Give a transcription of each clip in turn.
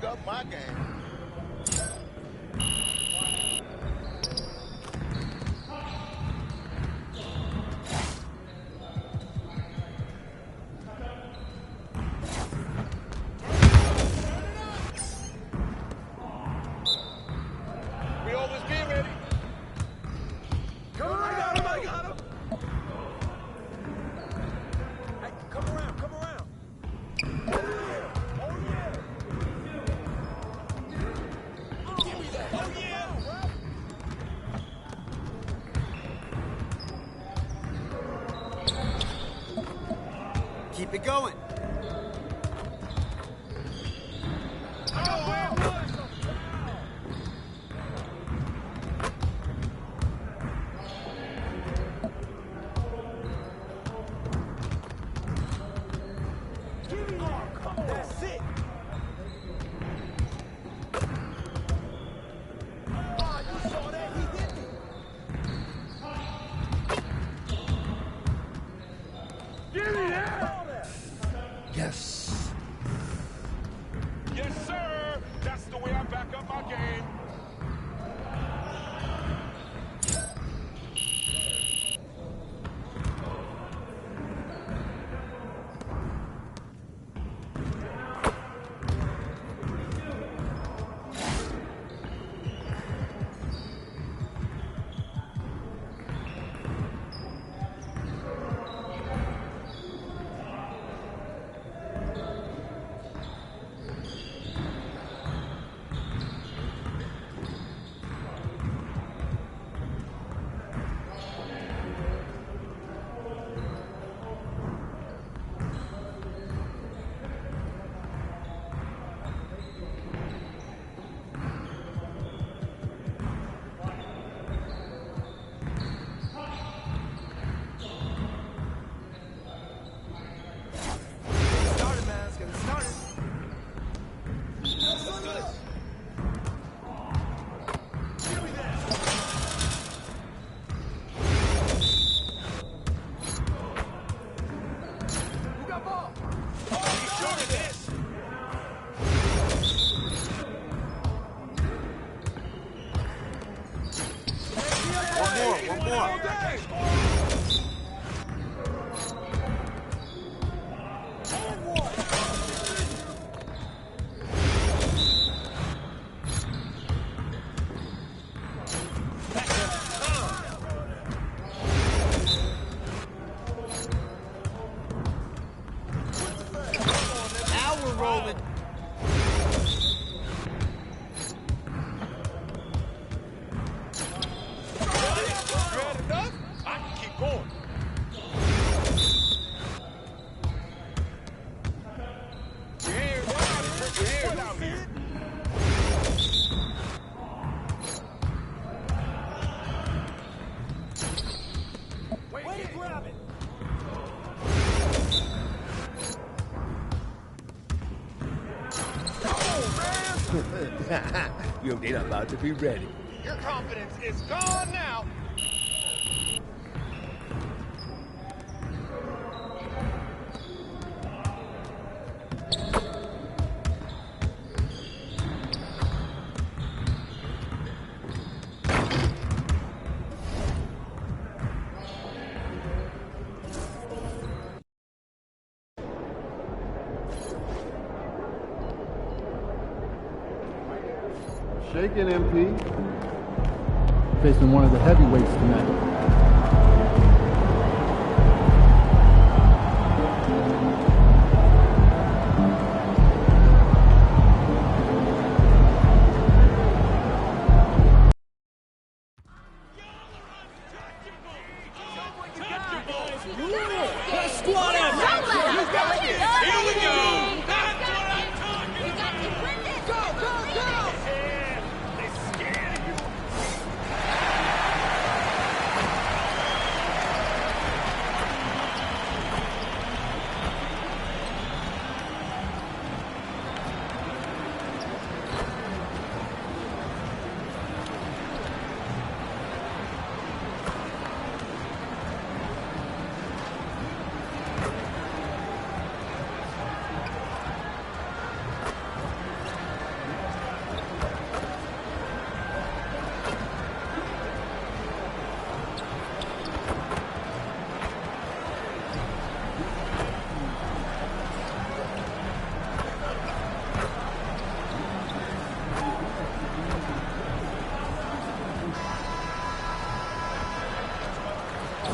back up my game. We always be ready. Come on, I got him. Hey, come around, come around. Oh, yeah. Give me that. Oh, yeah. Keep it going. That's it. Oh, you saw that? He hit me. Give me that. Yes. Yes, sir. That's the way I back up my game. One more. Now we're rolling. Good enough? I can keep going. We're here. We're here. Out here. Wait to grab it. You're about to be ready. Your confidence is gone now. Shaking MP. Facing one of the heavyweights tonight. Squad effort. You got this. Here we go. That's what I'm talking about. Go. Yeah, they're scared of you.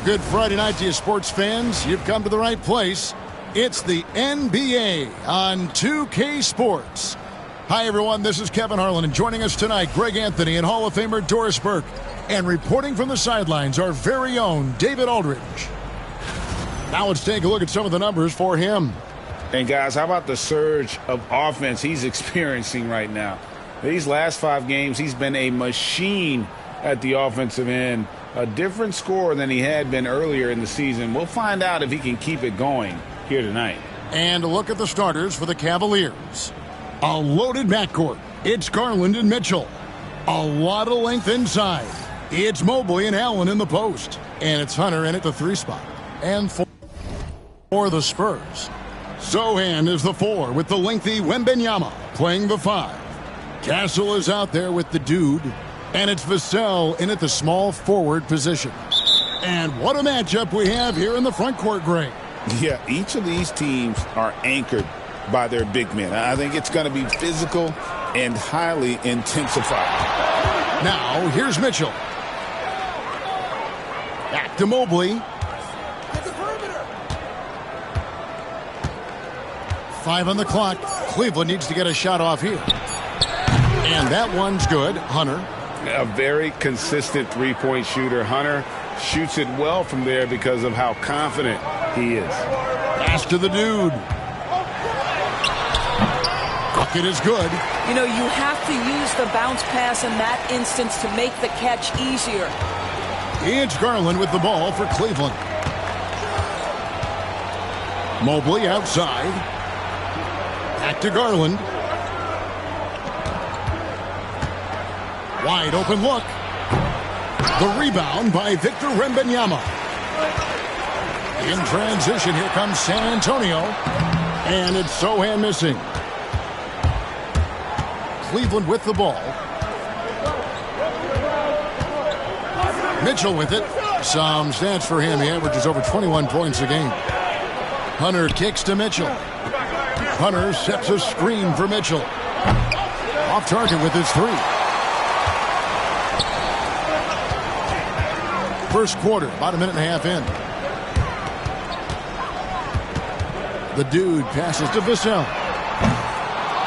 Good Friday night to you, sports fans. You've come to the right place. It's the NBA on 2K Sports. Hi, everyone. This is Kevin Harlan, and joining us tonight, Greg Anthony and Hall of Famer Doris Burke. And reporting from the sidelines, our very own David Aldridge. Now let's take a look at some of the numbers for him. And, guys, how about the surge of offense he's experiencing right now? These last 5 games, he's been a machine at the offensive end. A different score than he had been earlier in the season. We'll find out if he can keep it going here tonight. And a look at the starters for the Cavaliers. A loaded backcourt. It's Garland and Mitchell. A lot of length inside. It's Mobley and Allen in the post. And it's Hunter in at the 3 spot. And for the Spurs, Sohan is the 4 with the lengthy Wembanyama playing the 5. Castle is out there with the dude. And it's Vassell in at the small forward position. And what a matchup we have here in the front court, Greg. Yeah, each of these teams are anchored by their big men. I think it's going to be physical and highly intensified. Now, here's Mitchell. Back to Mobley. At the perimeter. 5 on the clock. Cleveland needs to get a shot off here. And that one's good. Hunter. A very consistent three-point shooter. Hunter shoots it well from there because of how confident he is. Pass to the dude. Bucket is good. You know, you have to use the bounce pass in that instance to make the catch easier. It's Garland with the ball for Cleveland. Mobley outside. Back to Garland. Wide open look. The rebound by Victor Wembanyama. In transition, here comes San Antonio. And it's Sohan missing. Cleveland with the ball. Mitchell with it. Some stats for him. He averages over 21 points a game. Hunter kicks to Mitchell. Hunter sets a screen for Mitchell. Off target with his 3. First quarter, about a minute and a half in. The dude passes to Vassell.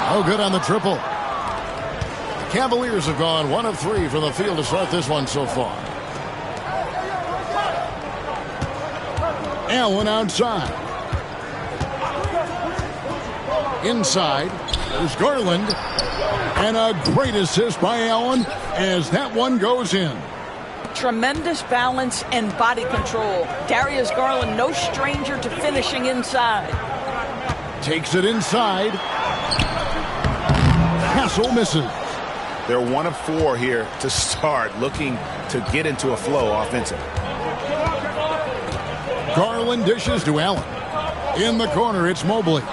Oh, good on the triple. The Cavaliers have gone 1 of 3 from the field to start this one so far. Allen outside. Inside, there's Garland. And a great assist by Allen as that one goes in. Tremendous balance and body control. Darius Garland, no stranger to finishing inside. Takes it inside. Castle misses. They're 1 of 4 here to start, looking to get into a flow offensively. Garland dishes to Allen. In the corner, it's Mobley.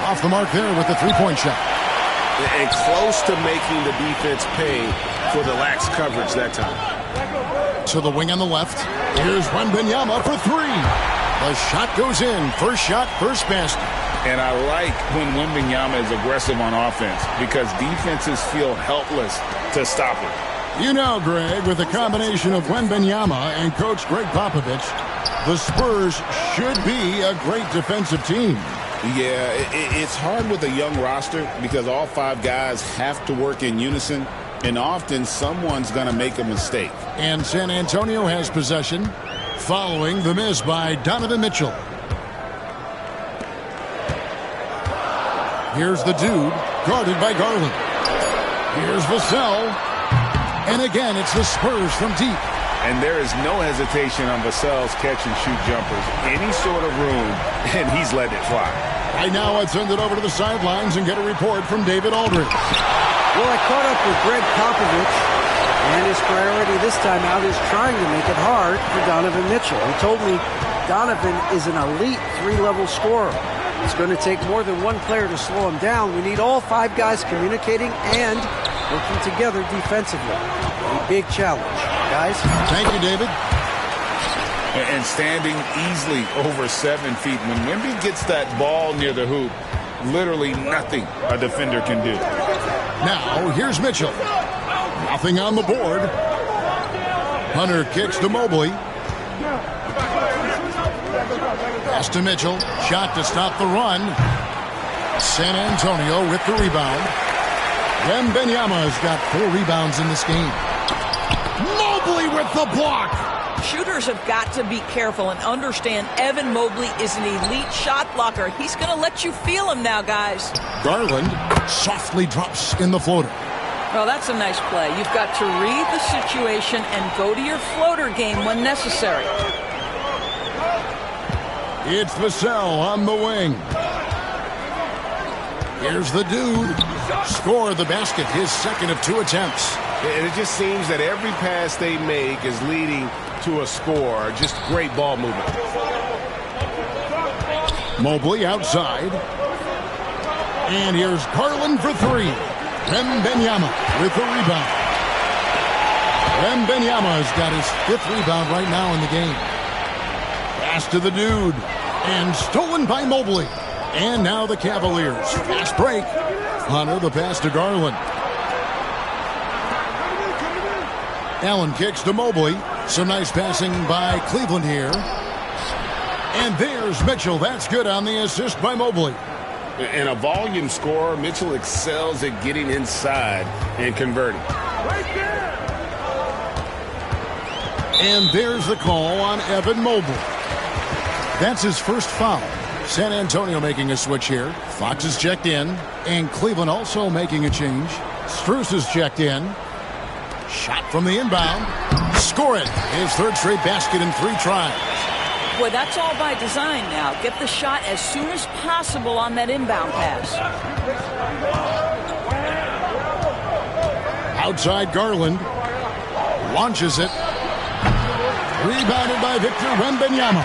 Off the mark there with the 3-point shot. And close to making the defense pay for the lax coverage that time. To the wing on the left. Here's Wembanyama for 3. The shot goes in. First shot, first basket. And I like when Wembanyama is aggressive on offense because defenses feel helpless to stop it. You know, Greg, with the combination of Wembanyama and Coach Greg Popovich, the Spurs should be a great defensive team. Yeah, it's hard with a young roster because all 5 guys have to work in unison, and often someone's going to make a mistake. And San Antonio has possession following the miss by Donovan Mitchell. Here's the dude, guarded by Garland. Here's Vassell. And again, it's the Spurs from deep. And there is no hesitation on Vassell's catch-and-shoot jumpers. Any sort of room, and he's letting it fly. Right now, I'd send it over to the sidelines and get a report from David Aldridge. Well, I caught up with Greg Popovich, and his priority this time out is trying to make it hard for Donovan Mitchell. He told me Donovan is an elite 3-level scorer. It's going to take more than one player to slow him down. We need all 5 guys communicating and working together defensively. A big challenge, guys. Thank you, David. And standing easily over 7 feet. When Wemby gets that ball near the hoop, literally nothing a defender can do. Now, here's Mitchell. Nothing on the board. Hunter kicks to Mobley. Pass to Mitchell. Shot to stop the run. San Antonio with the rebound. Wembanyama's got 4 rebounds in this game. Mobley with the block. Shooters have got to be careful and understand Evan Mobley is an elite shot blocker. He's going to let you feel him now, guys. Garland softly drops in the floater. Well, that's a nice play. You've got to read the situation and go to your floater game when necessary. It's Vassell on the wing. Here's the dude. Score the basket, his second of 2 attempts. And it just seems that every pass they make is leading to a score. Just great ball movement. Mobley outside. And here's Garland for 3. Wembanyama with the rebound. Wembanyama's got his 5th rebound right now in the game. Pass to the dude. And stolen by Mobley. And now the Cavaliers. Fast break. Hunter the pass to Garland. Allen kicks to Mobley. Some nice passing by Cleveland here. And there's Mitchell. That's good on the assist by Mobley. And a volume scorer, Mitchell excels at getting inside and converting. And there's the call on Evan Mobley. That's his first foul. San Antonio making a switch here. Fox is checked in. And Cleveland also making a change. Strus is checked in. Shot from the inbound. Score it. His 3rd straight basket in 3 tries. Boy, that's all by design now. Get the shot as soon as possible on that inbound pass. Outside Garland. Launches it. Rebounded by Victor Wembanyama.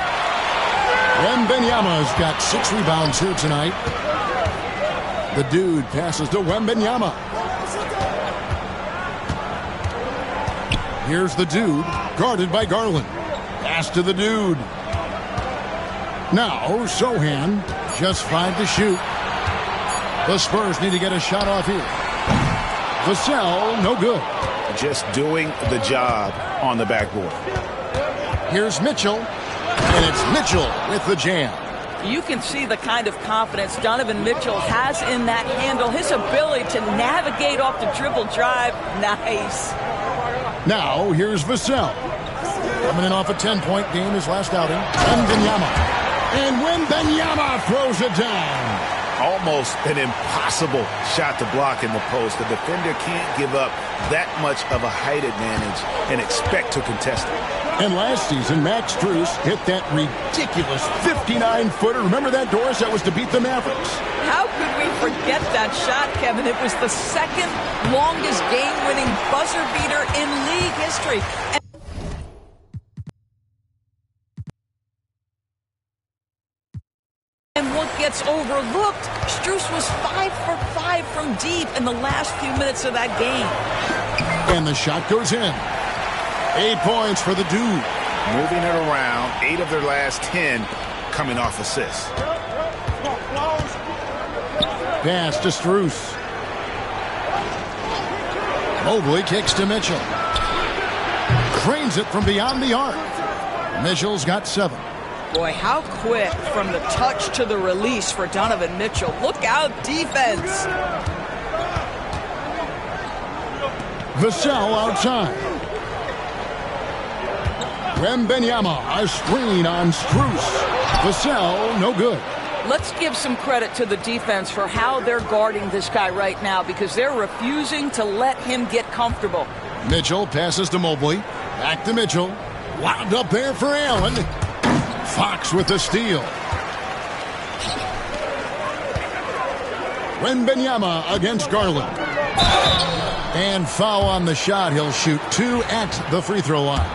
Wembanyama's got 6 rebounds here tonight. The dude passes to Wembanyama. Here's the dude, guarded by Garland. Pass to the dude. Now, Sohan, just 5 to shoot. The Spurs need to get a shot off here. Vassell, no good. Just doing the job on the backboard. Here's Mitchell, and it's Mitchell with the jam. You can see the kind of confidence Donovan Mitchell has in that handle. His ability to navigate off the dribble drive, nice. Now, here's Vassell. Coming in off a 10-point game, his last outing. Wembanyama. And Wembanyama throws it down. Almost an impossible shot to block in the post. The defender can't give up that much of a height advantage and expect to contest it. And last season, Max Strus hit that ridiculous 59-footer. Remember that, Doris? That was to beat the Mavericks. How could we forget that shot, Kevin? It was the 2nd longest game-winning buzzer beater in league history. And what gets overlooked, Strus was 5 for 5 from deep in the last few minutes of that game. And the shot goes in. 8 points for the dude. Moving it around, 8 of their last 10 coming off assists. Pass to Strus. Mobley kicks to Mitchell. Cranes it from beyond the arc. Mitchell's got 7. Boy, how quick from the touch to the release for Donovan Mitchell. Look out, defense. Vassell outside. Wembanyama, a screen on Strus. Vassell, no good. Let's give some credit to the defense for how they're guarding this guy right now because they're refusing to let him get comfortable. Mitchell passes to Mobley. Back to Mitchell. Wound up there for Allen. Fox with the steal. Wembanyama against Garland. And foul on the shot. He'll shoot 2 at the free throw line.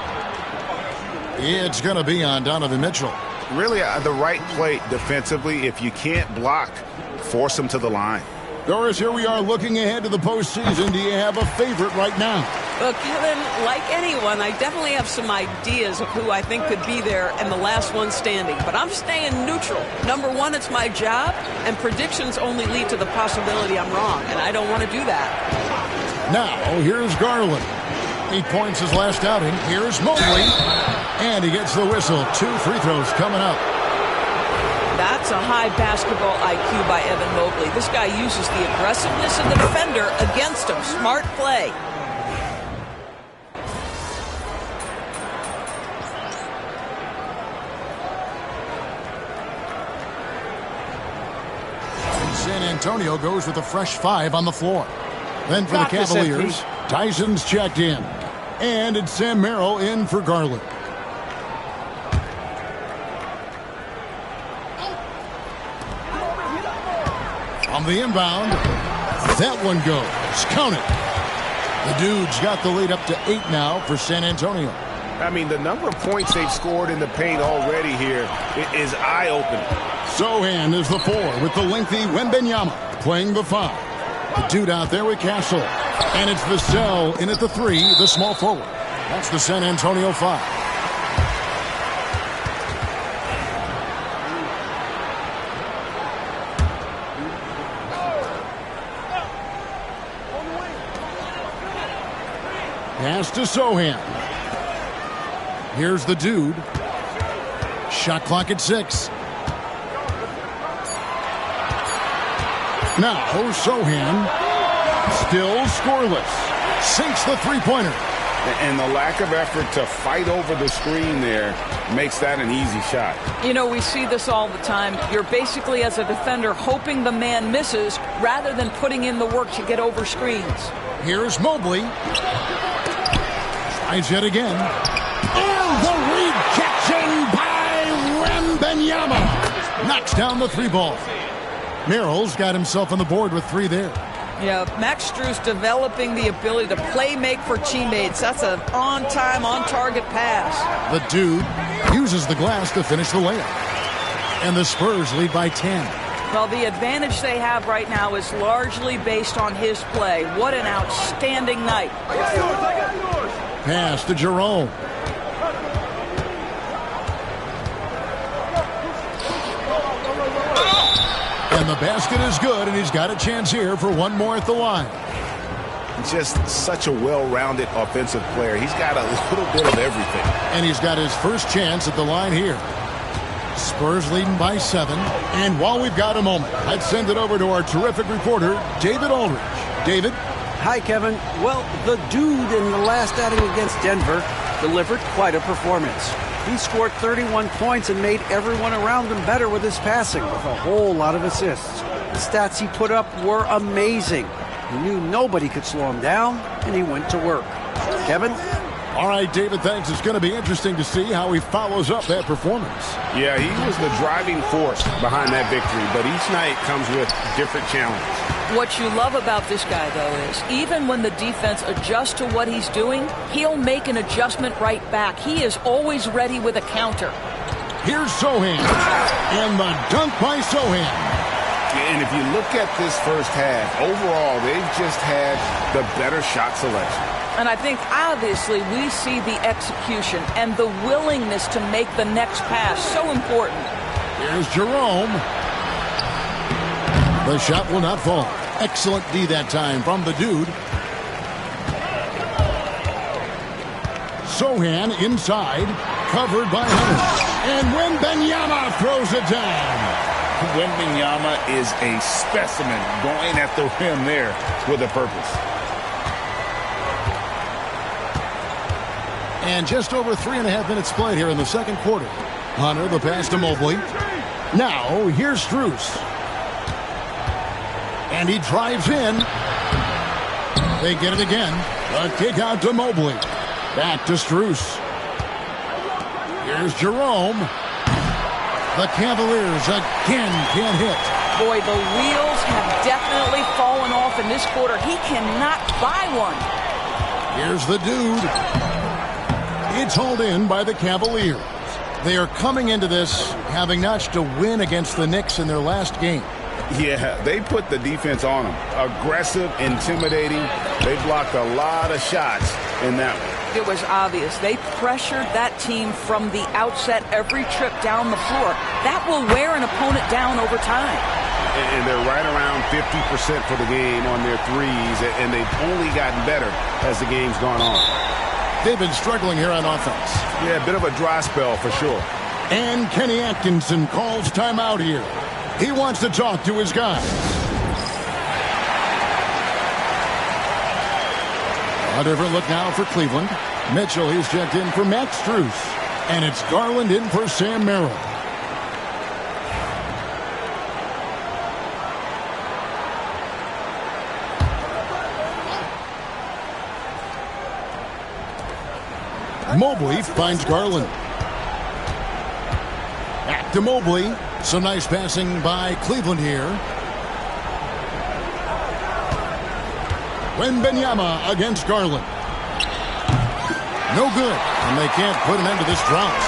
It's going to be on Donovan Mitchell. Really the right play defensively. If you can't block, force him to the line. Doris, here we are looking ahead to the postseason. Do you have a favorite right now? Well, Kevin, like anyone, I definitely have some ideas of who I think could be there and the last one standing. But I'm staying neutral. Number one, it's my job, and predictions only lead to the possibility I'm wrong, and I don't want to do that. Now, here's Garland. 8 points his last outing. Here's Mobley. And he gets the whistle. 2 free throws coming up. That's a high basketball IQ by Evan Mobley. This guy uses the aggressiveness of the defender against him. Smart play. San Antonio goes with a fresh 5 on the floor. Then for the Cavaliers, Tyson's checked in. And it's Sam Merrill in for Garland. On the inbound, that one goes. Count it. The Dudes got the lead up to 8 now for San Antonio. I mean, the number of points they've scored in the paint already here is eye-opening. Sohan is the 4 with the lengthy Wembanyama playing the 5. The Dude out there with Castle. And it's Vassell in at the 3, the small forward. That's the San Antonio 5. Pass to Sohan. Here's the Dude. Shot clock at 6. Now, Sohan still scoreless. Sinks the three-pointer. And the lack of effort to fight over the screen there makes that an easy shot. You know, we see this all the time. You're basically, as a defender, hoping the man misses rather than putting in the work to get over screens. Here's Mobley. Tries yet again. And the rejection by Wembanyama. Knocks down the 3-ball. Merrill's got himself on the board with 3 there. Yeah, Max Strus developing the ability to play make for teammates. That's an on-time, on-target pass. The Dude uses the glass to finish the layup. And the Spurs lead by 10. Well, the advantage they have right now is largely based on his play. What an outstanding night. Pass to Jerome. And the basket is good, and he's got a chance here for one more at the line. Just such a well-rounded offensive player. He's got a little bit of everything. And he's got his first chance at the line here. Spurs leading by 7. And while we've got a moment, I'd send it over to our terrific reporter, David Aldridge. David? Hi, Kevin. Well, the Dude in the last outing against Denver delivered quite a performance. He scored 31 points and made everyone around him better with his passing, with a whole lot of assists. The stats he put up were amazing. He knew nobody could slow him down, and he went to work. Kevin? All right, David, thanks. It's going to be interesting to see how he follows up that performance. Yeah, he was the driving force behind that victory, but each night comes with different challenges. What you love about this guy, though, is even when the defense adjusts to what he's doing, he'll make an adjustment right back. He is always ready with a counter. Here's Sohan. And the dunk by Sohan. And if you look at this first half, overall, they've just had the better shot selection. And I think, obviously, we see the execution and the willingness to make the next pass so important. Here's Jerome. The shot will not fall. Excellent D that time from the Dude. Sohan inside, covered by Hunter. And Wembanyama throws it down. Wembanyama is a specimen going at the rim there with a purpose. And just over 3.5 minutes played here in the second quarter. Hunter, the pass to Mobley. Now, here's Strus. And he drives in. They get it again. A kick out to Mobley. Back to Strus. Here's Jerome. The Cavaliers again can't hit. Boy, the wheels have definitely fallen off in this quarter. He cannot buy one. Here's the Dude. It's hauled in by the Cavaliers. They are coming into this having notched a win against the Knicks in their last game. Yeah, they put the defense on them. Aggressive, intimidating. They blocked a lot of shots in that one. It was obvious. They pressured that team from the outset every trip down the floor. That will wear an opponent down over time. and they're right around 50% for the game on their threes, and they've only gotten better as the game's gone on. They've been struggling here on offense. Yeah, a bit of a dry spell for sure. And Kenny Atkinson calls timeout here. He wants to talk to his guys. A different look now for Cleveland. Mitchell, he's checked in for Max Strus. And it's Garland in for Sam Merrill. Mobley finds Garland. Back to Mobley. Some nice passing by Cleveland here. Wembanyama against Garland. No good, and they can't put an end to this drought.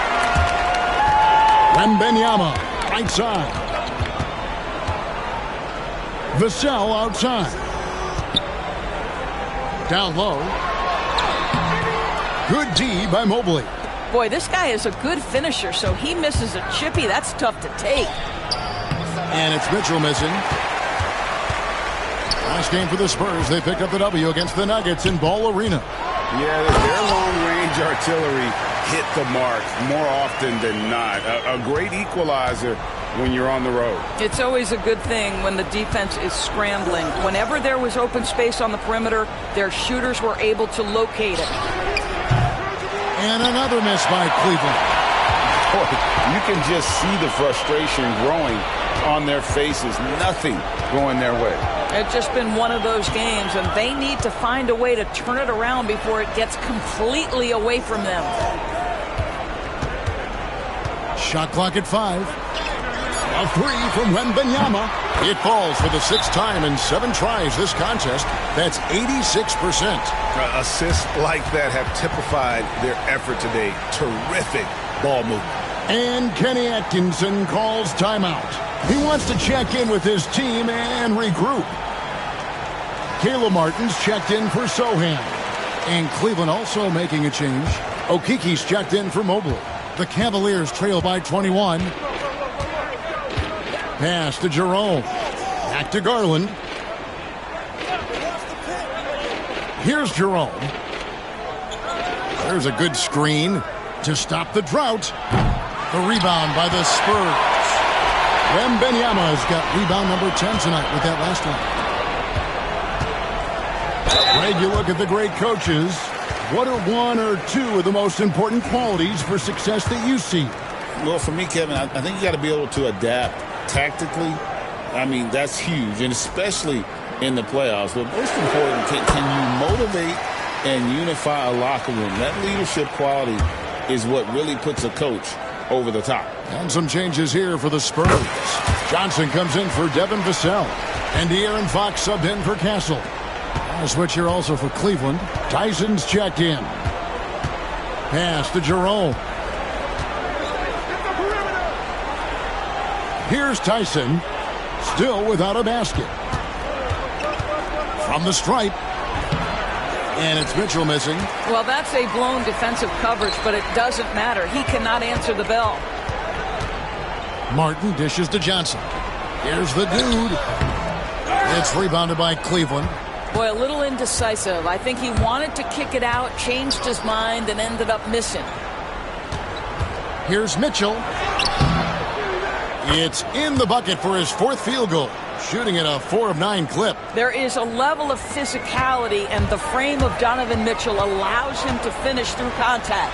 Wembanyama, right side. Vassell outside. Down low. Good D by Mobley. Boy, this guy is a good finisher, so he misses a chippy. That's tough to take. And it's Mitchell missing. Last game for the Spurs. They picked up the W against the Nuggets in Ball Arena. Yeah, their long-range artillery hit the mark more often than not. A great equalizer when you're on the road. It's always a good thing when the defense is scrambling. Whenever there was open space on the perimeter, their shooters were able to locate it. And another miss by Cleveland. Boy, you can just see the frustration growing on their faces. Nothing going their way. It's just been one of those games, and they need to find a way to turn it around before it gets completely away from them. Shot clock at 5. A three from Wembanyama. It falls for the 6th time in 7 tries this contest. That's 86%. Assists like that have typified their effort today. Terrific ball movement. And Kenny Atkinson calls timeout. He wants to check in with his team and regroup. Kayla Martin's checked in for Sohan. And Cleveland also making a change. Okiki's checked in for Mobley. The Cavaliers trail by 21. Pass to Jerome. Back to Garland. Here's Jerome. There's a good screen to stop the drought. The rebound by the Spurs. Wembanyama's got rebound number 10 tonight with that last one. Greg, you look at the great coaches. What are one or two of the most important qualities for success that you see? Well, for me, Kevin, I think you got to be able to adapt tactically. I mean, that's huge, and especially in the playoffs. But most important, can you motivate and unify a locker room? That leadership quality is what really puts a coach over the top. And some changes here for the Spurs. Johnson comes in for Devin Vassell. And De'Aaron Fox subbed in for Castle. A switch here also for Cleveland. Tyson's checked in. Pass to Jerome. Here's Tyson. Still without a basket. From the stripe. And it's Mitchell missing. Well, that's a blown defensive coverage, but it doesn't matter. He cannot answer the bell. Martin dishes to Johnson. Here's the dude. It's rebounded by Cleveland. Boy, a little indecisive. I think he wanted to kick it out, changed his mind, and ended up missing. Here's Mitchell. It's in the bucket for his 4th field goal. Shooting at a 4 of 9 clip. There is a level of physicality, and the frame of Donovan Mitchell allows him to finish through contact.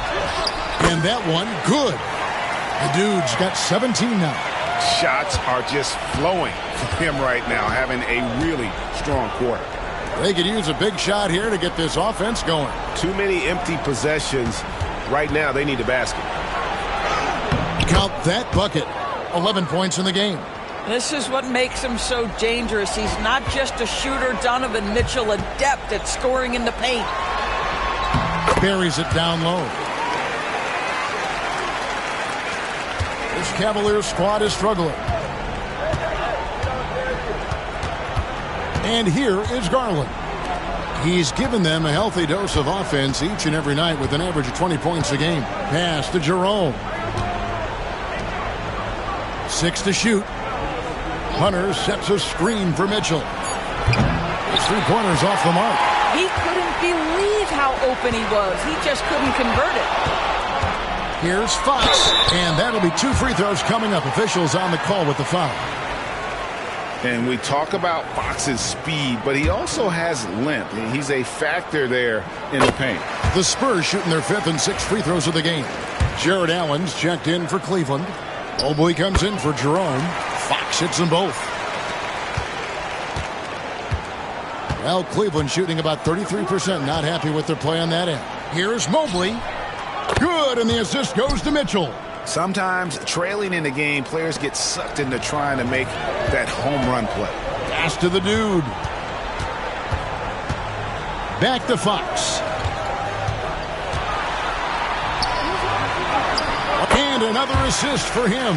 And that one, good. The dude's got 17 now. Shots are just flowing for him right now, having a really strong quarter. They could use a big shot here to get this offense going. Too many empty possessions. Right now, they need a basket. Count that bucket. 11 points in the game. This is what makes him so dangerous. He's not just a shooter. Donovan Mitchell adept at scoring in the paint. Buries it down low. This Cavaliers squad is struggling. And here is Garland. He's given them a healthy dose of offense each and every night with an average of 20 points a game. Pass to Jerome. 6 to shoot. Hunter sets a screen for Mitchell. His three-pointers off the mark. He couldn't believe how open he was. He just couldn't convert it. Here's Fox, and that'll be 2 free throws coming up. Officials on the call with the foul. And we talk about Fox's speed, but he also has length. He's a factor there in the paint. The Spurs shooting their 5th and 6th free throws of the game. Jared Allen's checked in for Cleveland. Mobley comes in for Jerome. Fox hits them both. Well, Cleveland shooting about 33%. Not happy with their play on that end. Here's Mobley. Good, and the assist goes to Mitchell. Sometimes trailing in the game, players get sucked into trying to make that home run play. Pass to the dude. Back to Fox. And another assist for him.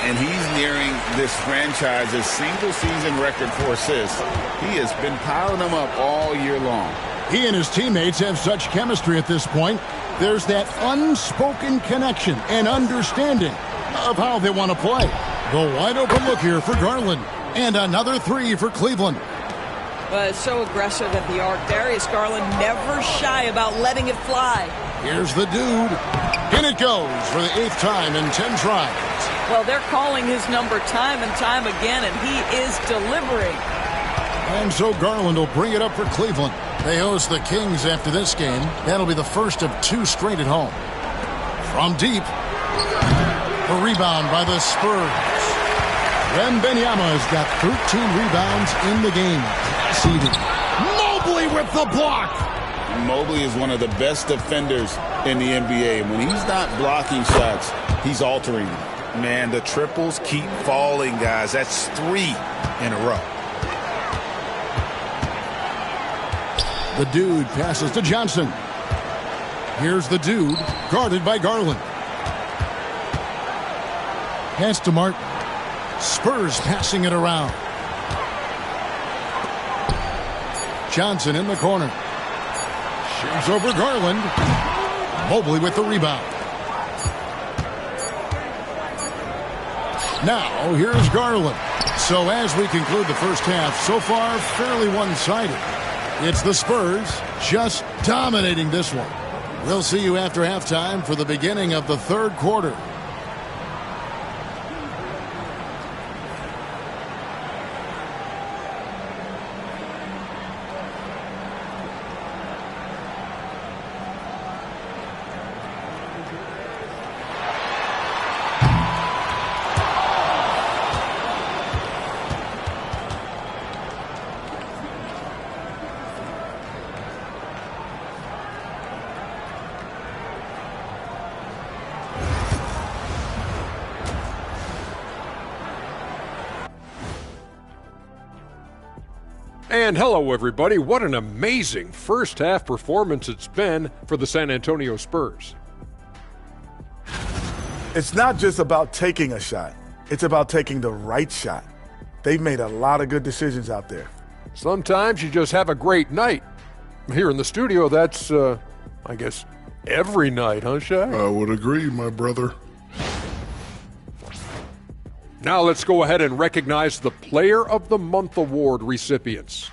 And he's nearing this franchise's single-season record for assists. He has been piling them up all year long. He and his teammates have such chemistry at this point. There's that unspoken connection and understanding of how they want to play. The wide-open look here for Garland. And another 3 for Cleveland. It's so aggressive at the arc. Darius Garland never shy about letting it fly. Here's the dude. In it goes for the 8th time in 10 tries. Well, they're calling his number time and time again, and he is delivering. And so Garland will bring it up for Cleveland. They host the Kings after this game. That'll be the first of 2 straight at home. From deep. A rebound by the Spurs. Wembanyama's got 13 rebounds in the game. Seeded. Mobley with the block. Mobley is one of the best defenders in the NBA. When he's not blocking shots, he's altering them. Man, the triples keep falling, guys. That's 3 in a row. The dude passes to Johnson. Here's the dude, guarded by Garland. Pass to Martin. Spurs passing it around. Johnson in the corner. Shoots over Garland. Mobley with the rebound. Now, here's Garland. So as we conclude the first half, so far, fairly one-sided. It's the Spurs just dominating this one. We'll see you after halftime for the beginning of the 3rd quarter. And hello, everybody. What an amazing first half performance it's been for the San Antonio Spurs. It's not just about taking a shot. It's about taking the right shot. They've made a lot of good decisions out there. Sometimes you just have a great night. Here in the studio, that's, I guess, every night, huh, Shaq? I would agree, my brother. Now let's go ahead and recognize the Player of the Month Award recipients.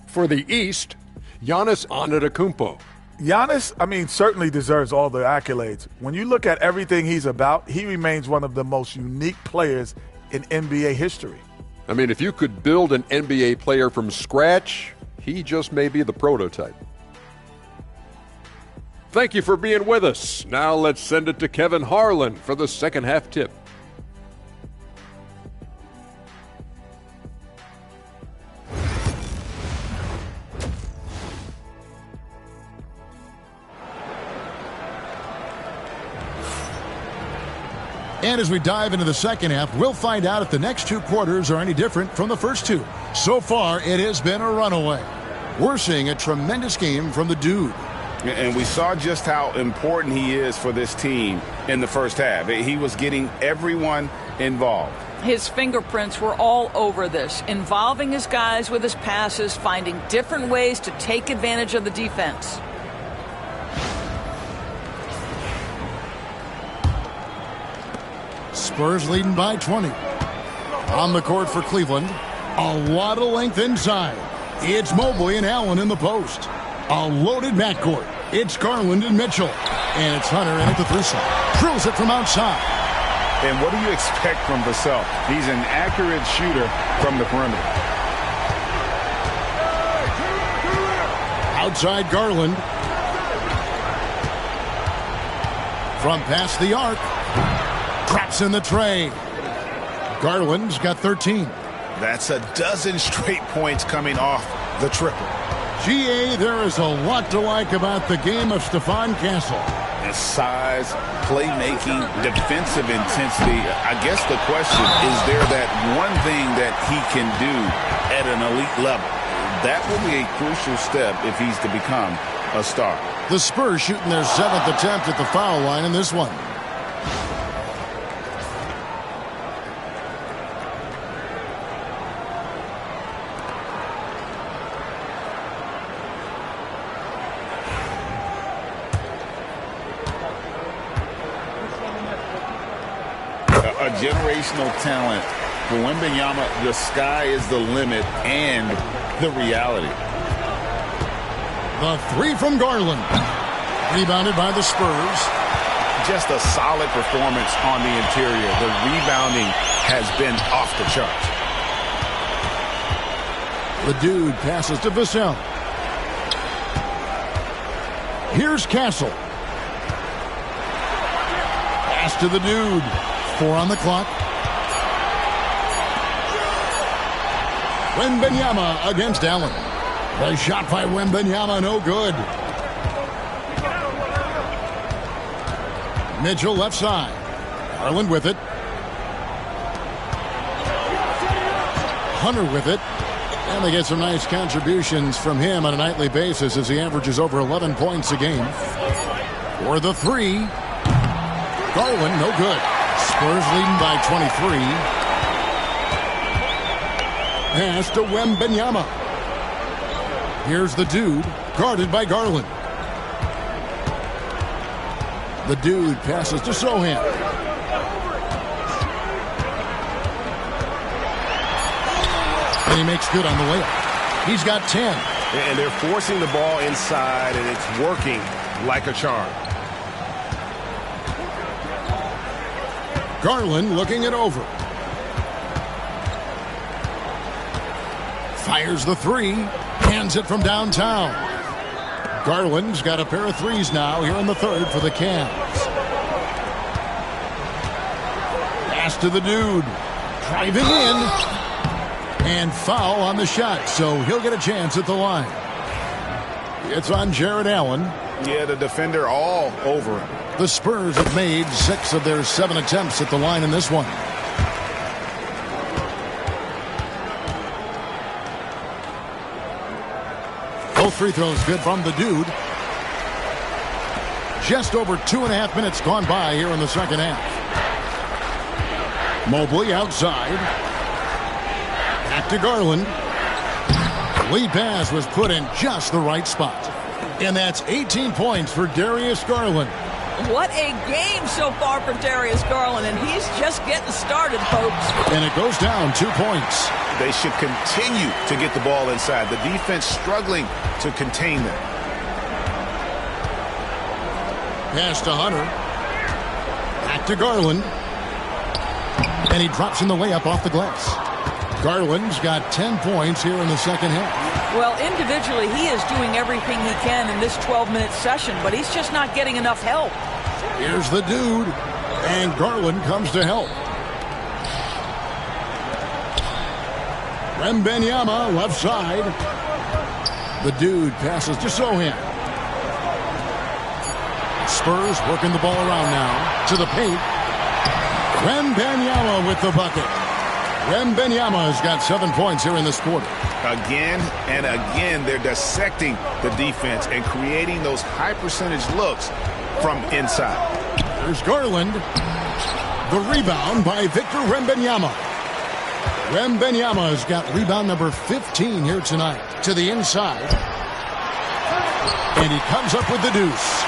For the East, Giannis Antetokounmpo. Giannis, certainly deserves all the accolades. When you look at everything he's about, he remains one of the most unique players in NBA history. If you could build an NBA player from scratch, he just may be the prototype. Thank you for being with us. Now let's send it to Kevin Harlan for the second half tip. And as we dive into the second half, we'll find out if the next 2 quarters are any different from the first 2. So far, it has been a runaway. We're seeing a tremendous game from the dude. And we saw just how important he is for this team in the first half. He was getting everyone involved. His fingerprints were all over this, involving his guys with his passes, finding different ways to take advantage of the defense. Spurs leading by 20. On the court for Cleveland. A lot of length inside. It's Mobley and Allen in the post. A loaded backcourt. It's Garland and Mitchell. And it's Hunter in at the threesome. Drills it from outside. And what do you expect from Vassell? He's an accurate shooter from the perimeter. Outside Garland. From past the arc. Traps in the tray. Garland's got 13. That's a dozen straight points coming off the triple. GA, there is a lot to like about the game of Stephon Castle. His size, playmaking, defensive intensity. I guess the question, is there that one thing that he can do at an elite level? That will be a crucial step if he's to become a star. The Spurs shooting their 7th attempt at the foul line in this one. A generational talent. For Wembanyama, the sky is the limit and the reality. The three from Garland. Rebounded by the Spurs. Just a solid performance on the interior. The rebounding has been off the charts. The dude passes to Vassell. Here's Castle. Pass to the dude. 4 on the clock. Wembanyama against Allen. The shot by Wembanyama, no good. Mitchell left side. Garland with it. Hunter with it. And they get some nice contributions from him on a nightly basis as he averages over 11 points a game. For the three. Garland, no good. Spurs leading by 23. Pass to Wembanyama. Here's the dude, guarded by Garland. The dude passes to Sohan. And he makes good on the layup. He's got 10. And they're forcing the ball inside, and it's working like a charm. Garland looking it over. Fires the three. Hands it from downtown. Garland's got a pair of threes now here in the third for the Cavs. Pass to the dude. Driving in. And foul on the shot, so he'll get a chance at the line. It's on Jared Allen. Yeah, the defender all over him. The Spurs have made 6 of their 7 attempts at the line in this one. Both free throws good from the dude. Just over 2.5 minutes gone by here in the second half. Mobley outside. Back to Garland. Lead pass was put in just the right spot. And that's 18 points for Darius Garland. What a game so far for Darius Garland, and he's just getting started, folks. And it goes down 2 points. They should continue to get the ball inside. The defense struggling to contain them. Pass to Hunter. Back to Garland. And he drops in the layup off the glass. Garland's got 10 points here in the second half. Well, individually, he is doing everything he can in this 12-minute session, but he's just not getting enough help. Here's the dude. And Garland comes to help. Wembanyama left side. The dude passes to Sohan. Spurs working the ball around now to the paint. Wembanyama with the bucket. Wembanyama's got 7 points here in this quarter. Again and again, they're dissecting the defense and creating those high percentage looks from inside. There's Garland. The rebound by Victor Wembanyama. Wembanyama's got rebound number 15 here tonight to the inside. And he comes up with the deuce.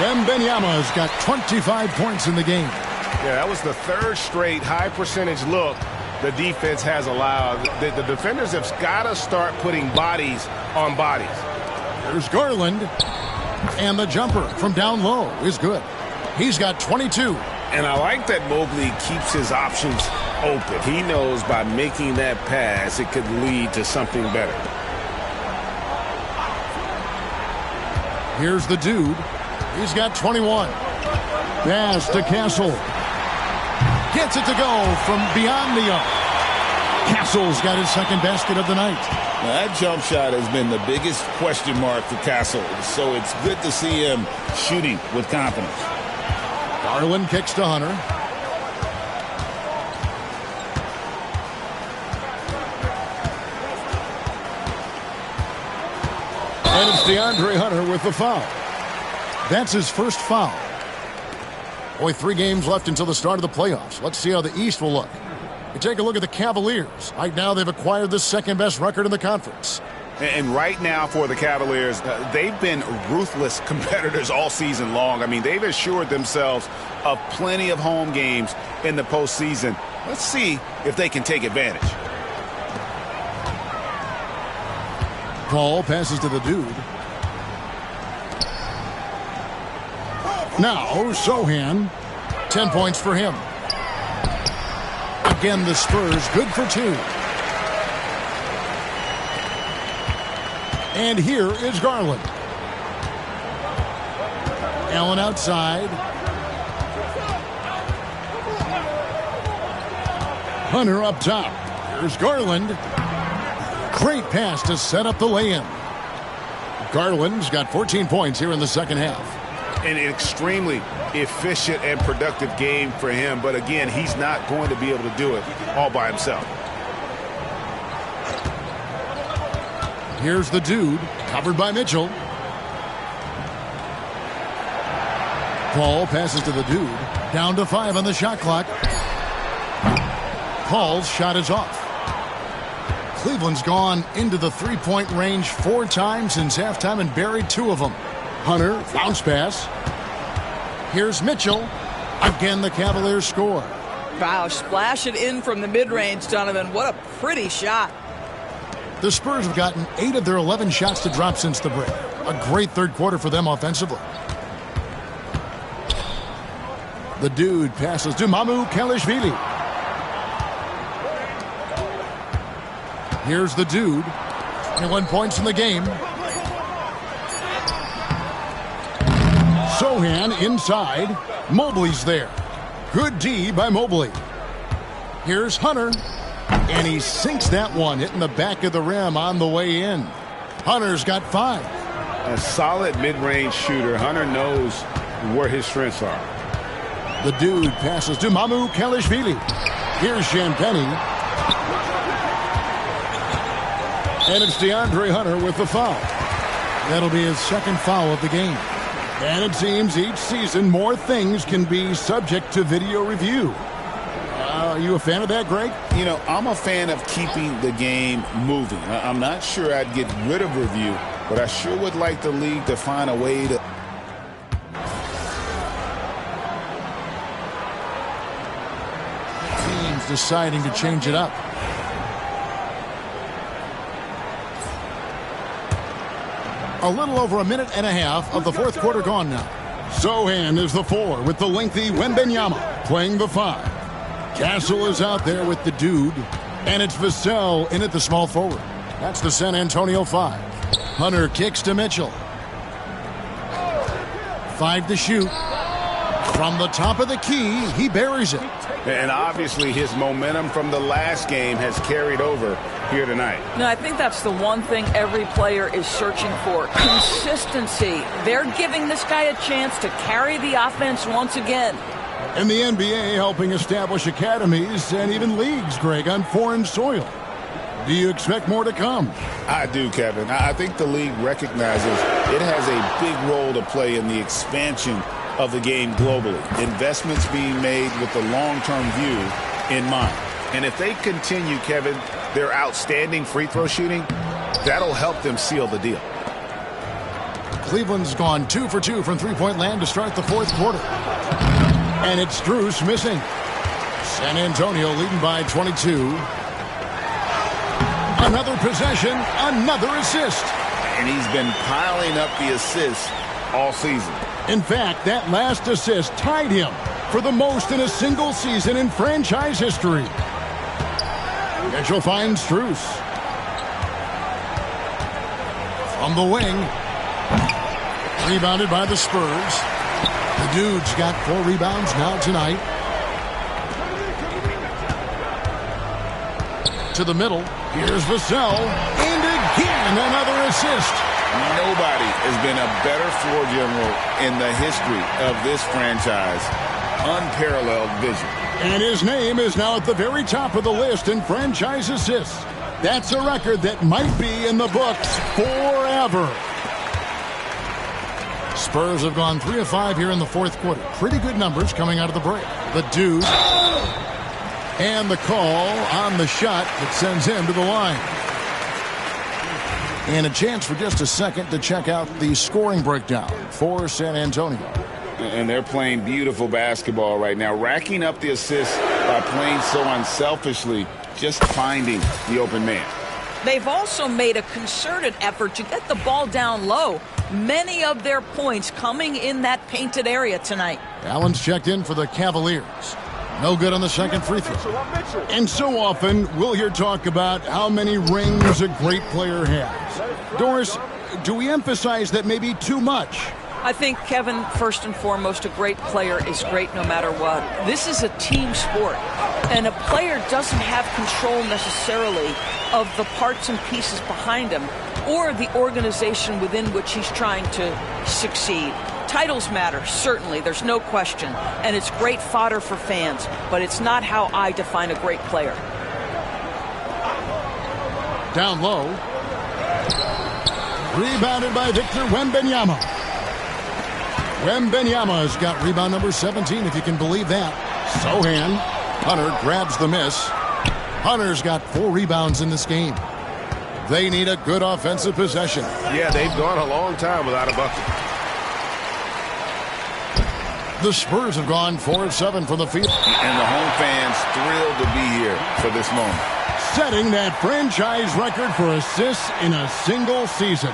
Wembanyama's got 25 points in the game. Yeah, that was the third straight high percentage look the defense has allowed. The defenders have got to start putting bodies on bodies. There's Garland. And the jumper from down low is good. He's got 22. And I like that Mobley keeps his options open. He knows by making that pass, it could lead to something better. Here's the dude. He's got 21. Pass to Castle. Gets it to go from beyond the arc. Castle's got his second basket of the night. Now, that jump shot has been the biggest question mark for Castle, so it's good to see him shooting with confidence. Garland kicks to Hunter. And it's DeAndre Hunter with the foul. That's his first foul. Only 3 games left until the start of the playoffs. Let's see how the East will look. You take a look at the Cavaliers. Right now, they've acquired the second-best record in the conference. And right now for the Cavaliers, they've been ruthless competitors all season long. I mean, they've assured themselves of plenty of home games in the postseason. Let's see if they can take advantage. Paul passes to the dude. Now, Sohan. 10 points for him. Again, the Spurs good for 2. And here is Garland. Allen outside. Hunter up top. Here's Garland. Great pass to set up the lay-in. Garland's got 14 points here in the second half. An extremely efficient and productive game for him. But again, he's not going to be able to do it all by himself. Here's the dude, covered by Mitchell. Paul passes to the dude. Down to 5 on the shot clock. Paul's shot is off. Cleveland's gone into the three-point range 4 times since halftime and buried 2 of them. Hunter, bounce pass. Here's Mitchell. Again, the Cavaliers score. Wow, splash it in from the mid-range, Donovan. What a pretty shot. The Spurs have gotten 8 of their 11 shots to drop since the break. A great third quarter for them offensively. The dude passes to Kelishvili. Here's the dude. 21 points in the game. Sohan inside. Mobley's there. Good D by Mobley. Here's Hunter. And he sinks that one, hitting the back of the rim on the way in. Hunter's got 5. A solid mid-range shooter. Hunter knows where his strengths are. The dude passes to Kelishvili. Here's Champagnie. And it's DeAndre Hunter with the foul. That'll be his second foul of the game. And it seems each season more things can be subject to video review. Are you a fan of that, Greg? You know, I'm a fan of keeping the game moving. I'm not sure I'd get rid of review, but I sure would like the league to find a way to... Teams deciding to change it up. A little over a minute and a half of the fourth quarter gone now. Sohan is the 4 with the lengthy Wembanyama playing the 5. Castle is out there with the dude. And it's Vassell in at the small forward. That's the San Antonio 5. Hunter kicks to Mitchell. 5 to shoot. From the top of the key, he buries it. And obviously his momentum from the last game has carried over here tonight. No, I think that's the one thing every player is searching for. Consistency. They're giving this guy a chance to carry the offense once again. And the NBA helping establish academies and even leagues, Greg, on foreign soil. Do you expect more to come? I do, Kevin. I think the league recognizes it has a big role to play in the expansion of the game globally. Investments being made with the long-term view in mind. And if they continue, Kevin, their outstanding free throw shooting, that'll help them seal the deal. Cleveland's gone 2 for 2 from three-point land to start the fourth quarter. And it's Strus missing. San Antonio leading by 22. Another possession, another assist. And he's been piling up the assists all season. In fact, that last assist tied him for the most in a single season in franchise history. Mitchell finds Strus. From the wing. Rebounded by the Spurs. The Dude's got 4 rebounds now tonight. To the middle. Here's Vassell. And again, another assist. Nobody has been a better floor general in the history of this franchise. Unparalleled vision. And his name is now at the very top of the list in franchise assists. That's a record that might be in the books forever. Spurs have gone 3 of 5 here in the fourth quarter. Pretty good numbers coming out of the break. The Dude. And the call on the shot that sends him to the line. And a chance for just a second to check out the scoring breakdown for San Antonio. And they're playing beautiful basketball right now, racking up the assists by playing so unselfishly, just finding the open man. They've also made a concerted effort to get the ball down low. Many of their points coming in that painted area tonight. Allen's checked in for the Cavaliers. No good on the second free throw. And so often we'll hear talk about how many rings a great player has. Doris, do we emphasize that maybe too much? I think, Kevin, first and foremost, a great player is great no matter what. This is a team sport, and a player doesn't have control necessarily of the parts and pieces behind him or the organization within which he's trying to succeed. Titles matter, certainly, there's no question, and it's great fodder for fans, but it's not how I define a great player. Down low. Rebounded by Victor Wembanyama. Wembanyama's got rebound number 17, if you can believe that. Sohan. Hunter grabs the miss. Hunter's got 4 rebounds in this game. They need a good offensive possession. Yeah, they've gone a long time without a bucket. The Spurs have gone 4 of 7 from the field. And the home fans thrilled to be here for this moment. Setting that franchise record for assists in a single season.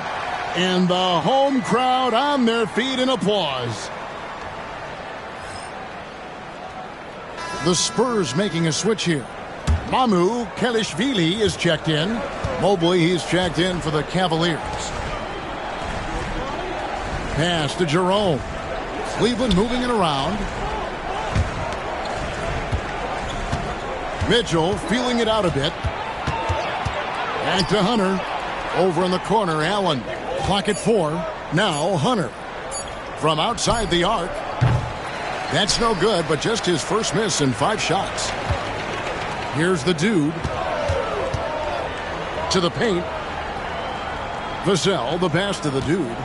And the home crowd on their feet in applause. The Spurs making a switch here. Mamu Kelishvili is checked in. Mobley, he's checked in for the Cavaliers. Pass to Jerome. Cleveland moving it around. Mitchell feeling it out a bit. Back to Hunter. Over in the corner, Allen. Clock at 4. Now Hunter. From outside the arc. That's no good, but just his first miss in 5 shots. Here's the Dude. To the paint. Vassell, the pass to the Dude.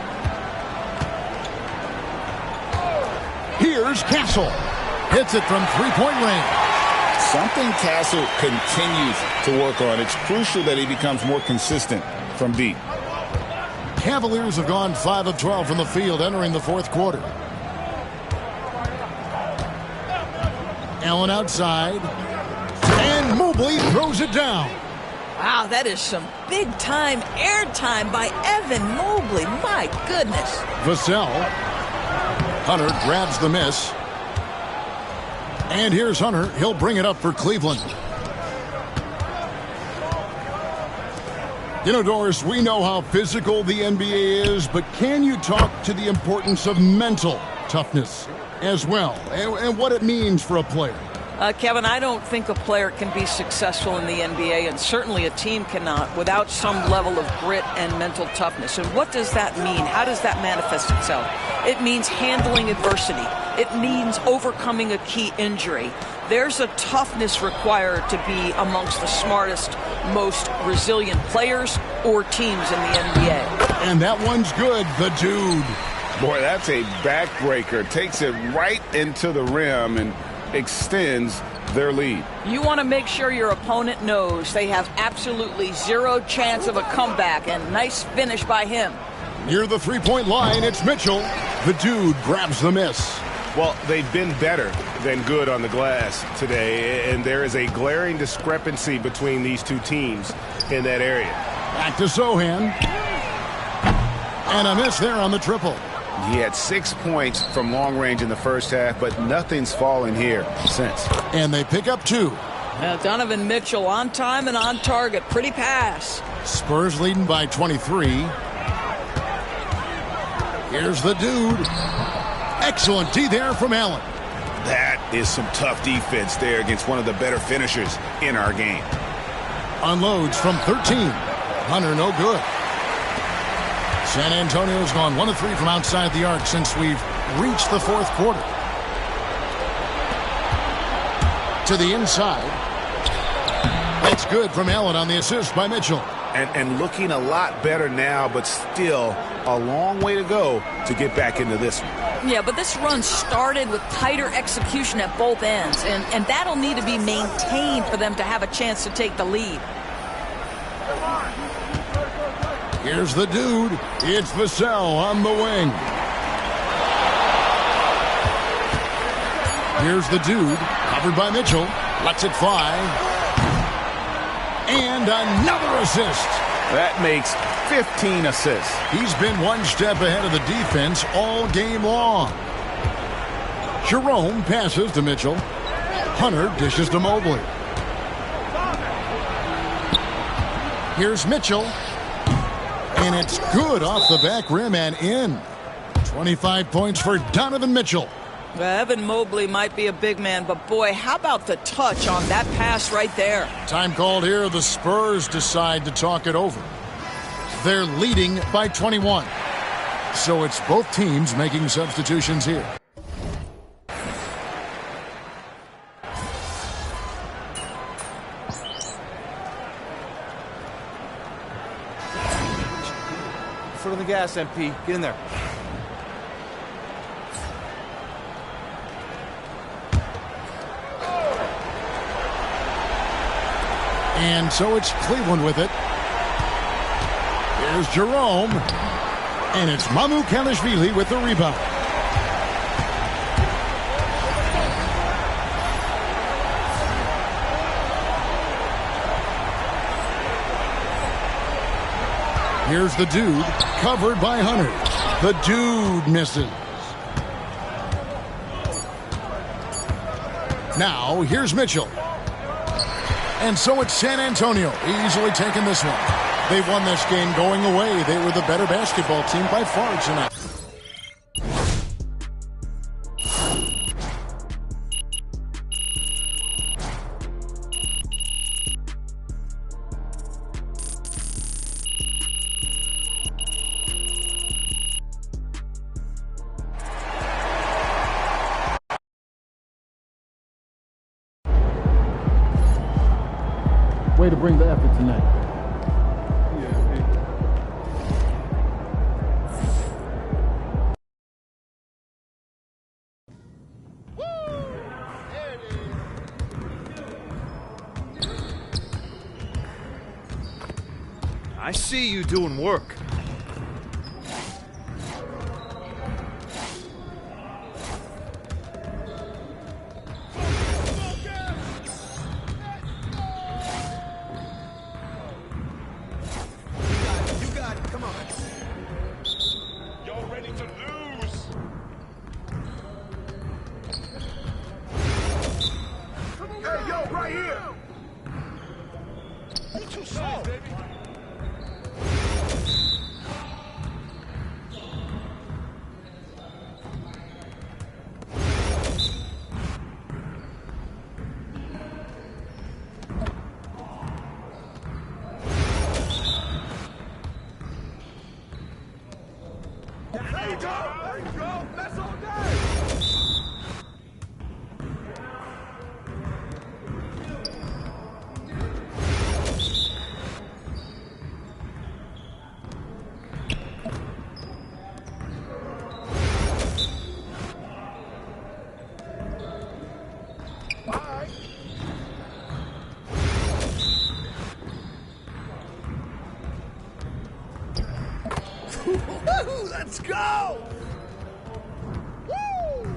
Here's Castle. Hits it from 3-point range. Something Castle continues to work on. It's crucial that he becomes more consistent from deep. Cavaliers have gone 5 of 12 from the field entering the fourth quarter. Allen outside. And Mobley throws it down. Wow, that is some big-time airtime by Evan Mobley. My goodness. Vassell. Hunter grabs the miss. And here's Hunter. He'll bring it up for Cleveland. You know, Doris, we know how physical the NBA is, but can you talk to the importance of mental toughness as well and what it means for a player? Kevin, I don't think a player can be successful in the NBA, and certainly a team cannot, without some level of grit and mental toughness. And what does that mean? How does that manifest itself? It means handling adversity. It means overcoming a key injury. There's a toughness required to be amongst the smartest, most resilient players or teams in the NBA. And that one's good, the Dude. Boy, that's a backbreaker. Takes it right into the rim and extends their lead. You want to make sure your opponent knows they have absolutely zero chance of a comeback, and nice finish by him. Near the 3-point line, it's Mitchell. The Dude grabs the miss. Well, they've been better than good on the glass today, and there is a glaring discrepancy between these two teams in that area. Back to Sohan. And a miss there on the triple. He had 6 points from long range in the first half, but nothing's fallen here since. And they pick up 2. Donovan Mitchell on time and on target. Pretty pass. Spurs leading by 23. Here's the dude. Excellent D there from Allen. That is some tough defense there against one of the better finishers in our game. Unloads from 13. Hunter no good. San Antonio's gone 1 of 3 from outside the arc since we've reached the fourth quarter. To the inside. That's good from Allen on the assist by Mitchell. And looking a lot better now, but still a long way to go to get back into this one. Yeah, but this run started with tighter execution at both ends, and that'll need to be maintained for them to have a chance to take the lead. Here's the dude. It's Vassell on the wing. Here's the dude. Covered by Mitchell. Lets it fly. And another assist. That makes 15 assists. He's been one step ahead of the defense all game long. Jerome passes to Mitchell. Hunter dishes to Mobley. Here's Mitchell. And it's good off the back rim and in. 25 points for Donovan Mitchell. Evan Mobley might be a big man, but boy, how about the touch on that pass right there? Time called here. The Spurs decide to talk it over. They're leading by 21. So it's both teams making substitutions here. Foot on the gas, MP. Get in there. And so it's Cleveland with it. Here's Jerome. And it's Mamukelashvili with the rebound. Here's the dude, covered by Hunter. The dude misses. Now, here's Mitchell. And so it's San Antonio, easily taking this one. They won this game going away. They were the better basketball team by far tonight. Way to bring the effort tonight. I see you doing work. Let's go! Woo!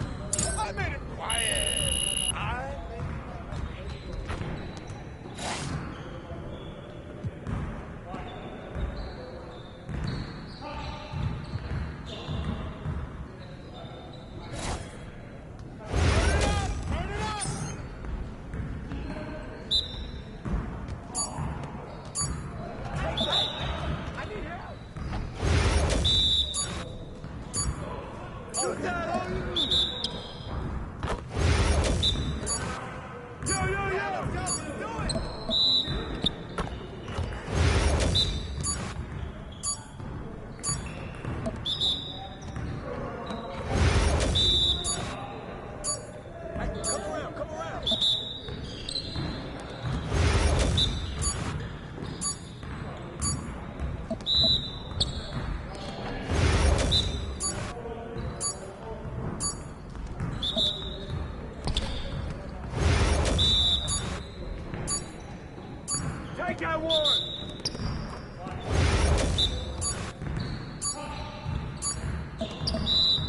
got one.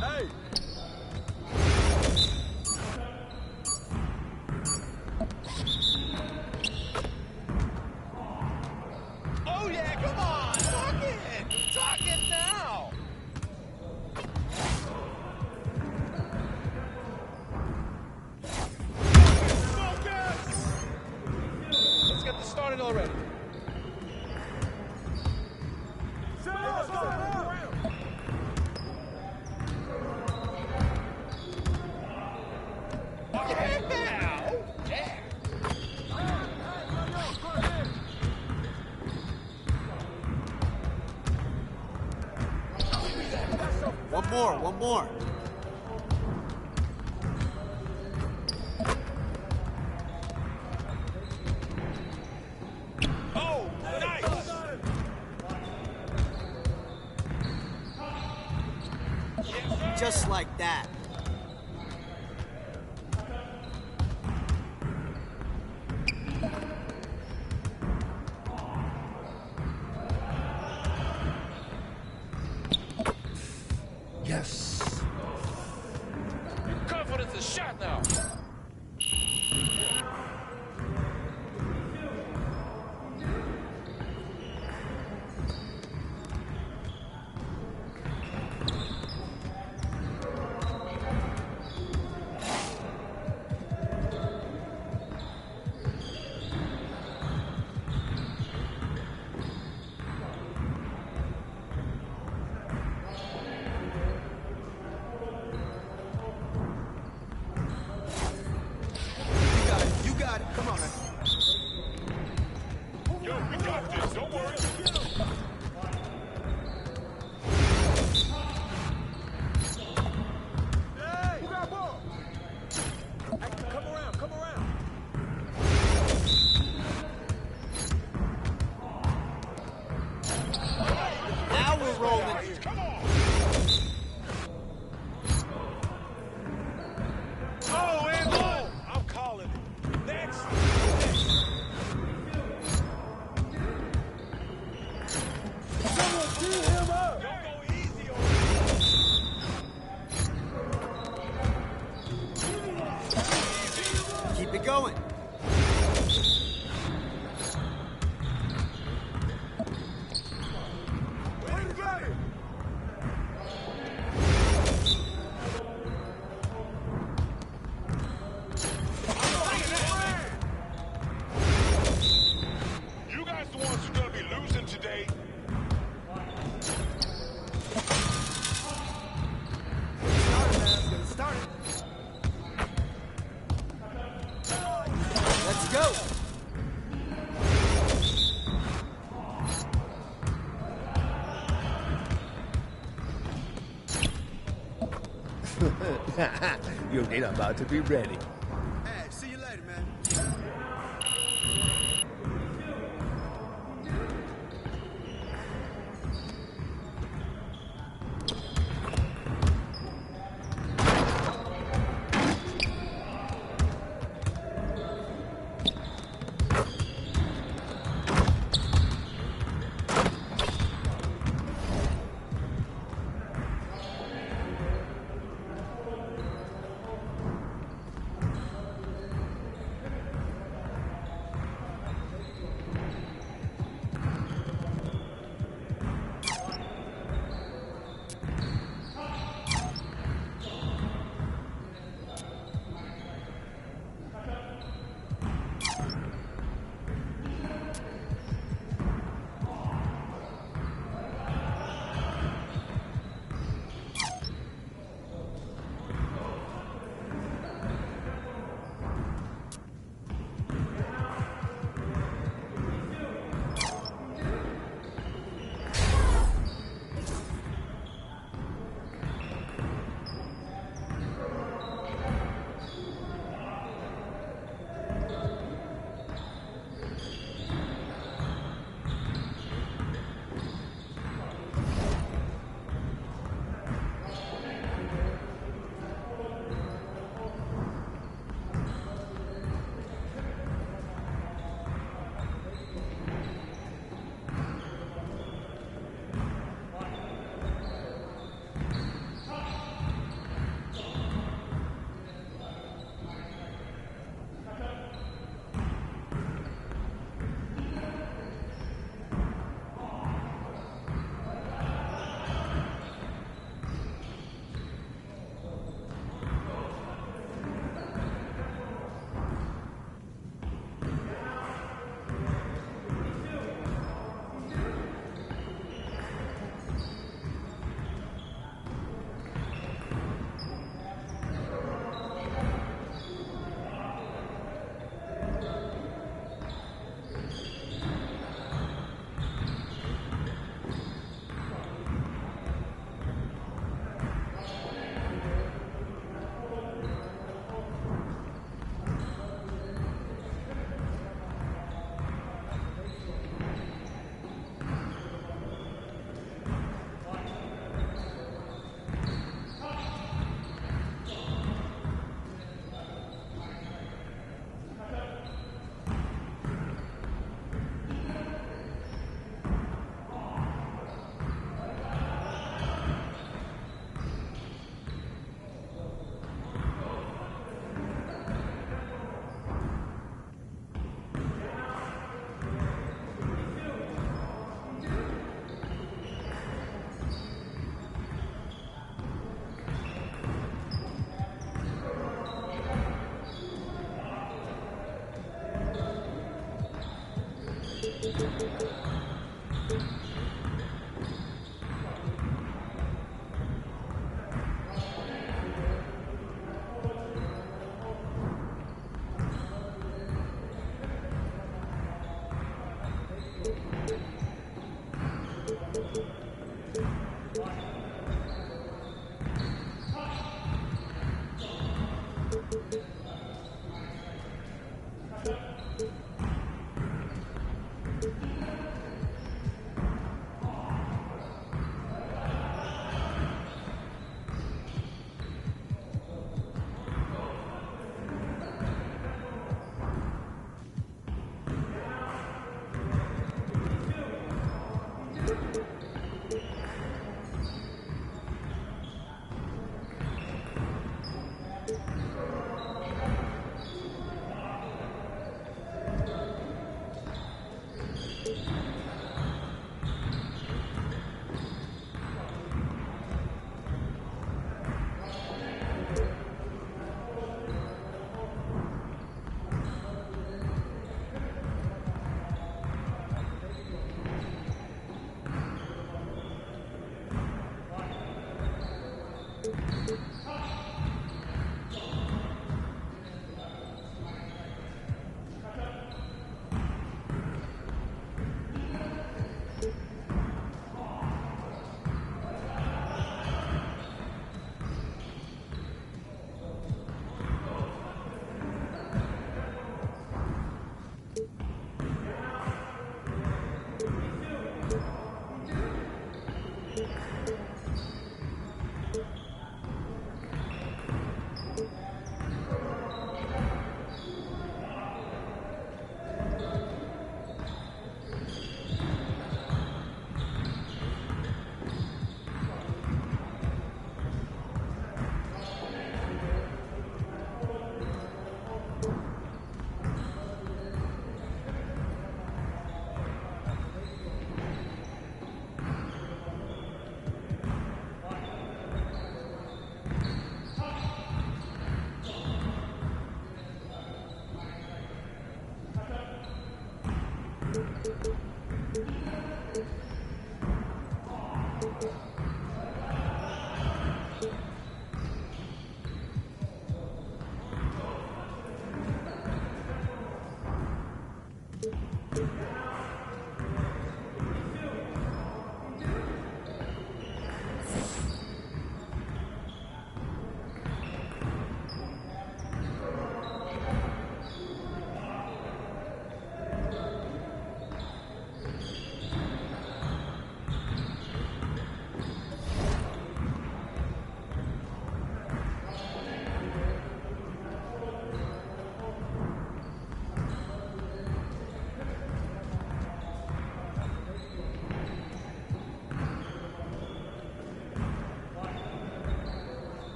Hey. Oh yeah, come on. Talk it. Talk it now. Focus. Let's get this started already. One more. Oh, nice. Just like that. Yes. Confidence is shot now. You got it. Come on, man. Yo, we got this. Don't worry. Hey, who got ball? Hey, come around. Come around. Now we're rolling. Come on. Oh, and goal. I'm calling it. Next. Someone beat him up. Don't go easy on him. Keep it going. Where you got it? You guys the ones who gonna be losing today. Let's go. Yo, they about to be ready. Hey, see you later, man.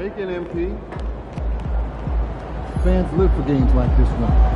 Take an MP. Fans live for games like this one.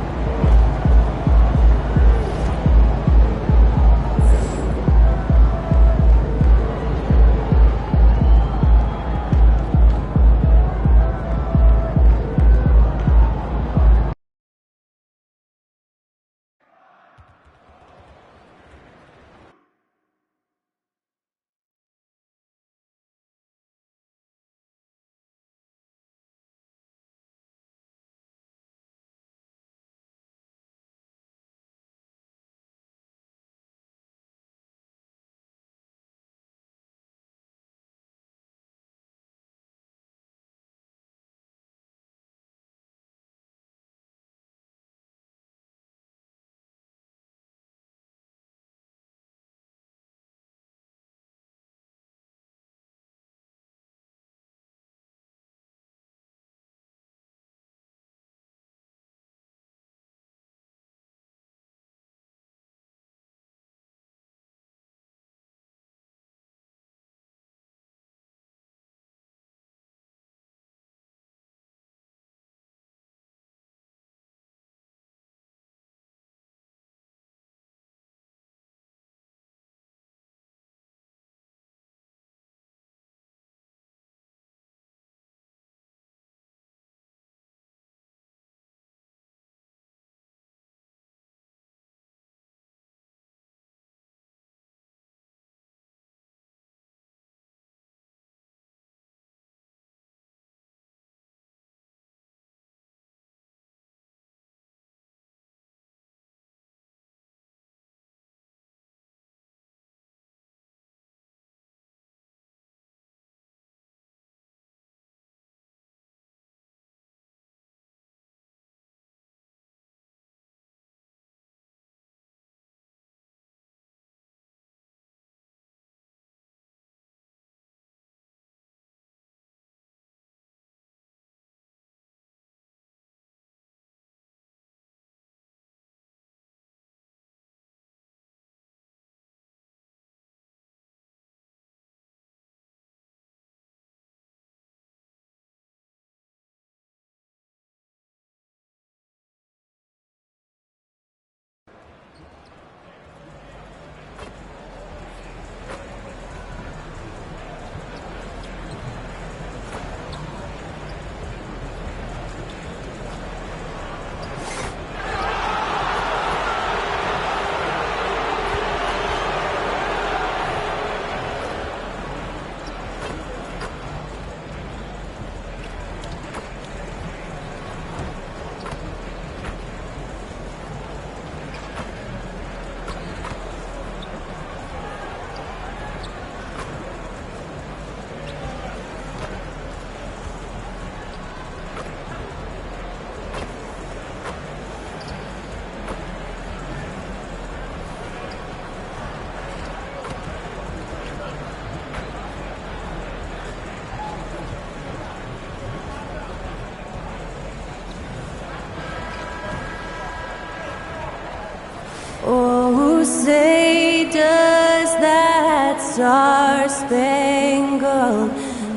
Oh, say does that star-spangled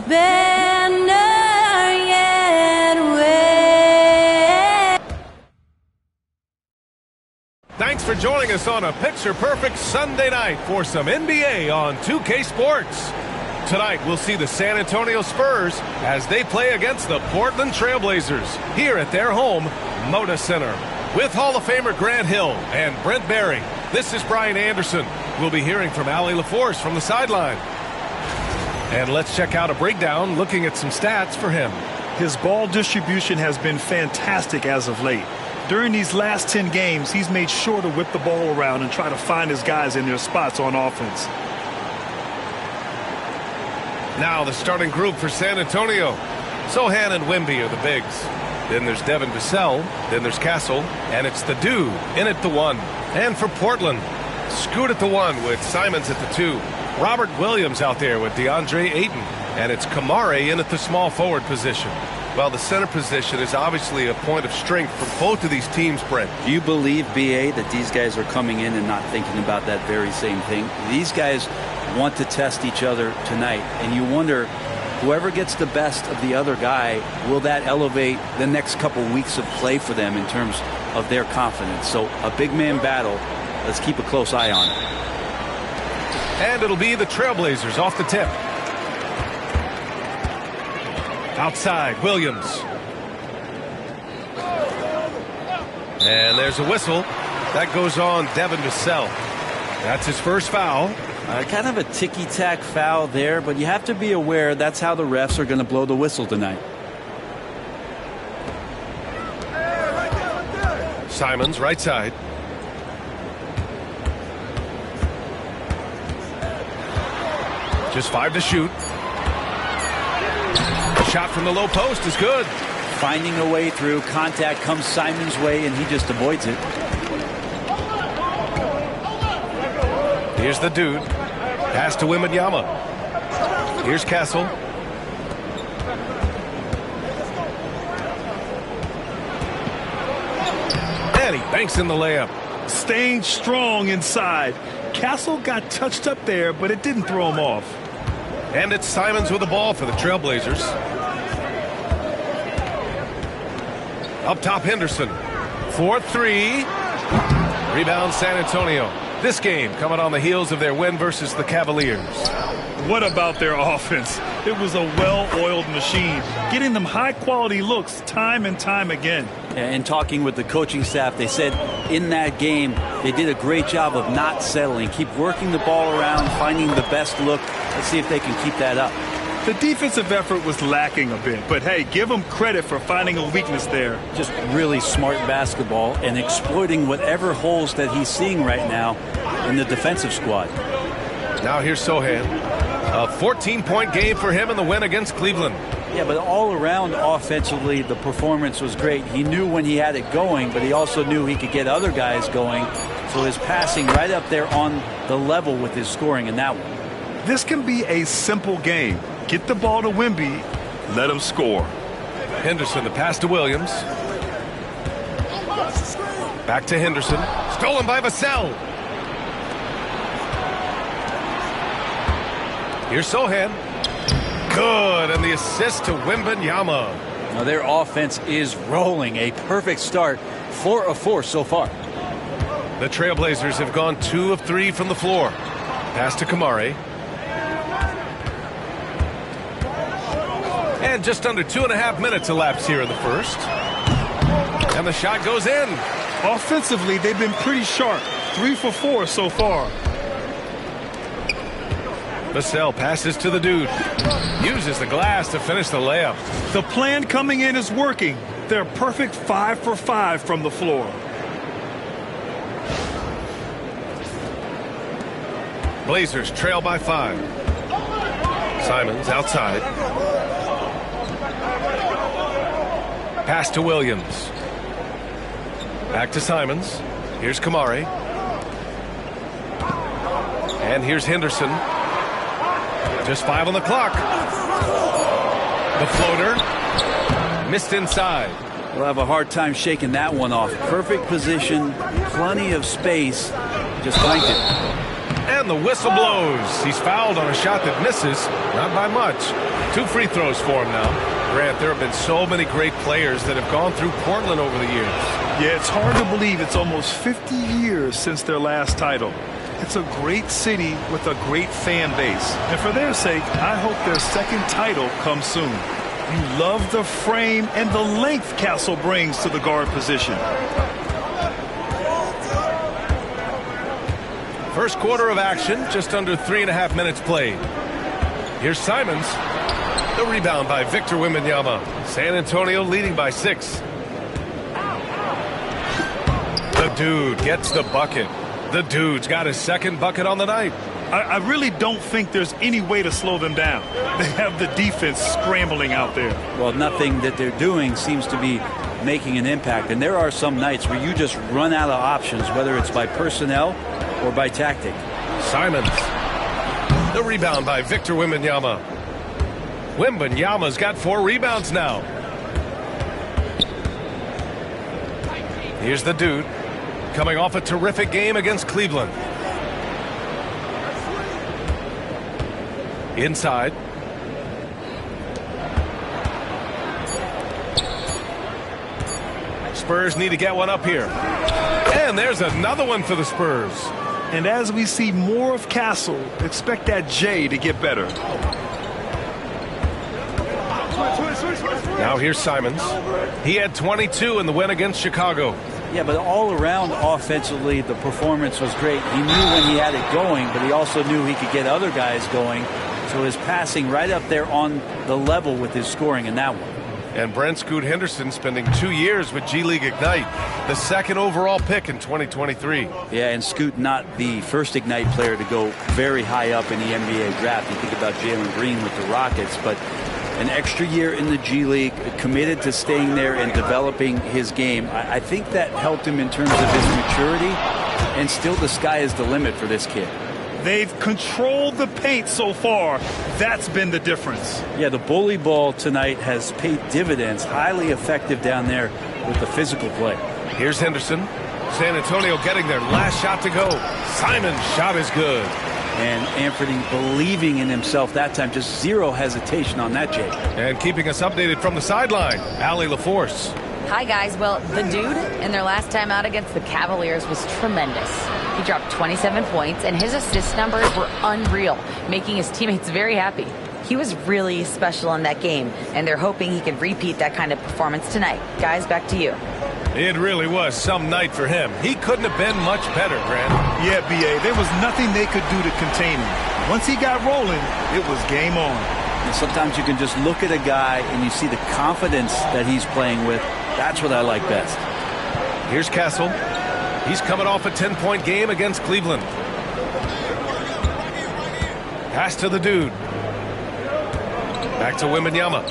banner yet wave? Thanks for joining us on a picture-perfect Sunday night for some NBA on 2K Sports. Tonight, we'll see the San Antonio Spurs as they play against the Portland Trailblazers here at their home, Moda Center. With Hall of Famer Grant Hill and Brent Barry, this is Brian Anderson. We'll be hearing from Allie LaForce from the sideline. And let's check out a breakdown looking at some stats for him. His ball distribution has been fantastic as of late. During these last 10 games, he's made sure to whip the ball around and try to find his guys in their spots on offense. Now the starting group for San Antonio. Sohan and Wemby are the bigs. Then there's Devin Vassell, then there's Castle, and it's the dude in at the 1. And for Portland, Scoot at the 1 with Simons at the 2. Robert Williams out there with DeAndre Ayton, and it's Kamare in at the small forward position. Well, the center position is obviously a point of strength for both of these teams, Brent. Do you believe, BA, that these guys are coming in and not thinking about that very same thing? These guys want to test each other tonight, and you wonder whoever gets the best of the other guy, will that elevate the next couple weeks of play for them in terms of their confidence? So a big man battle. Let's keep a close eye on it. And it'll be the Trailblazers off the tip. Outside, Williams. And there's a whistle. That goes on Devin Vassell. That's his first foul. Kind of a ticky-tack foul there, but you have to be aware that's how the refs are going to blow the whistle tonight. Simons, right side. Just 5 to shoot. The shot from the low post is good. Finding a way through. Contact comes Simons' way, and he just avoids it. Here's the dude. Pass to Wembanyama. Here's Castle. And he banks in the layup. Staying strong inside. Castle got touched up there, but it didn't throw him off. And it's Simons with the ball for the Trailblazers. Up top, Henderson. 4-3. Rebound, San Antonio. This game coming on the heels of their win versus the Cavaliers. What about their offense? It was a well-oiled machine, getting them high-quality looks time and time again. And talking with the coaching staff, they said in that game they did a great job of not settling. Keep working the ball around, finding the best look. Let's see if they can keep that up. The defensive effort was lacking a bit, but hey, give them credit for finding a weakness there. Just really smart basketball and exploiting whatever holes that he's seeing right now in the defensive squad. Now here's Sohan. A 14-point game for him in the win against Cleveland. Yeah, but all around offensively, the performance was great. He knew when he had it going, but he also knew he could get other guys going. So his passing right up there on the level with his scoring in that one. This can be a simple game. Get the ball to Wemby, let him score. Henderson, the pass to Williams. Back to Henderson. Stolen by Vassell. Here's Sohan. Good, and the assist to Wembanyama. Now their offense is rolling. A perfect start. 4 of 4 so far. The Trailblazers have gone 2 of 3 from the floor. Pass to Kamari. And just under 2.5 minutes elapsed here in the first. And the shot goes in. Offensively, they've been pretty sharp. 3 for 4 so far. Vassell passes to the dude. Uses the glass to finish the layup. The plan coming in is working. They're perfect 5 for 5 from the floor. Blazers trail by 5. Simons outside. Pass to Williams. Back to Simons. Here's Kamari. And here's Henderson. Just 5 on the clock. The floater. Missed inside. We'll have a hard time shaking that one off. Perfect position. Plenty of space. Just blanked it. And the whistle blows. He's fouled on a shot that misses. Not by much. 2 free throws for him now. Grant, there have been so many great players that have gone through Portland over the years. Yeah, it's hard to believe it's almost 50 years since their last title. It's a great city with a great fan base. And for their sake, I hope their second title comes soon. You love the frame and the length Castle brings to the guard position. First quarter of action, just under 3.5 minutes played. Here's Simons. The rebound by Victor Wembanyama. San Antonio leading by 6. The dude gets the bucket. The dude's got his second bucket on the night. I really don't think there's any way to slow them down. They have the defense scrambling out there. Well, nothing that they're doing seems to be making an impact. And there are some nights where you just run out of options, whether it's by personnel or by tactic. Simons. The rebound by Victor Wembanyama. Wembanyama's got 4 rebounds now. Here's the dude. Coming off a terrific game against Cleveland. Inside. Spurs need to get one up here. And there's another one for the Spurs. And as we see more of Castle, expect that J to get better. Now here's Simons. He had 22 in the win against Chicago. Yeah, but all around offensively, the performance was great. He knew when he had it going, but he also knew he could get other guys going. So his passing right up there on the level with his scoring in that one. And Brent Scoot Henderson spending 2 years with G League Ignite, the second overall pick in 2023. Yeah, and Scoot not the first Ignite player to go very high up in the NBA draft. You think about Jalen Green with the Rockets, but an extra year in the G League, committed to staying there and developing his game. I think that helped him in terms of his maturity, and still the sky is the limit for this kid. They've controlled the paint so far. That's been the difference. Yeah, the bully ball tonight has paid dividends. Highly effective down there with the physical play. Here's Henderson. San Antonio getting their last shot to go. Simon's shot is good. And Anthony believing in himself that time. Just zero hesitation on that, Jake. And keeping us updated from the sideline, Allie LaForce. Hi, guys. Well, the dude in their last time out against the Cavaliers was tremendous. He dropped 27 points, and his assist numbers were unreal, making his teammates very happy. He was really special in that game, and they're hoping he can repeat that kind of performance tonight. Guys, back to you. It really was some night for him. He couldn't have been much better, Grant. Yeah, B.A., there was nothing they could do to contain him. Once he got rolling, it was game on. And sometimes you can just look at a guy and you see the confidence that he's playing with. That's what I like best. Here's Castle. He's coming off a 10-point game against Cleveland. Pass to the dude. Back to Wembanyama.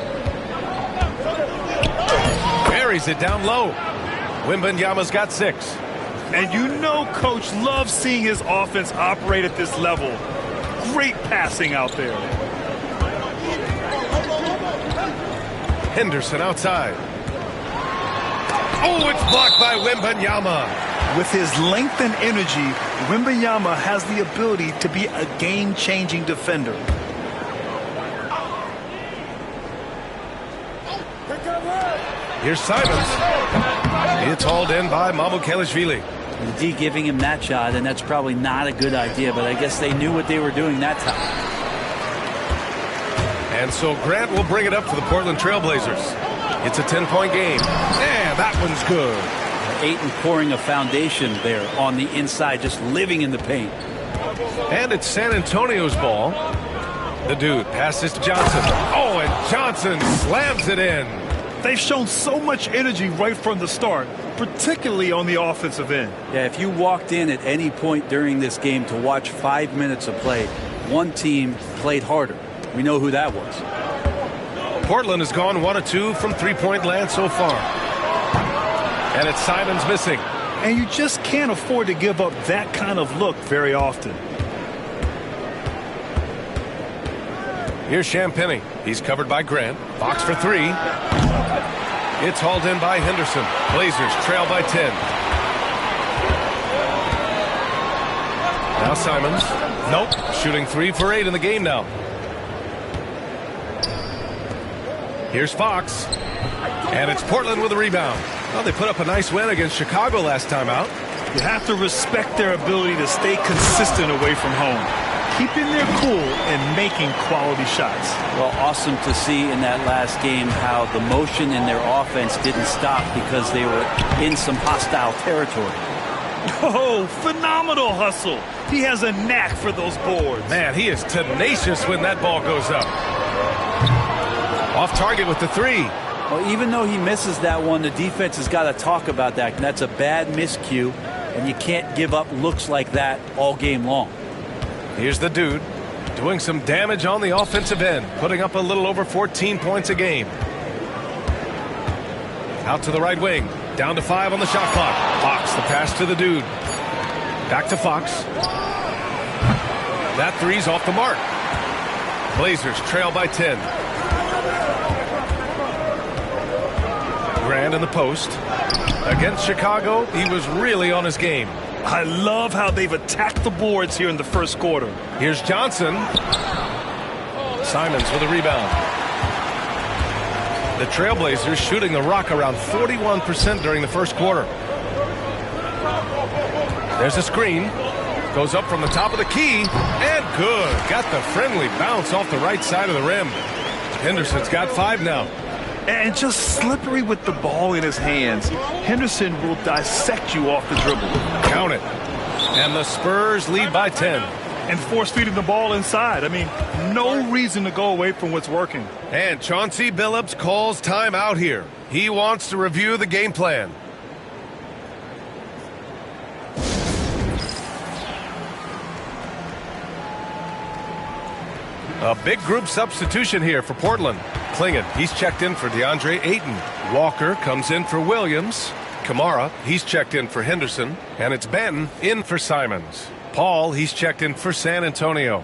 Buries it down low. Wembanyama's got 6. And you know Coach loves seeing his offense operate at this level. Great passing out there. Henderson outside. Oh, it's blocked by Wembanyama. With his length and energy, Wembanyama has the ability to be a game-changing defender. Here's Simons. It's hauled in by Mamukelashvili. And D giving him that shot, and that's probably not a good idea, but I guess they knew what they were doing that time. And so Grant will bring it up for the Portland Trailblazers. It's a 10-point game. And that one's good. Ayton pouring a foundation there on the inside, just living in the paint. And it's San Antonio's ball. The dude passes to Johnson. Oh, and Johnson slams it in. They've shown so much energy right from the start, particularly on the offensive end. Yeah, if you walked in at any point during this game to watch 5 minutes of play, one team played harder. We know who that was. Portland has gone 1 of 2 from three-point land so far. And it's Simons missing. And you just can't afford to give up that kind of look very often. Here's Champagny. He's covered by Grant. Fox for 3. It's hauled in by Henderson. Blazers trail by 10. Now Simons. Nope. Shooting 3 for 8 in the game now. Here's Fox. And it's Portland with a rebound. Well, they put up a nice win against Chicago last time out. You have to respect their ability to stay consistent away from home, keeping their cool and making quality shots. Well, awesome to see in that last game how the motion in their offense didn't stop because they were in some hostile territory. Oh, phenomenal hustle. He has a knack for those boards. Man, he is tenacious when that ball goes up. Off target with the 3. Well, even though he misses that one, the defense has got to talk about that. And that's a bad miscue, and you can't give up looks like that all game long. Here's the dude doing some damage on the offensive end, putting up a little over 14 points a game. Out to the right wing, down to 5 on the shot clock. Fox, the pass to the dude. Back to Fox. That 3's off the mark. Blazers trail by 10. Grant in the post. Against Chicago, he was really on his game. I love how they've attacked the boards here in the first quarter. Here's Johnson. Simons with a rebound. The Trailblazers shooting the rock around 41% during the first quarter. There's a screen. Goes up from the top of the key. And good. Got the friendly bounce off the right side of the rim. Henderson's got 5 now. And just slippery with the ball in his hands. Henderson will dissect you off the dribble. Count it. And the Spurs lead by 10. And force feeding the ball inside. I mean, no reason to go away from what's working. And Chauncey Billups calls time out here. He wants to review the game plan. A big group substitution here for Portland. Klingon, he's checked in for DeAndre Ayton. Walker comes in for Williams. Kamara, he's checked in for Henderson. And it's Benton in for Simons. Paul, he's checked in for San Antonio.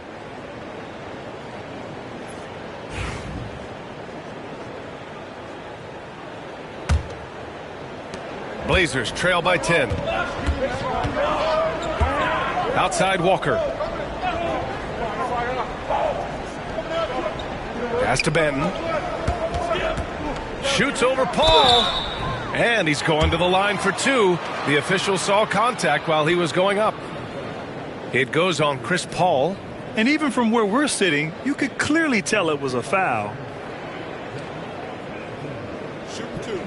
Blazers trail by 10. Outside Walker. Pass to Benton. Shoots over Paul. And he's going to the line for 2. The official saw contact while he was going up. It goes on Chris Paul. And even from where we're sitting, you could clearly tell it was a foul. Shoot 2.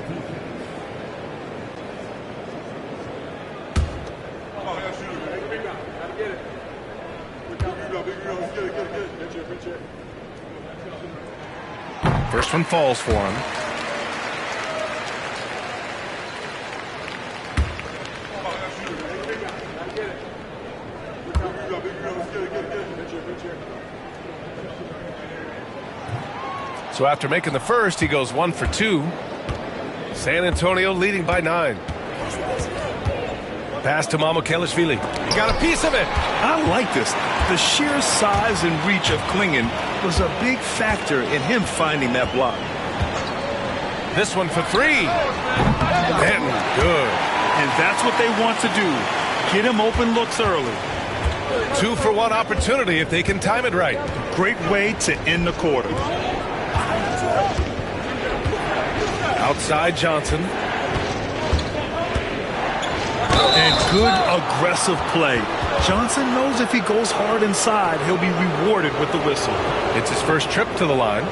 First one falls for him. So after making the first, he goes 1 for 2. San Antonio leading by 9. Pass to Mamukelashvili. He got a piece of it. I like this. The sheer size and reach of Klingon was a big factor in him finding that block. This one for 3. And good. And that's what they want to do. Get him open looks early. 2-for-1 opportunity if they can time it right. Great way to end the quarter. Outside Johnson. And good aggressive play. Johnson knows if he goes hard inside, he'll be rewarded with the whistle. It's his first trip to the line.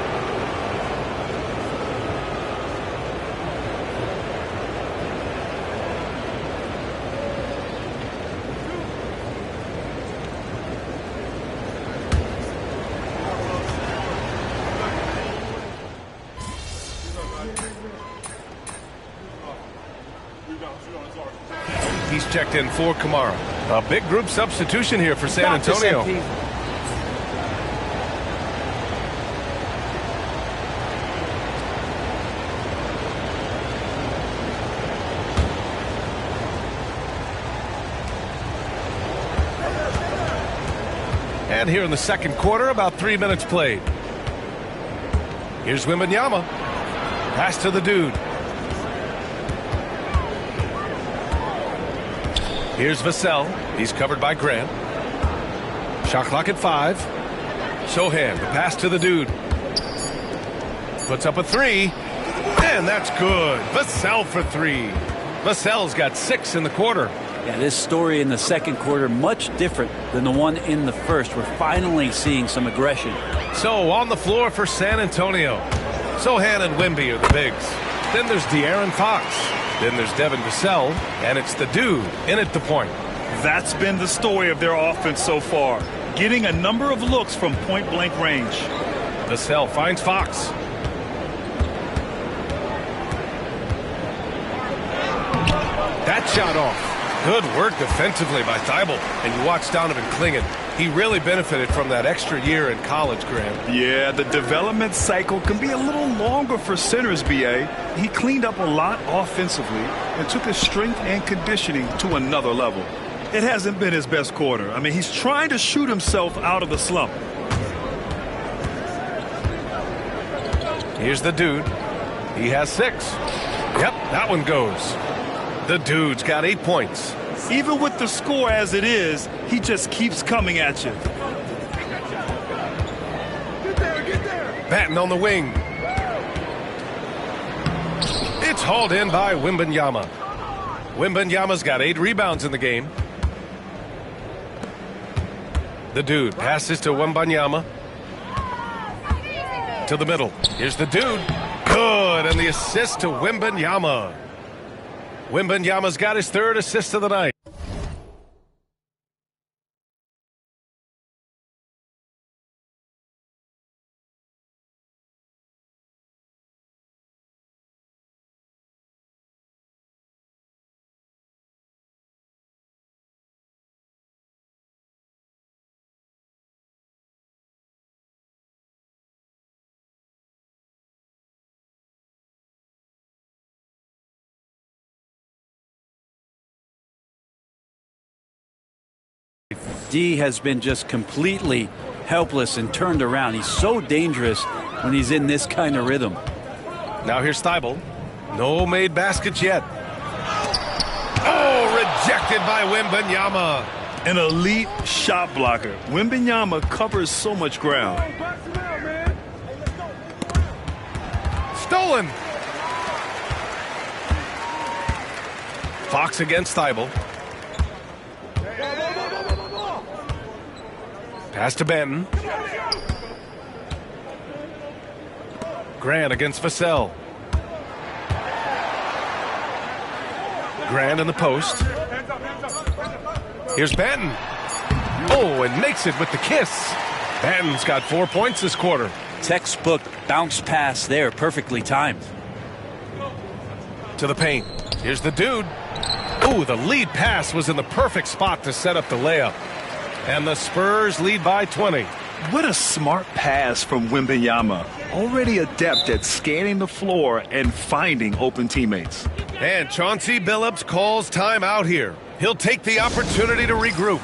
He's checked in for Kamara. A big group substitution here for San Antonio. And here in the second quarter, about 3 minutes played. Here's Wembanyama. Pass to the dude. Here's Vassell. He's covered by Grant. Shot clock at 5. Sohan, the pass to the dude. Puts up a 3. And that's good. Vassell for 3. Vassell's got 6 in the quarter. Yeah, this story in the second quarter much different than the one in the first. We're finally seeing some aggression. So on the floor for San Antonio. Sohan and Wemby are the bigs. Then there's De'Aaron Fox. Then there's Devin Vassell, and it's the dude in at the point. That's been the story of their offense so far, getting a number of looks from point-blank range. Vassell finds Fox. That shot off. Good work defensively by Thibault. And you watch Donovan Klingon. He really benefited from that extra year in college, Graham. Yeah, the development cycle can be a little longer for centers, B.A. He cleaned up a lot offensively and took his strength and conditioning to another level. It hasn't been his best quarter. I mean, he's trying to shoot himself out of the slump. Here's the dude. He has 6. Yep, that one goes. The dude's got 8 points. Even with the score as it is, he just keeps coming at you. Batten on the wing. Hauled in by Wembanyama. Wembanyama's got 8 rebounds in the game. The dude passes to Wembanyama. To the middle. Here's the dude. Good. And the assist to Wembanyama. Wembanyama's got his 3rd assist of the night. D has been just completely helpless and turned around. He's so dangerous when he's in this kind of rhythm. Now here's Thibault. No made baskets yet. Oh, rejected by Wembanyama. An elite shot blocker. Wembanyama covers so much ground. Stolen. Fox against Thibault. Pass to Benton. Grant against Vassell. Grant in the post. Here's Benton. Oh, and makes it with the kiss. Benton's got 4 points this quarter. Textbook bounce pass there, perfectly timed. To the paint. Here's the dude. Oh, the lead pass was in the perfect spot to set up the layup. And the Spurs lead by 20. What a smart pass from Wembanyama. Already adept at scanning the floor and finding open teammates. And Chauncey Billups calls time out here. He'll take the opportunity to regroup.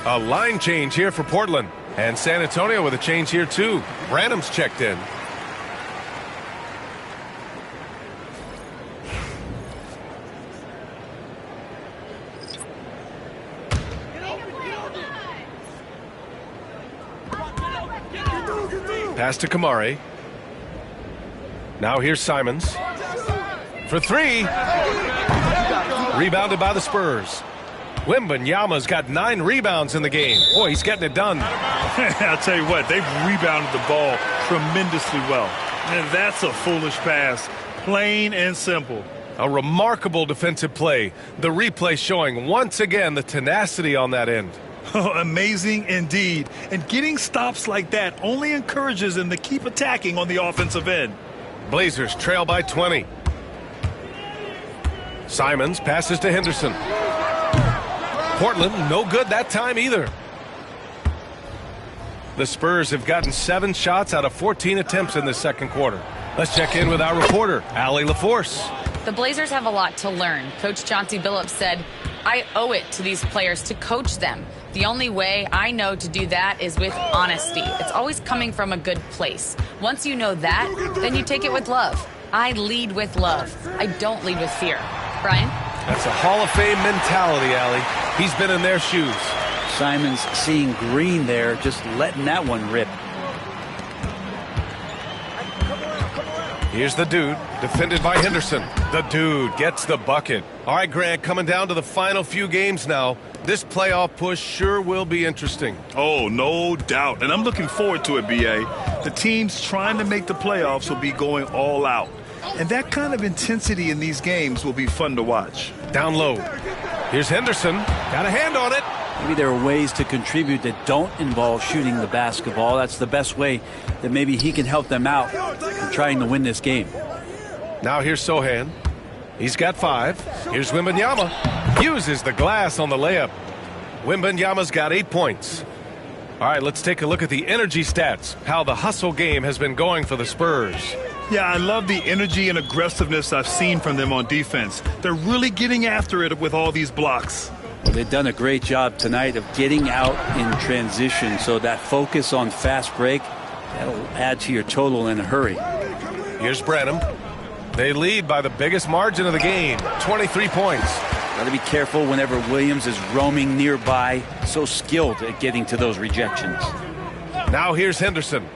A line change here for Portland. And San Antonio with a change here too. Branham's checked in. Pass to Kamari. Now here's Simons. For 3. Rebounded by the Spurs. Wembanyama's got 9 rebounds in the game. Boy, he's getting it done. I'll tell you what, they've rebounded the ball tremendously well. And that's a foolish pass. Plain and simple. A remarkable defensive play. The replay showing once again the tenacity on that end. Amazing indeed. And getting stops like that only encourages them to keep attacking on the offensive end. Blazers trail by 20. Simons passes to Henderson. Portland, no good that time either. The Spurs have gotten 7 shots out of 14 attempts in the second quarter. Let's check in with our reporter, Allie LaForce. The Blazers have a lot to learn. Coach Chauncey Billups said, I owe it to these players to coach them. The only way I know to do that is with honesty. It's always coming from a good place. Once you know that, then you take it with love. I lead with love. I don't lead with fear. Brian? That's a Hall of Fame mentality, Allie. He's been in their shoes. Simons seeing green there, just letting that one rip. Here's the dude, defended by Henderson. The dude gets the bucket. All right, Grant, coming down to the final few games now. This playoff push sure will be interesting. Oh, no doubt. And I'm looking forward to it, B.A. The teams trying to make the playoffs will be going all out. And that kind of intensity in these games will be fun to watch. Down low. Here's Henderson. Got a hand on it. Maybe there are ways to contribute that don't involve shooting the basketball. That's the best way that maybe he can help them out in trying to win this game. Now here's Sohan. He's got 5. Here's Wembanyama. Uses the glass on the layup. Wembanyama's got 8 points. All right, let's take a look at the energy stats. How the hustle game has been going for the Spurs. Yeah, I love the energy and aggressiveness I've seen from them on defense. They're really getting after it with all these blocks. Well, they've done a great job tonight of getting out in transition, so that focus on fast break, that'll add to your total in a hurry. Here's Branham. They lead by the biggest margin of the game, 23 points. Got to be careful whenever Williams is roaming nearby. So skilled at getting to those rejections. Now here's Henderson.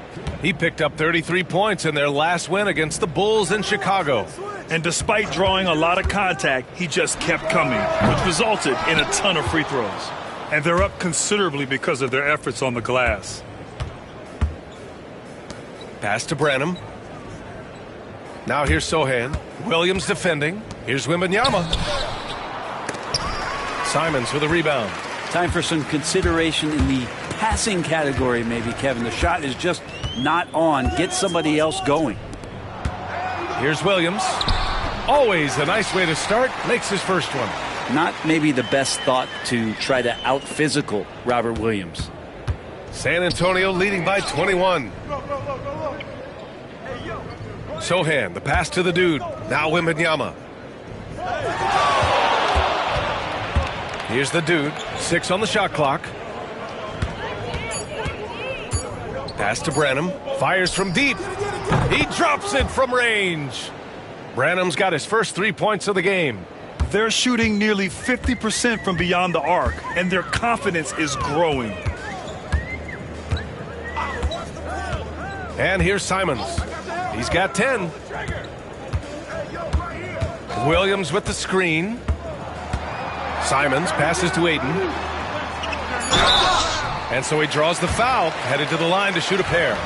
He picked up 33 points in their last win against the Bulls in Chicago. And despite drawing a lot of contact, he just kept coming, which resulted in a ton of free throws. And they're up considerably because of their efforts on the glass. Pass to Branham. Now here's Sohan. Williams defending. Here's Wembanyama. Simons with a rebound. Time for some consideration in the passing category, maybe, Kevin. The shot is just not on. Get somebody else going. Here's Williams. Always a nice way to start. Makes his first one. Not maybe the best thought to try to out-physical Robert Williams. San Antonio leading by 21. Sohan, the pass to the dude. Now Wembanyama. Here's the dude. 6 on the shot clock. Pass to Branham. Fires from deep. He drops it from range. Branham's got his first 3 points of the game. They're shooting nearly 50% from beyond the arc, and their confidence is growing. And here's Simons. He's got 10. Williams with the screen. Simons passes to Ayton. And so he draws the foul, headed to the line to shoot a pair.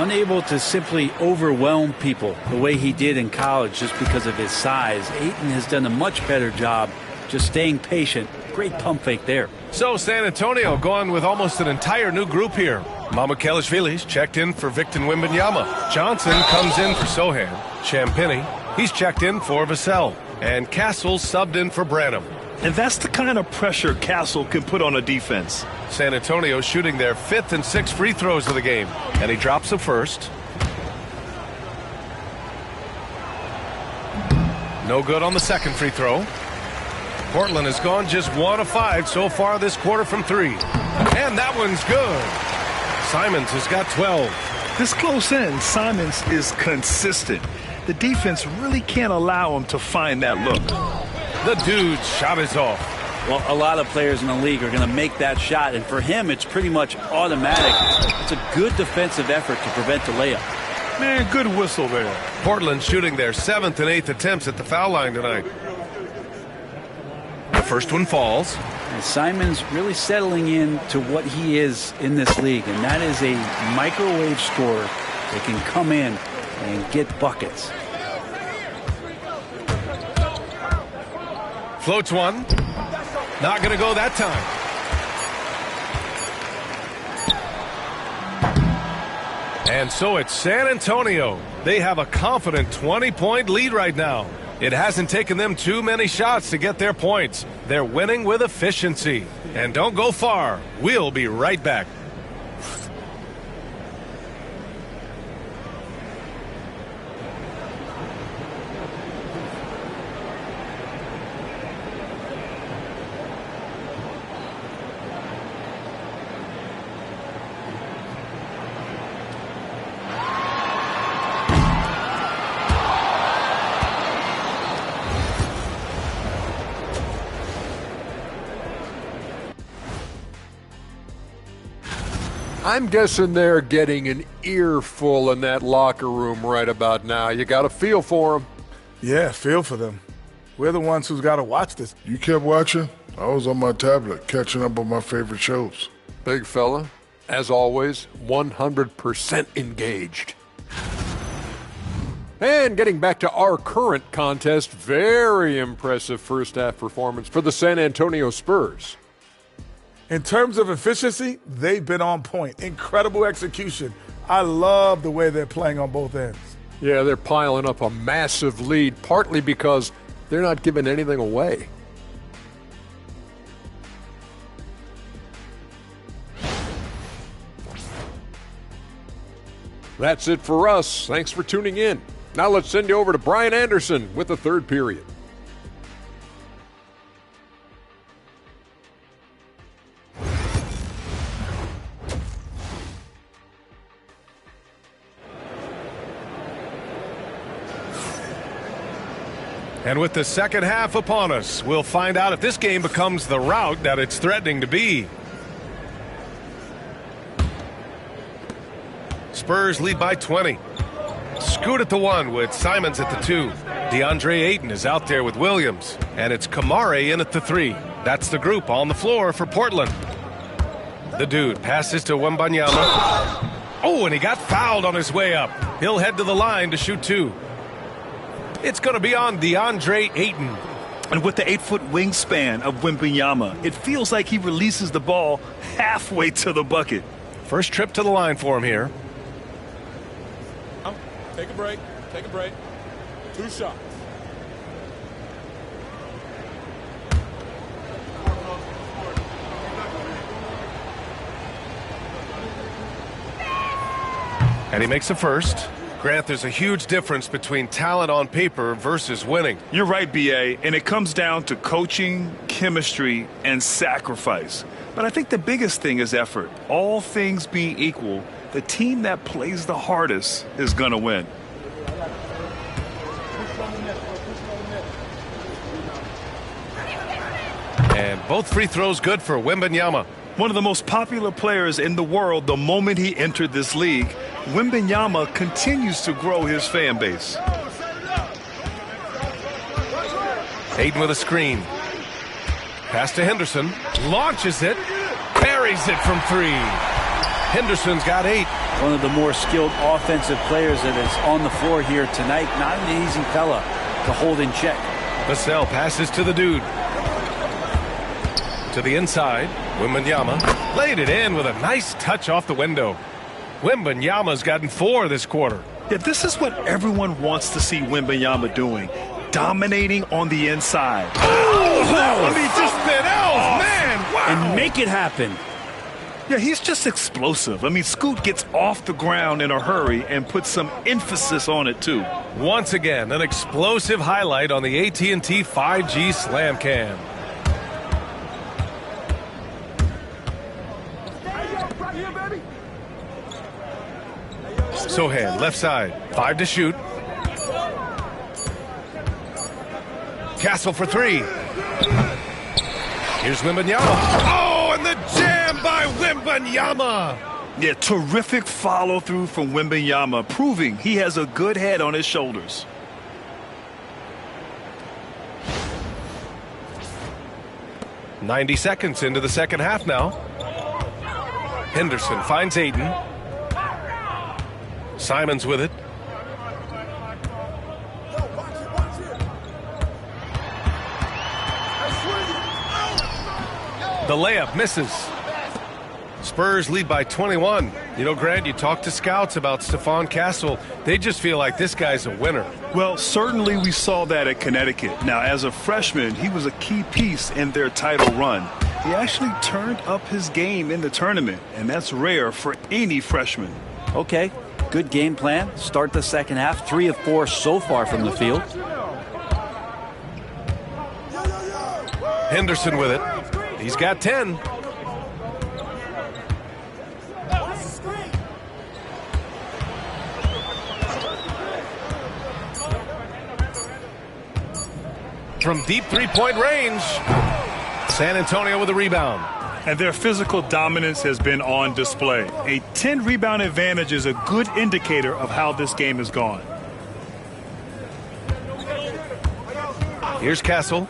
Unable to simply overwhelm people the way he did in college just because of his size. Ayton has done a much better job just staying patient. Great pump fake there. So San Antonio going with almost an entire new group here. Mamakelashvili's checked in for Victor Wembanyama. Johnson comes in for Sohan. Champagnie, he's checked in for Vassell. And Castle subbed in for Branham. And that's the kind of pressure Castle can put on a defense. San Antonio shooting their 5th and 6th free throws of the game. And he drops the first. No good on the second free throw. Portland has gone just 1 of 5 so far this quarter from 3. And that one's good. Simons has got 12. This close in, Simons is consistent. The defense really can't allow him to find that look. The dude's shot is off. Well, a lot of players in the league are going to make that shot, and for him, it's pretty much automatic. It's a good defensive effort to prevent the layup. Man, good whistle there. Portland shooting their 7th and 8th attempts at the foul line tonight. The first one falls. And Simons really settling in to what he is in this league, and that is a microwave scorer that can come in and get buckets. Floats one. Not going to go that time. And so it's San Antonio. They have a confident 20-point lead right now. It hasn't taken them too many shots to get their points. They're winning with efficiency. And don't go far. We'll be right back. I'm guessing they're getting an earful in that locker room right about now. You got to feel for them. Yeah, feel for them. We're the ones who's got to watch this. You kept watching? I was on my tablet catching up on my favorite shows. Big fella, as always, 100% engaged. And getting back to our current contest, very impressive first half performance for the San Antonio Spurs. In terms of efficiency, they've been on point. Incredible execution. I love the way they're playing on both ends. Yeah, they're piling up a massive lead, partly because they're not giving anything away. That's it for us. Thanks for tuning in. Now let's send you over to Brian Anderson with the third period. And with the second half upon us, we'll find out if this game becomes the rout that it's threatening to be. Spurs lead by 20. Scoot at the 1 with Simons at the 2. DeAndre Ayton is out there with Williams. And it's Kamare in at the 3. That's the group on the floor for Portland. The dude passes to Wembanyama. Oh, and he got fouled on his way up. He'll head to the line to shoot 2. It's going to be on DeAndre Ayton. And with the 8-foot wingspan of Wembanyama, it feels like he releases the ball halfway to the bucket. First trip to the line for him here. Take a break. Take a break. 2 shots. And he makes the first. Grant, there's a huge difference between talent on paper versus winning. You're right, B.A., and it comes down to coaching, chemistry, and sacrifice. But I think the biggest thing is effort. All things being equal, the team that plays the hardest is going to win. And both free throws good for Wembanyama. One of the most popular players in the world the moment he entered this league, Wembanyama continues to grow his fan base. Ayton with a screen. Pass to Henderson. Launches it. Buries it from 3. Henderson's got 8. One of the more skilled offensive players that is on the floor here tonight. Not an easy fella to hold in check. Vassell passes to the dude. To the inside. Wembanyama laid it in with a nice touch off the window. Wembanyama's gotten 4 this quarter. Yeah, this is what everyone wants to see Wembanyama doing. Dominating on the inside. Oh, I mean, just man, wow. And make it happen. Yeah, he's just explosive. I mean, Scoot gets off the ground in a hurry and puts some emphasis on it, too. Once again, an explosive highlight on the AT&T 5G Slam Cam. Sohan, left side. 5 to shoot. Castle for 3. Here's Wembanyama. Oh, and the jam by Wembanyama. Yeah, terrific follow-through from Wembanyama, proving he has a good head on his shoulders. .90 seconds into the second half now. Henderson finds Ayton. Simons with it. The layup misses. Spurs lead by 21. You know, Grant, you talk to scouts about Stephon Castle. They just feel like this guy's a winner. Well, certainly we saw that at Connecticut. Now, as a freshman, he was a key piece in their title run. He actually turned up his game in the tournament, and that's rare for any freshman. Okay, good game plan. Start the second half. 3 of 4 so far from the field. Henderson with it. He's got 10. From deep three-point range. San Antonio with a rebound. And their physical dominance has been on display. A 10-rebound advantage is a good indicator of how this game has gone. Here's Castle.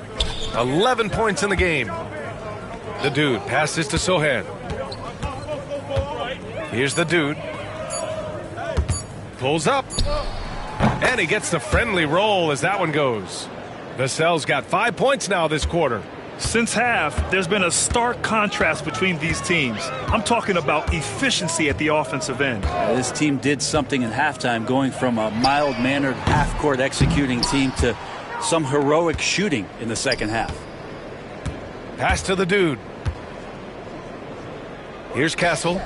11 points in the game. The dude passes to Sohan. Here's the dude. Pulls up. And he gets the friendly roll as that one goes. Vassell's got 5 points now this quarter. Since half, there's been a stark contrast between these teams. I'm talking about efficiency at the offensive end. This team did something in halftime, going from a mild-mannered half-court executing team to some heroic shooting in the second half. Pass to the dude. Here's Castle.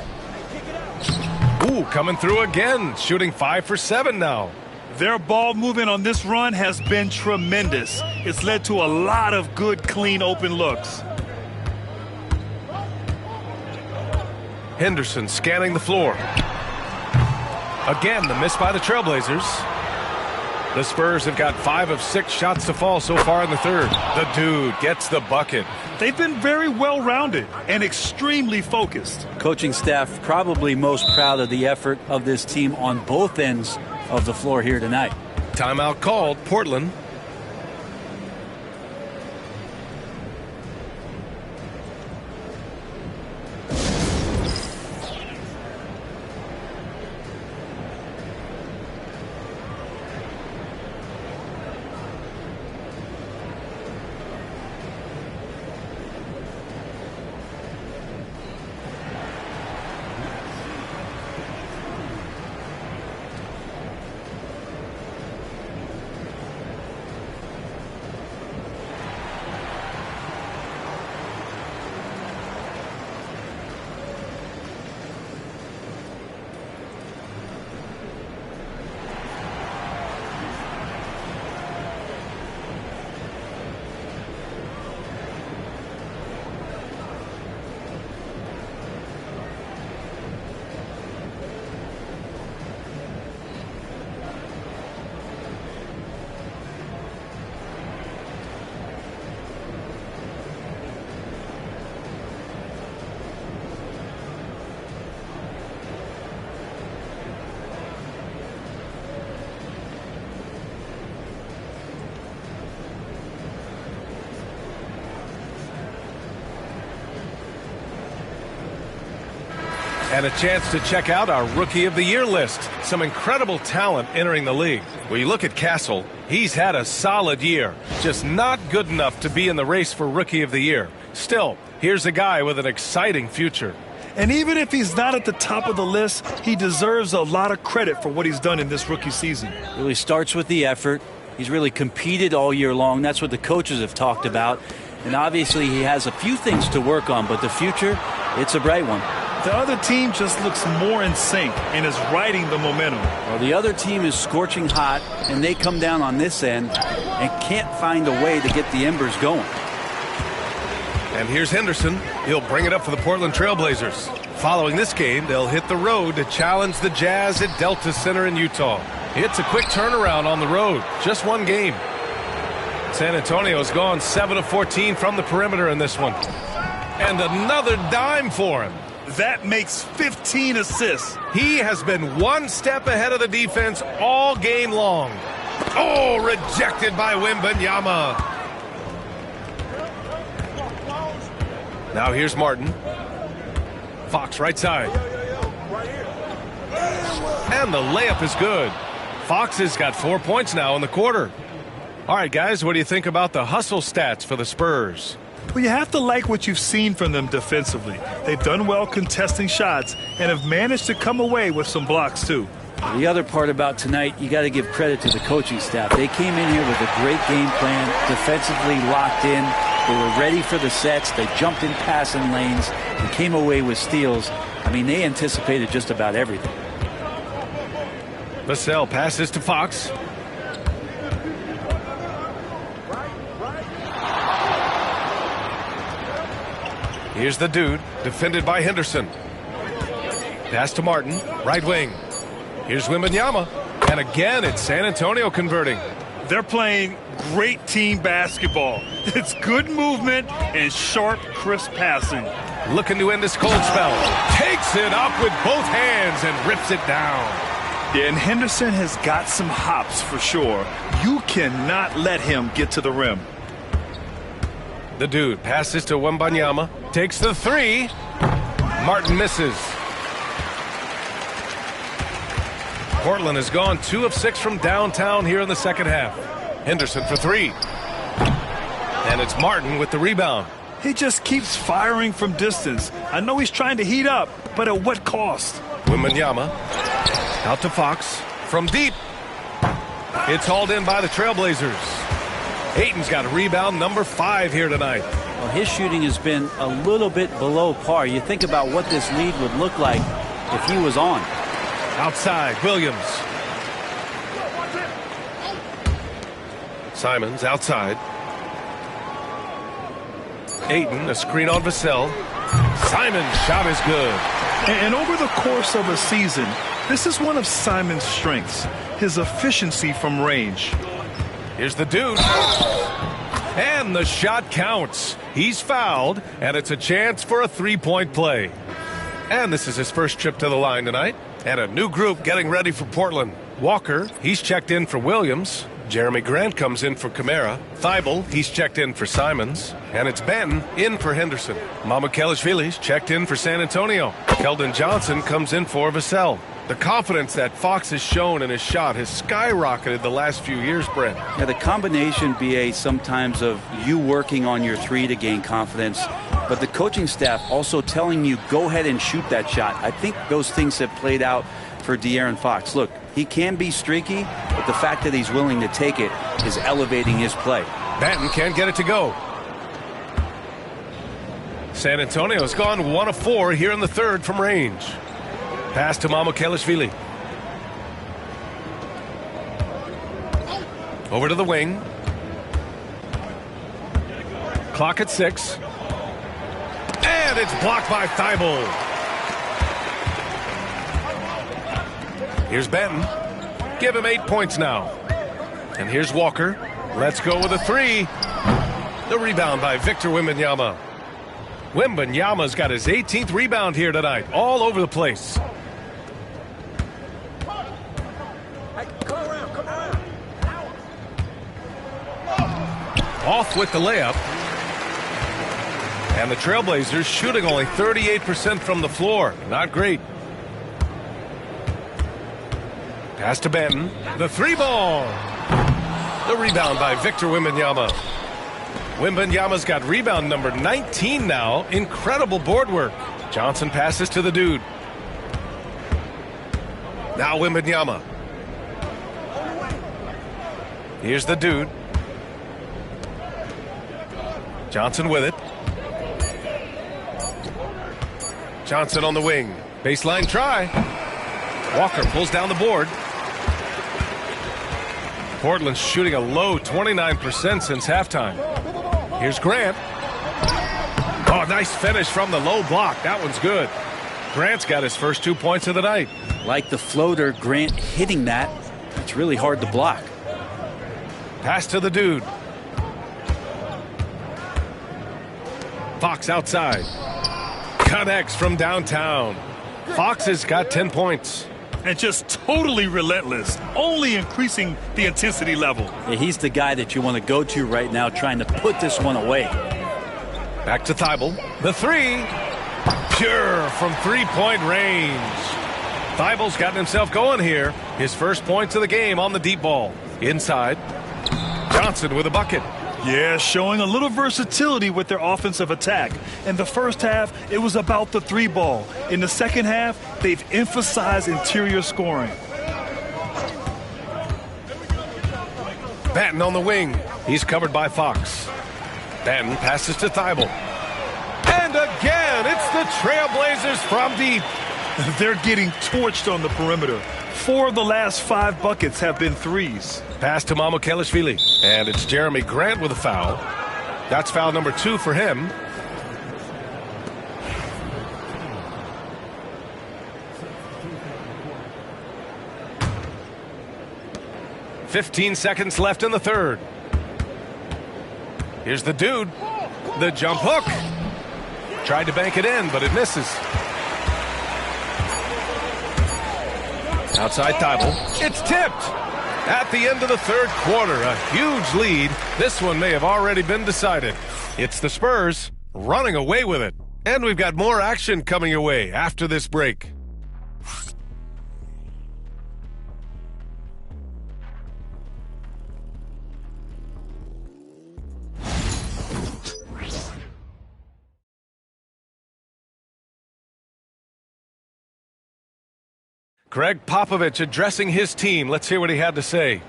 Ooh, coming through again. Shooting 5 for 7 now. Their ball movement on this run has been tremendous. It's led to a lot of good, clean, open looks. Henderson scanning the floor. Again, the miss by the Trailblazers. The Spurs have got 5 of 6 shots to fall so far in the third. The dude gets the bucket. They've been very well-rounded and extremely focused. Coaching staff probably most proud of the effort of this team on both ends of the floor here tonight. Timeout called, Portland. And a chance to check out our Rookie of the Year list. Some incredible talent entering the league. When you look at Castle, he's had a solid year. Just not good enough to be in the race for Rookie of the Year. Still, here's a guy with an exciting future. And even if he's not at the top of the list, he deserves a lot of credit for what he's done in this rookie season. It really starts with the effort. He's really competed all year long. That's what the coaches have talked about. And obviously he has a few things to work on, but the future, it's a bright one. The other team just looks more in sync and is riding the momentum. Well, the other team is scorching hot, and they come down on this end and can't find a way to get the embers going. And here's Henderson. He'll bring it up for the Portland Trailblazers. Following this game, they'll hit the road to challenge the Jazz at Delta Center in Utah. It's a quick turnaround on the road. Just one game. San Antonio's gone 7 of 14 from the perimeter in this one. And another dime for him. That makes 15 assists. He has been one step ahead of the defense all game long. Oh, rejected by Wembanyama. Now here's Martin. Fox right side. And the layup is good. Fox has got 4 points now in the quarter. All right, guys, what do you think about the hustle stats for the Spurs? Well, you have to like what you've seen from them defensively. They've done well contesting shots and have managed to come away with some blocks, too. The other part about tonight, you got to give credit to the coaching staff. They came in here with a great game plan, defensively locked in. They were ready for the sets. They jumped in passing lanes and came away with steals. I mean, they anticipated just about everything. Vassell passes to Fox. Here's the dude, defended by Henderson. Pass to Martin, right wing. Here's Wembanyama. And again, it's San Antonio converting. They're playing great team basketball. It's good movement and sharp, crisp passing. Looking to end this cold spell. Takes it up with both hands and rips it down. Yeah, and Henderson has got some hops for sure. You cannot let him get to the rim. The dude passes to Wembanyama. Takes the three. Martin misses. Portland has gone 2 of 6 from downtown here in the second half. Henderson for 3. And it's Martin with the rebound. He just keeps firing from distance. I know he's trying to heat up, but at what cost? Wembanyama out to Fox from deep. It's hauled in by the Trailblazers. Ayton's got a rebound, number 5 here tonight. Well, his shooting has been a little bit below par. You think about what this lead would look like if he was on. Outside, Williams. Simons outside. Ayton, a screen on Vassell. Simon's shot is good. And over the course of a season, This is one of Simon's strengths, his efficiency from range. Here's the dude. And the shot counts. He's fouled, and it's a chance for a three-point play. And this is his first trip to the line tonight. And a new group getting ready for Portland. Walker, he's checked in for Williams. Jeremy Grant comes in for Kamara. Thibault, he's checked in for Simons. And it's Ben in for Henderson. Mamukelashvili's checked in for San Antonio. Keldon Johnson comes in for Vassell. The confidence that Fox has shown in his shot has skyrocketed the last few years, Brent. Yeah, the combination, BA, sometimes of you working on your three to gain confidence, but the coaching staff also telling you, go ahead and shoot that shot. I think those things have played out for De'Aaron Fox. Look, he can be streaky, but the fact that he's willing to take it is elevating his play. Batten can't get it to go. San Antonio's gone 1 of 4 here in the third from range. Pass to Mamukelashvili. Over to the wing. Clock at 6. And it's blocked by Thibault. Here's Benton. Give him 8 points now. And here's Walker. Let's go with a 3. The rebound by Victor Wembanyama. Wembanyama's got his 18th rebound here tonight. All over the place. Off with the layup. And the Trailblazers shooting only 38% from the floor. Not great. Pass to Benton. The 3-ball. The rebound by Victor Wembanyama. Wembanyama's got rebound number 19 now. Incredible board work. Johnson passes to the dude. Now Wembanyama. Here's the dude. Johnson with it. Johnson on the wing. Baseline try. Walker pulls down the board. Portland's shooting a low 29% since halftime. Here's Grant. Oh, nice finish from the low block. That one's good. Grant's got his first 2 points of the night. Like the floater, Grant hitting that. It's really hard to block. Pass to the dude. Fox outside. Connects from downtown. Fox has got 10 points. And just totally relentless, only increasing the intensity level. Yeah, he's the guy that you want to go to right now, trying to put this one away. Back to Thibault. The 3. Pure from three-point range. Thibault's gotten himself going here. His first points of the game on the deep ball. Inside. Johnson with a bucket. Yeah, showing a little versatility with their offensive attack. In the first half, it was about the 3-ball. In the second half, they've emphasized interior scoring. Batten on the wing. He's covered by Fox. Batten passes to Thibault. And again, it's the Trailblazers from deep. They're getting torched on the perimeter. 4 of the last 5 buckets have been threes. Pass to Mamukelashvili. And it's Jeremy Grant with a foul. That's foul number 2 for him. "15 seconds left in the third. Here's the dude. The jump hook. Tried to bank it in, but it misses. Outside Thibault. It's tipped. At the end of the third quarter, a huge lead. This one may have already been decided. It's the Spurs running away with it. And we've got more action coming your way after this break. Greg Popovich addressing his team. Let's hear what he had to say.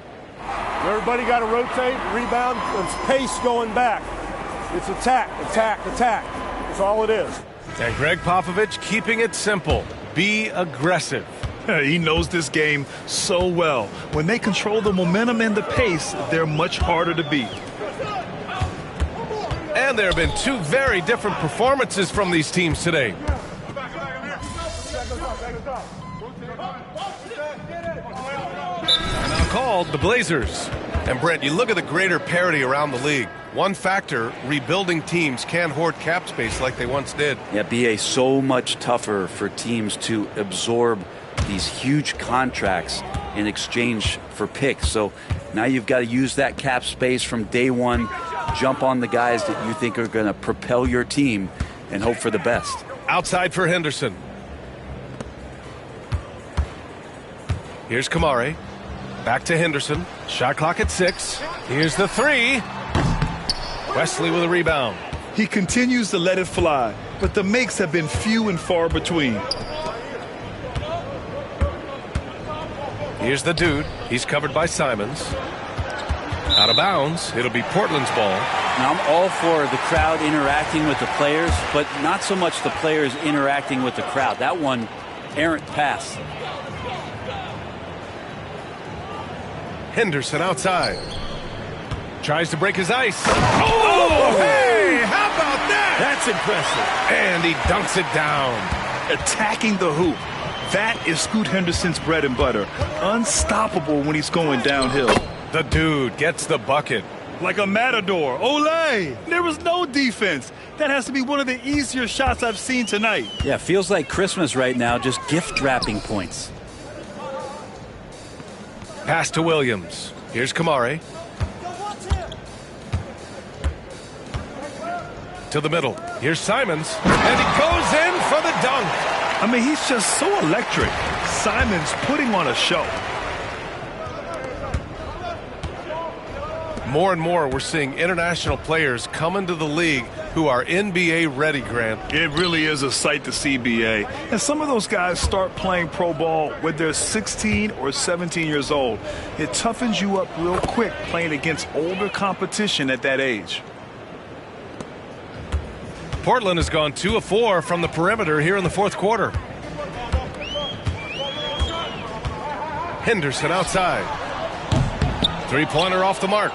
Everybody got to rotate, rebound, and pace going back. It's attack, attack, attack. That's all it is. And Greg Popovich keeping it simple. Be aggressive. He knows this game so well. When they control the momentum and the pace, they're much harder to beat. And there have been 2 very different performances from these teams today. called the Blazers. And Brent, you look at the greater parity around the league. One factor, rebuilding teams can't hoard cap space like they once did. Yeah, BA, so much tougher for teams to absorb these huge contracts in exchange for picks. So now you've got to use that cap space from day one, jump on the guys that you think are going to propel your team, and hope for the best. Outside for Henderson. Here's Kamare. Back to Henderson. Shot clock at 6. Here's the 3. Wesley with a rebound. He continues to let it fly, but the makes have been few and far between. Here's the dude. He's covered by Simons. Out of bounds. It'll be Portland's ball. Now, I'm all for the crowd interacting with the players, but not so much the players interacting with the crowd. That one, errant pass. Henderson outside. Tries to break his ice. Oh, hey, how about that? That's impressive. And he dunks it down. Attacking the hoop. That is Scoot Henderson's bread and butter. Unstoppable when he's going downhill. The dude gets the bucket. Like a matador. Olay! There was no defense. That has to be one of the easier shots I've seen tonight. Yeah, feels like Christmas right now, just gift wrapping points. Pass to Williams. Here's Kamare. To the middle. Here's Simons. And he goes in for the dunk. I mean, he's just so electric. Simons putting on a show. More and more, we're seeing international players come into the league who are NBA ready, Grant. It really is a sight to see, BA. And some of those guys start playing pro ball when they're 16 or 17 years old. It toughens you up real quick playing against older competition at that age. Portland has gone 2 of 4 from the perimeter here in the fourth quarter. Henderson outside. Three-pointer off the mark.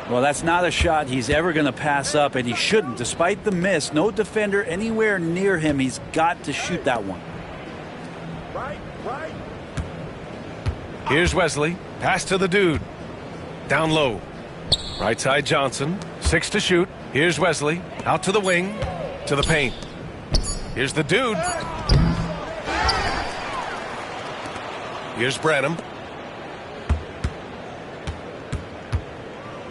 Well, that's not a shot he's ever going to pass up, and he shouldn't. Despite the miss, no defender anywhere near him. He's got to shoot that one. Here's Wesley. Pass to the dude. Down low. Right side Johnson. 6 to shoot. Here's Wesley. Out to the wing. To the paint. Here's the dude. Here's Branham.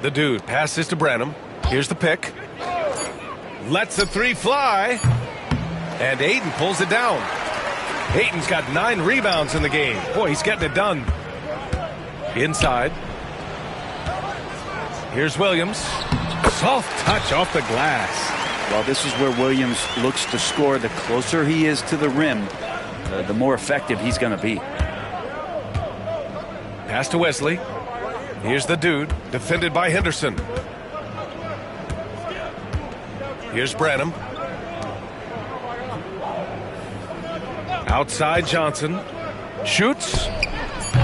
The dude passes to Branham. Here's the pick. Lets the 3 fly. And Ayton pulls it down. Ayton's got 9 rebounds in the game. Boy, he's getting it done. Inside. Here's Williams. Soft touch off the glass. Well, this is where Williams looks to score. The closer he is to the rim, the more effective he's going to be. Pass to Wesley. Here's the dude, defended by Henderson. Here's Branham. Outside Johnson. Shoots.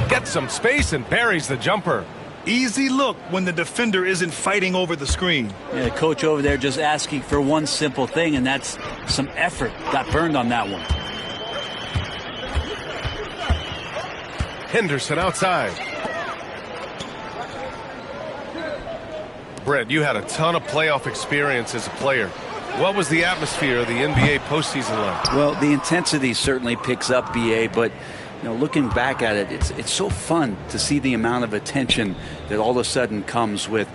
Gets some space and buries the jumper. Easy look when the defender isn't fighting over the screen. Yeah, the coach over there just asking for one simple thing, and that's some effort. Got burned on that one. Henderson outside. Brett, you had a ton of playoff experience as a player. What was the atmosphere of the NBA postseason like? Well, the intensity certainly picks up, BA, but looking back at it, it's so fun to see the amount of attention that all of a sudden comes with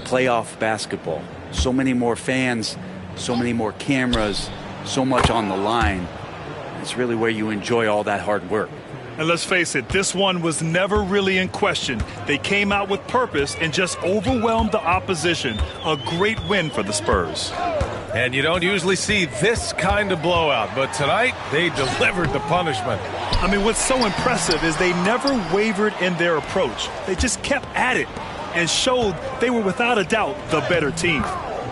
playoff basketball. So many more fans, so many more cameras, so much on the line. It's really where you enjoy all that hard work. And let's face it, this one was never really in question. They came out with purpose and just overwhelmed the opposition. A great win for the Spurs. And you don't usually see this kind of blowout, but tonight they delivered the punishment. I mean, what's so impressive is they never wavered in their approach. They just kept at it and showed they were without a doubt the better team.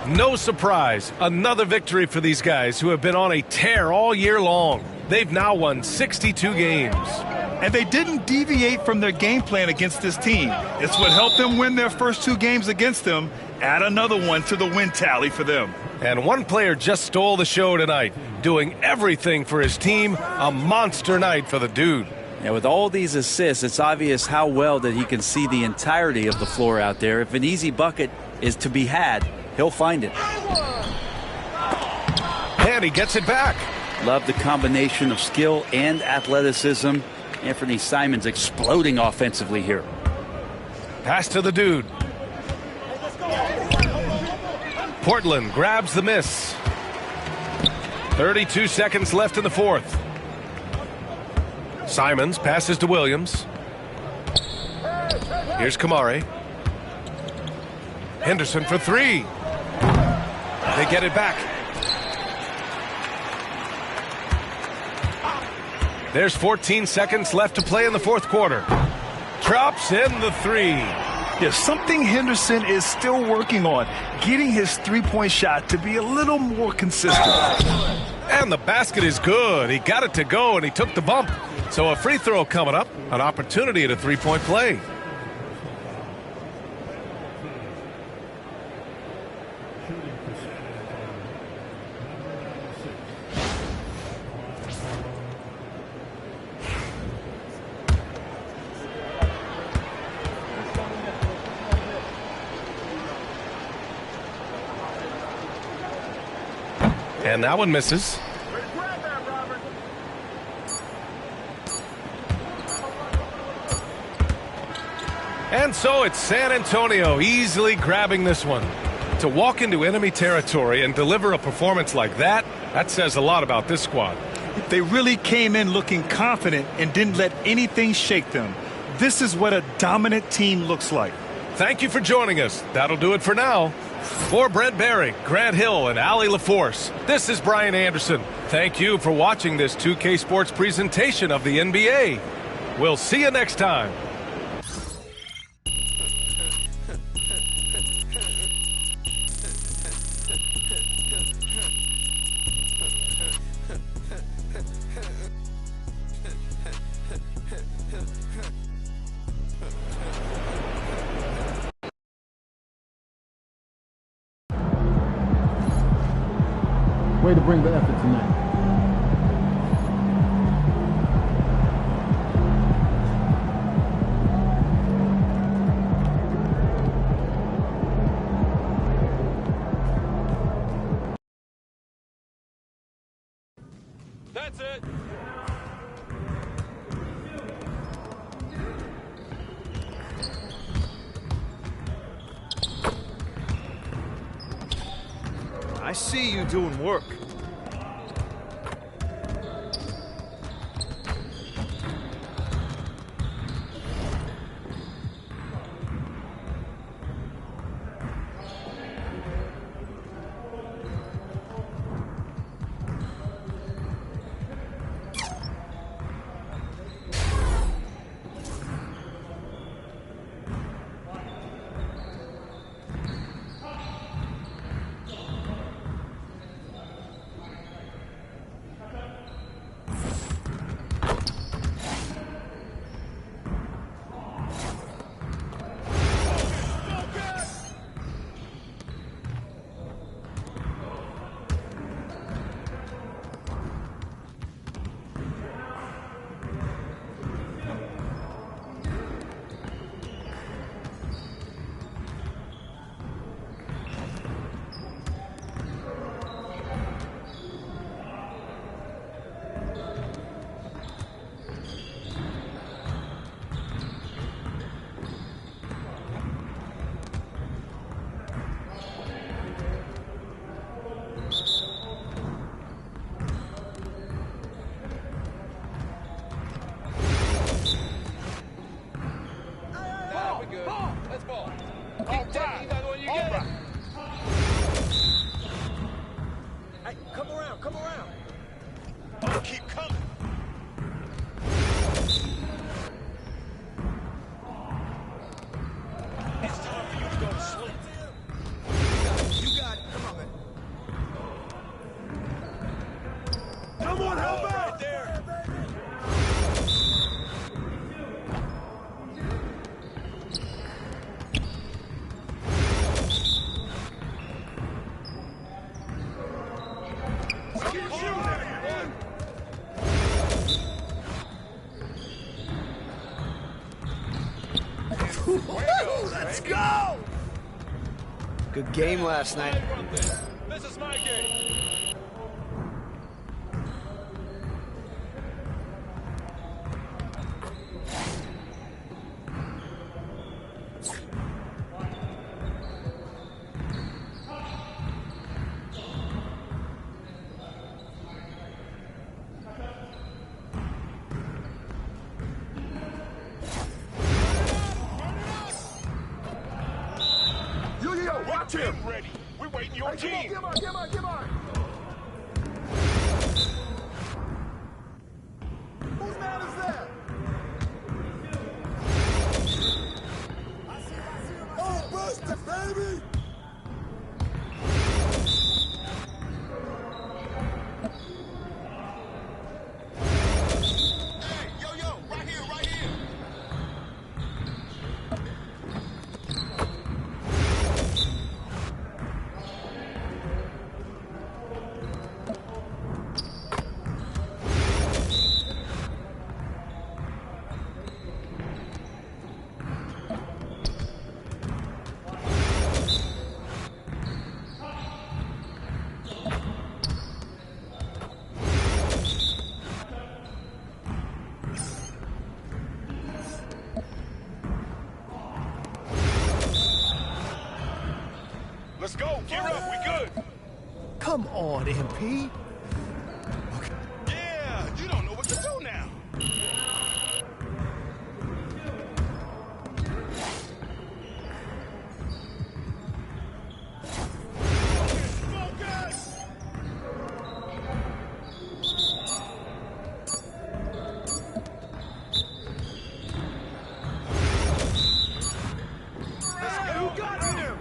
No surprise, another victory for these guys who have been on a tear all year long. They've now won 62 games. And they didn't deviate from their game plan against this team. It's what helped them win their first 2 games against them. Add another one to the win tally for them. And one player just stole the show tonight, doing everything for his team. A monster night for the dude. Yeah, with all these assists, it's obvious how well that he can see the entirety of the floor out there. If an easy bucket is to be had, he'll find it. And he gets it back. Love the combination of skill and athleticism. Anthony Simons exploding offensively here. Pass to the dude. Portland grabs the miss. 32 seconds left in the fourth. Simons passes to Williams. Here's Kamari. Henderson for three. They get it back. There's 14 seconds left to play in the fourth quarter. Drops in the three. Yeah, something Henderson is still working on, getting his three-point shot to be a little more consistent. And the basket is good. He got it to go, and he took the bump. So a free throw coming up, an opportunity at a three-point play. And that one misses. And so it's San Antonio easily grabbing this one. To walk into enemy territory and deliver a performance like that, that says a lot about this squad. They really came in looking confident and didn't let anything shake them. This is what a dominant team looks like. Thank you for joining us. That'll do it for now. For Brent Barry, Grant Hill, and Allie LaForce, this is Brian Anderson. Thank you for watching this 2K Sports presentation of the NBA. We'll see you next time. Way to bring the effort tonight. That's it. I see you doing work. Good game last night. This is my game. Yo, watch him. Ready. We're waiting your team. Get on. Whose man is that? Oh, Buster, baby! Hey, yo, right here. Let's go. Gear up. We good. Come on, MP. Yeah, you don't know what to do now. Focus. Who got him?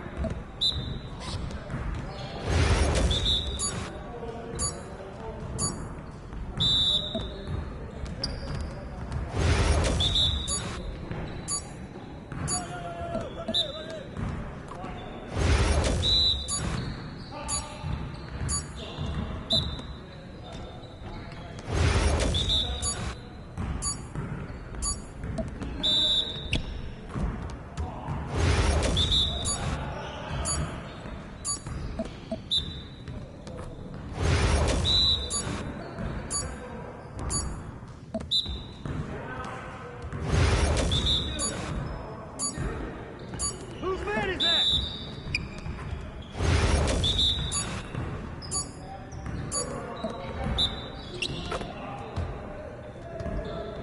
Whose man is that?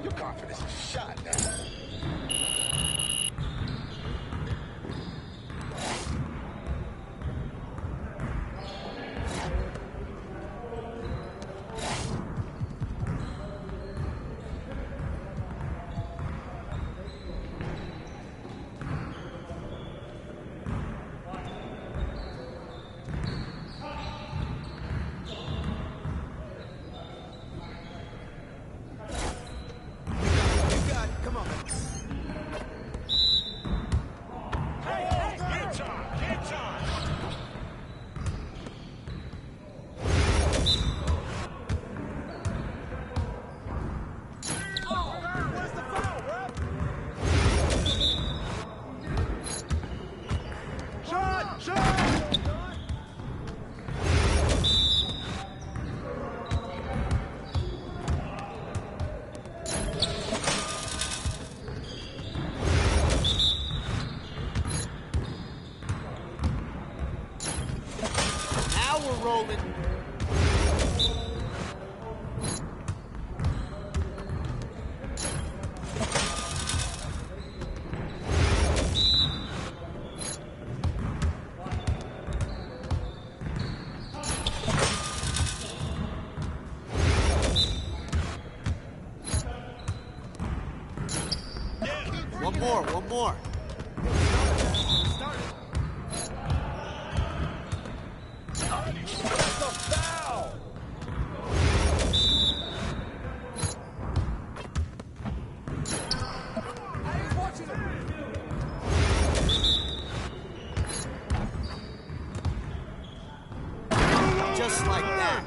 Your confidence is shot now. You got it. Come on, man. Get time. Where's the foul, ref? Shot! Now we're rolling. One more. Just like that.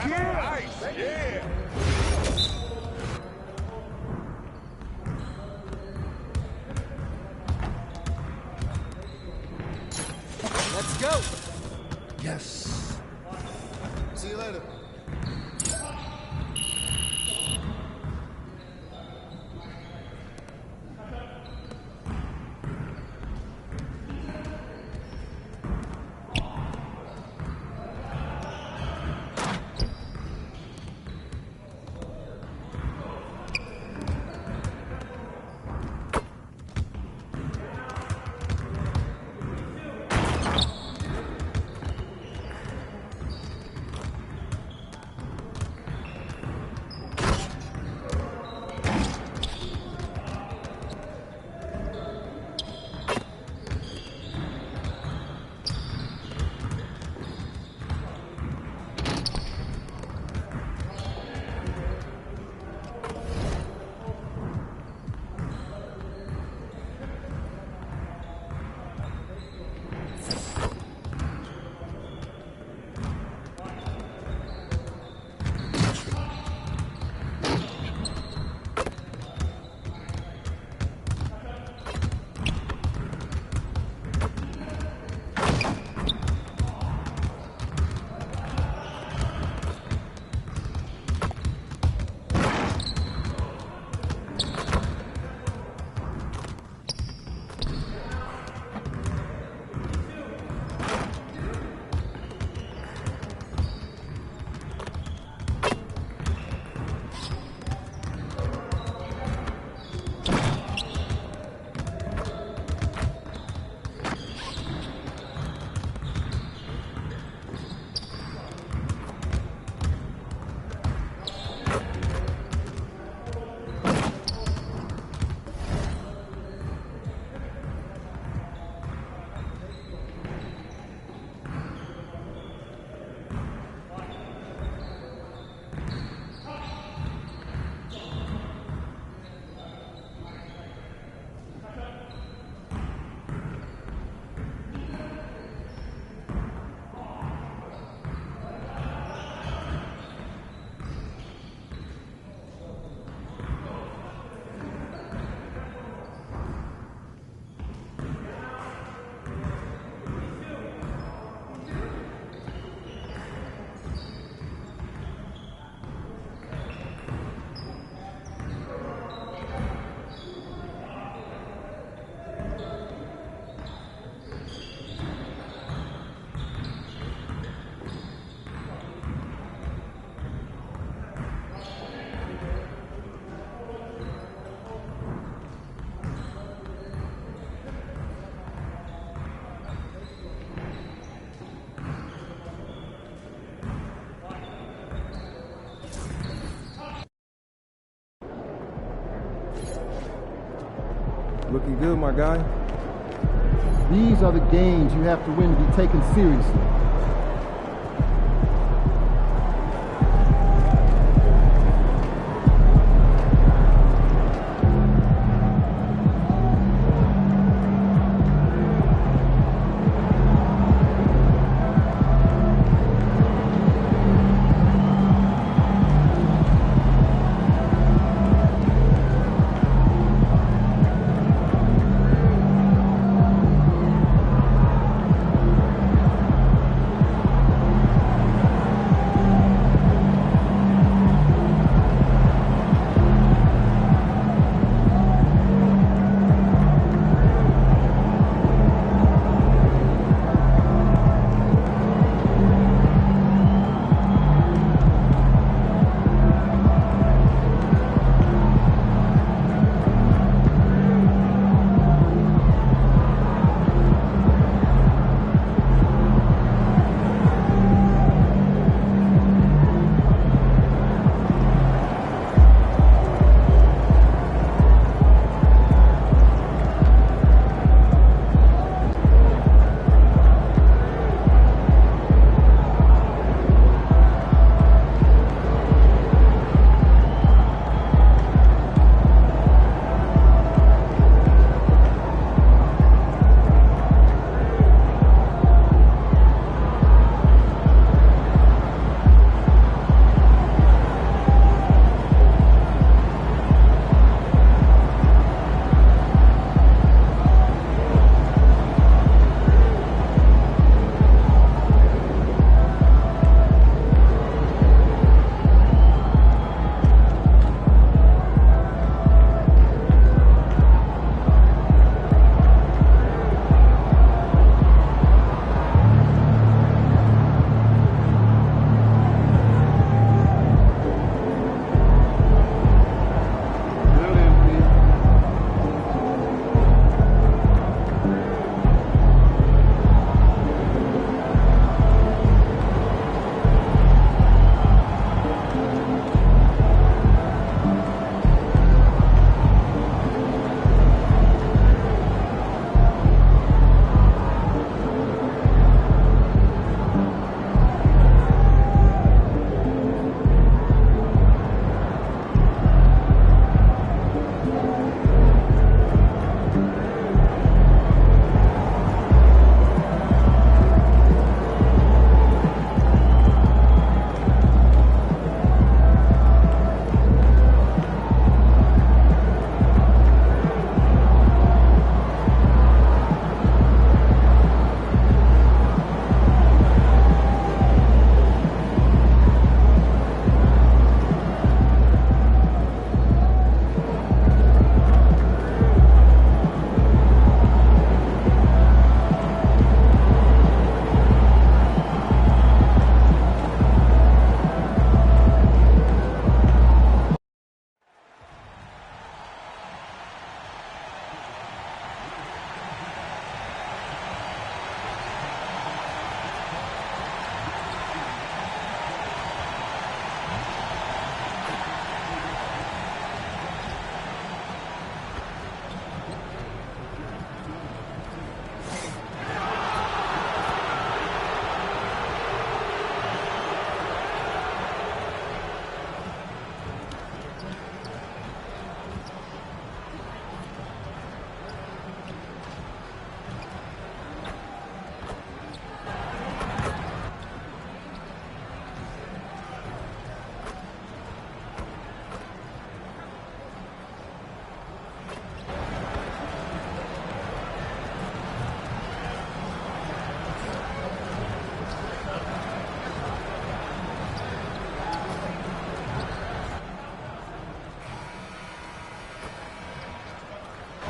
Nice, yeah. Let's go. Yes. See you later. Looking good, my guy. These are the games you have to win to be taken seriously.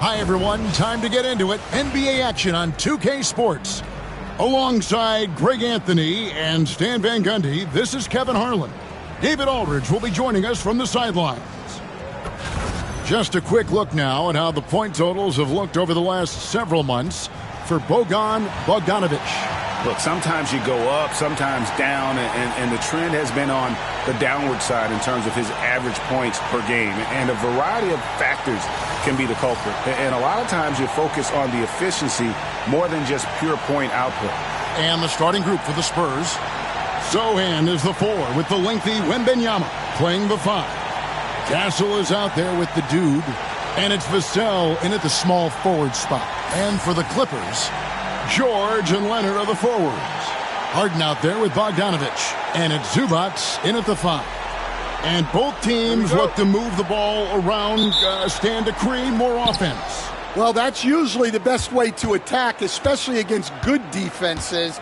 Hi, everyone. Time to get into it. NBA action on 2K Sports. Alongside Greg Anthony and Stan Van Gundy, this is Kevin Harlan. David Aldridge will be joining us from the sidelines. Just a quick look now at how the point totals have looked over the last several months for Bojan Bogdanovic. Look, sometimes you go up, sometimes down, and the trend has been on the downward side in terms of his average points per game. And a variety of factors can be the culprit. And a lot of times you focus on the efficiency more than just pure point output. And the starting group for the Spurs. Sohan is the 4 with the lengthy Wembanyama playing the 5. Castle is out there with the dude. And it's Vassell in at the small forward spot. And for the Clippers, George and Leonard are the forwards. Harden out there with Bogdanovic. And it's Zubac in at the 5. And both teams look to move the ball around, stand to create more offense. Well, that's usually the best way to attack, especially against good defenses.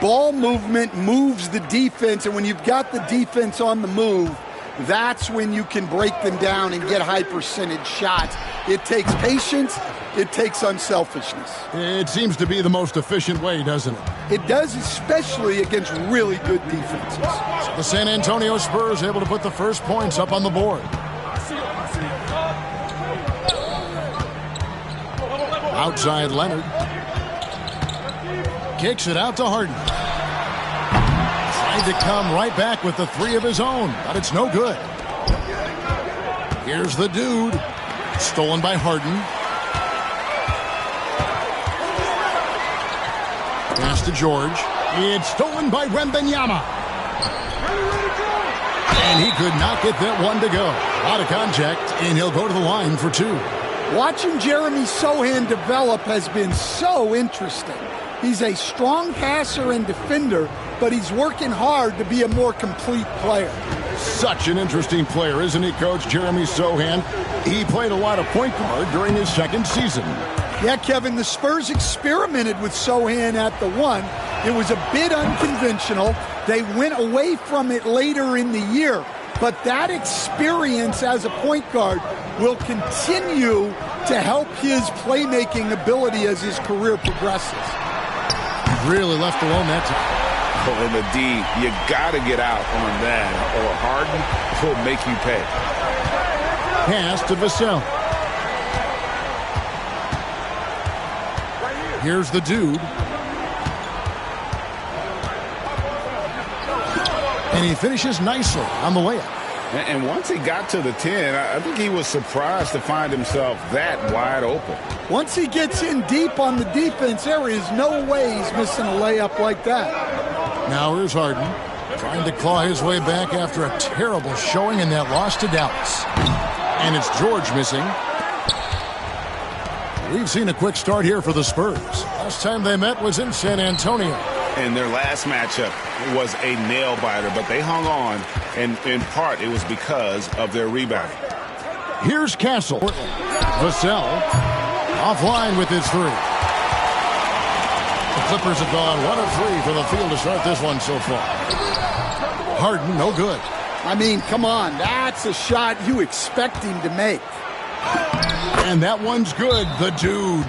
Ball movement moves the defense, and when you've got the defense on the move, that's when you can break them down and get high percentage shots. It takes patience. It takes unselfishness. It seems to be the most efficient way, doesn't it? It does, especially against really good defenses. So the San Antonio Spurs able to put the first points up on the board. Outside Leonard. Kicks it out to Harden. Tried to come right back with the 3 of his own, but it's no good. Here's the dude. Stolen by Harden. Pass to George. It's stolen by Wembanyama. And he could not get that one to go. Out of contact, and he'll go to the line for 2. Watching Jeremy Sohan develop has been so interesting. He's a strong passer and defender, but he's working hard to be a more complete player. Such an interesting player, isn't he, Coach? Jeremy Sohan. He played a lot of point guard during his second season. Yeah, Kevin, the Spurs experimented with Sohan at the 1. It was a bit unconventional. They went away from it later in the year. But that experience as a point guard will continue to help his playmaking ability as his career progresses. Really left alone that time. Oh, and the D, you got to get out on that, or Harden will make you pay. Pass to Vassell. Here's the dude. And he finishes nicely on the layup. And once he got to the 10, I think he was surprised to find himself that wide open. Once he gets in deep on the defense, there is no way he's missing a layup like that. Now here's Harden, trying to claw his way back after a terrible showing in that loss to Dallas. And it's George missing. We've seen a quick start here for the Spurs. Last time they met was in San Antonio. And their last matchup was a nail-biter, but they hung on, and in part it was because of their rebounding. Here's Castle. Vassell offline with his 3. The Clippers have gone 1 of 3 from the field to start this one so far. Harden, no good. I mean, come on. That's a shot you expect him to make. And that one's good, the dude.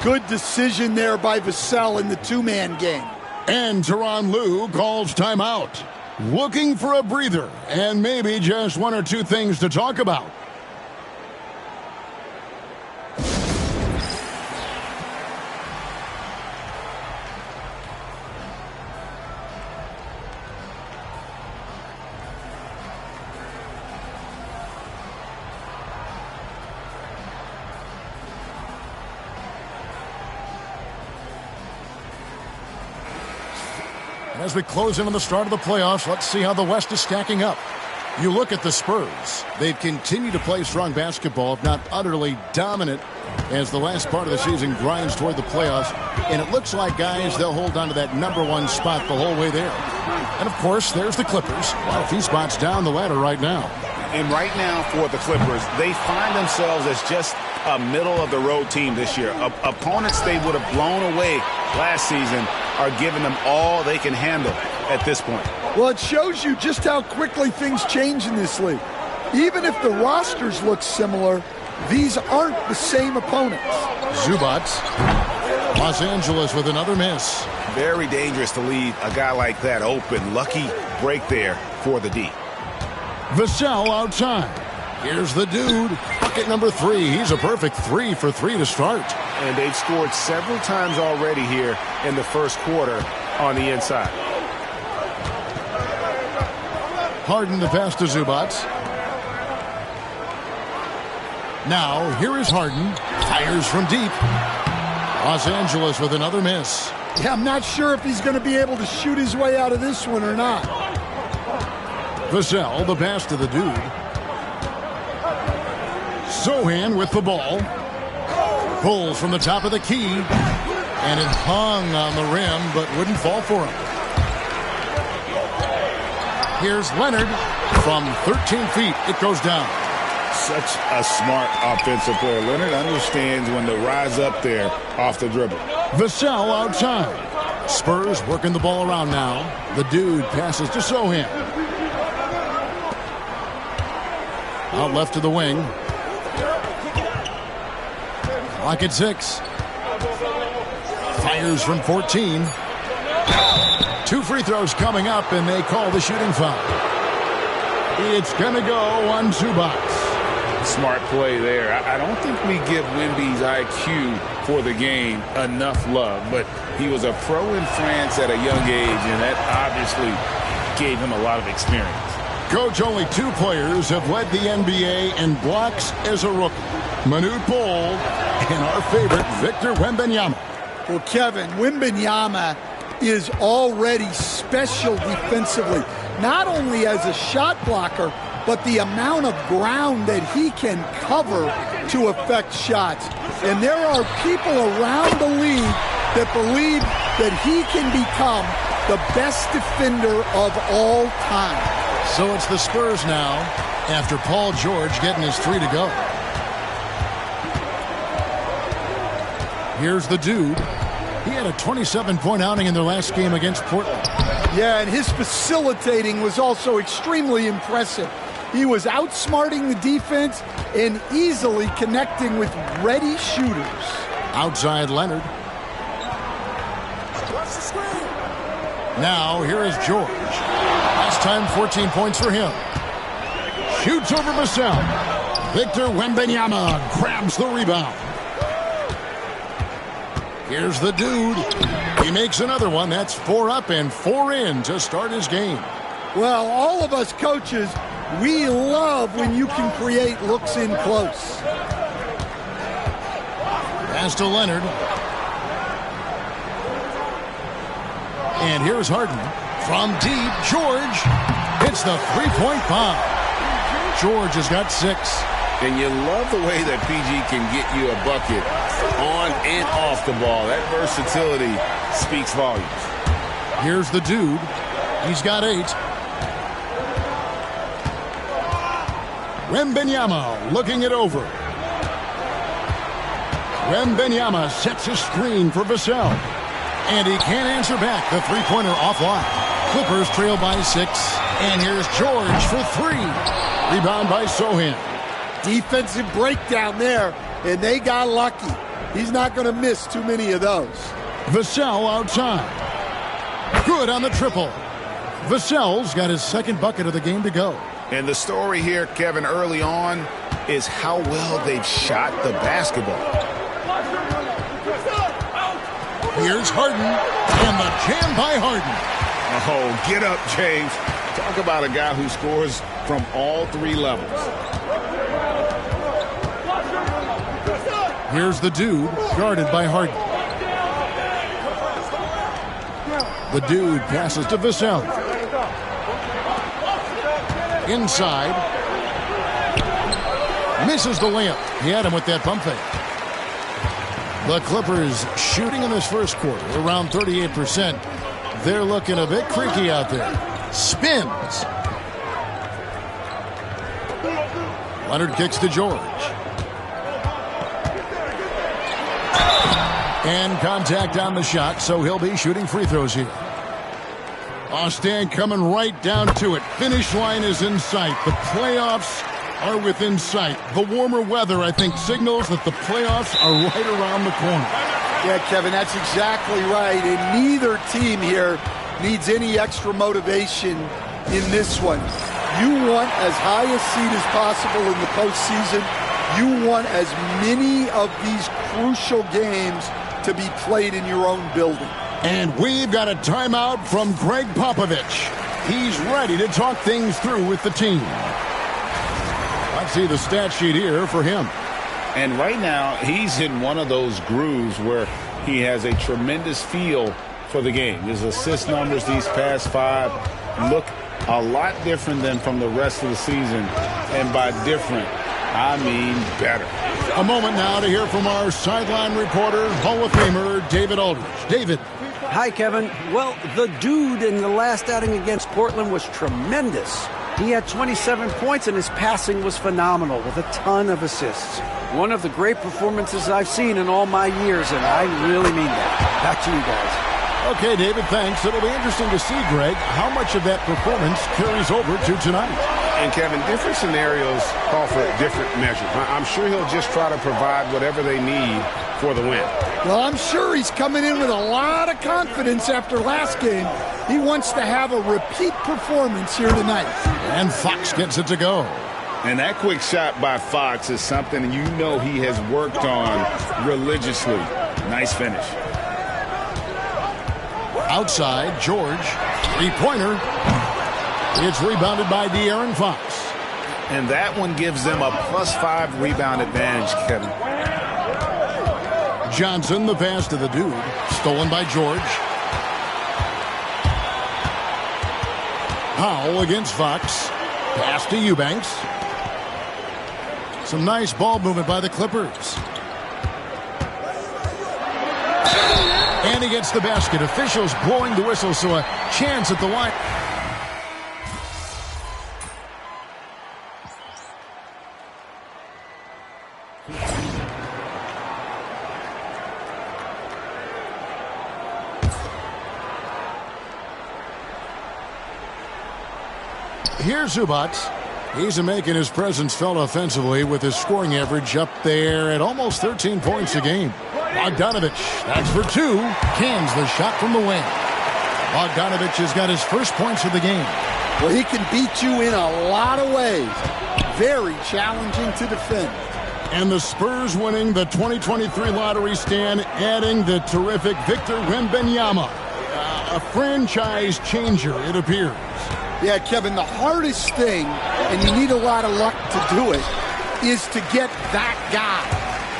Good decision there by Vassell in the 2-man game. And Tyronn Lue calls timeout. Looking for a breather and maybe just 1 or 2 things to talk about. As we close in on the start of the playoffs, let's see how the West is stacking up. You look at the Spurs. They've continued to play strong basketball, if not utterly dominant, as the last part of the season grinds toward the playoffs. And it looks like, guys, they'll hold on to that #1 spot the whole way there. And, of course, there's the Clippers. A few spots down the ladder right now. And right now for the Clippers, they find themselves as just a middle-of-the-road team this year. Opponents they would have blown away last season are giving them all they can handle at this point. Well, it shows you just how quickly things change in this league. Even if the rosters look similar, These aren't the same opponents. Zubac. Los Angeles with another miss. Very dangerous to leave a guy like that open. Lucky break there for the D. Vassell outside. Here's the dude. Bucket number 3. He's a perfect 3 for 3 to start. And they've scored several times already here in the first quarter on the inside. Harden the pass to Zubac. Now, here is Harden. Fires from deep. Los Angeles with another miss. Yeah, I'm not sure if he's going to be able to shoot his way out of this one or not. Vassell, the pass to the dude. Sohan with the ball. Pulls from the top of the key. And it hung on the rim, but wouldn't fall for him. Here's Leonard from 13 feet. It goes down. Such a smart offensive player. Leonard understands when to rise up there off the dribble. Vassell outside. Spurs working the ball around now. The dude passes to Sohan. Out left to the wing. Clock at 6. Fires from 14. 2 free throws coming up, and they call the shooting foul. It's going to go on Zubac. Smart play there. I don't think we give Wemby's IQ for the game enough love, but he was a pro in France at a young age, and that obviously gave him a lot of experience. Coach, only 2 players have led the NBA in blocks as a rookie. Manute Bol and our favorite, Victor Wembanyama. Well, Kevin, Wembanyama is already special defensively, not only as a shot blocker, but the amount of ground that he can cover to affect shots. And there are people around the league that believe that he can become the best defender of all time. So it's the Spurs now, after Paul George getting his 3 to go. Here's the dude. He had a 27-point outing in their last game against Portland. Yeah, and his facilitating was also extremely impressive. He was outsmarting the defense and easily connecting with ready shooters. Outside Leonard. Now, here is George. Last time, 14 points for him. Shoots over Vassell. Victor Wembanyama grabs the rebound. Here's the dude. He makes another one. That's 4 up and 4 in to start his game. Well, all of us coaches, we love when you can create looks in close. Pass to Leonard. And here's Harden. From deep, George hits the 3-point bomb. George has got 6. And you love the way that PG can get you a bucket on and off the ball. That versatility speaks volumes. Here's the dude. He's got 8. Wembanyama looking it over. Wembanyama sets a screen for Vassell. And he can't answer back. The 3-pointer offline. Clippers trail by 6. And here's George for 3. Rebound by Sohan. Defensive breakdown there, and they got lucky. He's not going to miss too many of those. Vassell outside. Good on the triple. Vassell's got his 2nd bucket of the game to go. And the story here, Kevin, early on is how well they've shot the basketball. Here's Harden, and the jam by Harden. Oh, get up, James. Talk about a guy who scores from all 3 levels. Here's the dude, guarded by Harden. The dude passes to Vassell. Inside. Misses the layup. He had him with that pump fake. The Clippers shooting in this first quarter around 38%. They're looking a bit creaky out there. Spins. Leonard kicks to George. And contact on the shot, so he'll be shooting free throws here. Austin coming right down to it. Finish line is in sight. The playoffs are within sight. The warmer weather, I think, signals that the playoffs are right around the corner. Yeah, Kevin, that's exactly right. And neither team here needs any extra motivation in this one. You want as high a seed as possible in the postseason. You want as many of these crucial games to be played in your own building. And we've got a timeout from Greg Popovich. He's ready to talk things through with the team. Let's see the stat sheet here for him. And right now, he's in one of those grooves where he has a tremendous feel for the game. His assist numbers these past 5 look a lot different than from the rest of the season. And by different, I mean better. A moment now to hear from our sideline reporter, Hall of Famer David Aldridge. David. Hi, Kevin. Well, the dude in the last outing against Portland was tremendous. He had 27 points, and his passing was phenomenal with a ton of assists. One of the great performances I've seen in all my years, and I really mean that. Back to you guys. Okay, David, thanks. It'll be interesting to see, Greg, how much of that performance carries over to tonight. And, Kevin, different scenarios call for different measures. I'm sure he'll just try to provide whatever they need for the win. Well, I'm sure he's coming in with a lot of confidence after last game. He wants to have a repeat performance here tonight. And Fox gets it to go. And that quick shot by Fox is something you know he has worked on religiously. Nice finish. Outside, George. Three-pointer. It's rebounded by De'Aaron Fox. And that one gives them a +5 rebound advantage, Kevin. Johnson, the pass to the dude. Stolen by George. Powell against Fox. Pass to Eubanks. Some nice ball movement by the Clippers. And he gets the basket. Officials blowing the whistle, so a chance at the line. Here's Zubac. He's making his presence felt offensively with his scoring average up there at almost 13 points a game. Bogdanovich, that's for 2. Cans the shot from the wing. Bogdanovich has got his first points of the game. Well, he can beat you in a lot of ways. Very challenging to defend. And the Spurs winning the 2023 lottery stand, adding the terrific Victor Wembanyama. A franchise changer, it appears. Yeah, Kevin, the hardest thing, and you need a lot of luck to do it, is to get that guy.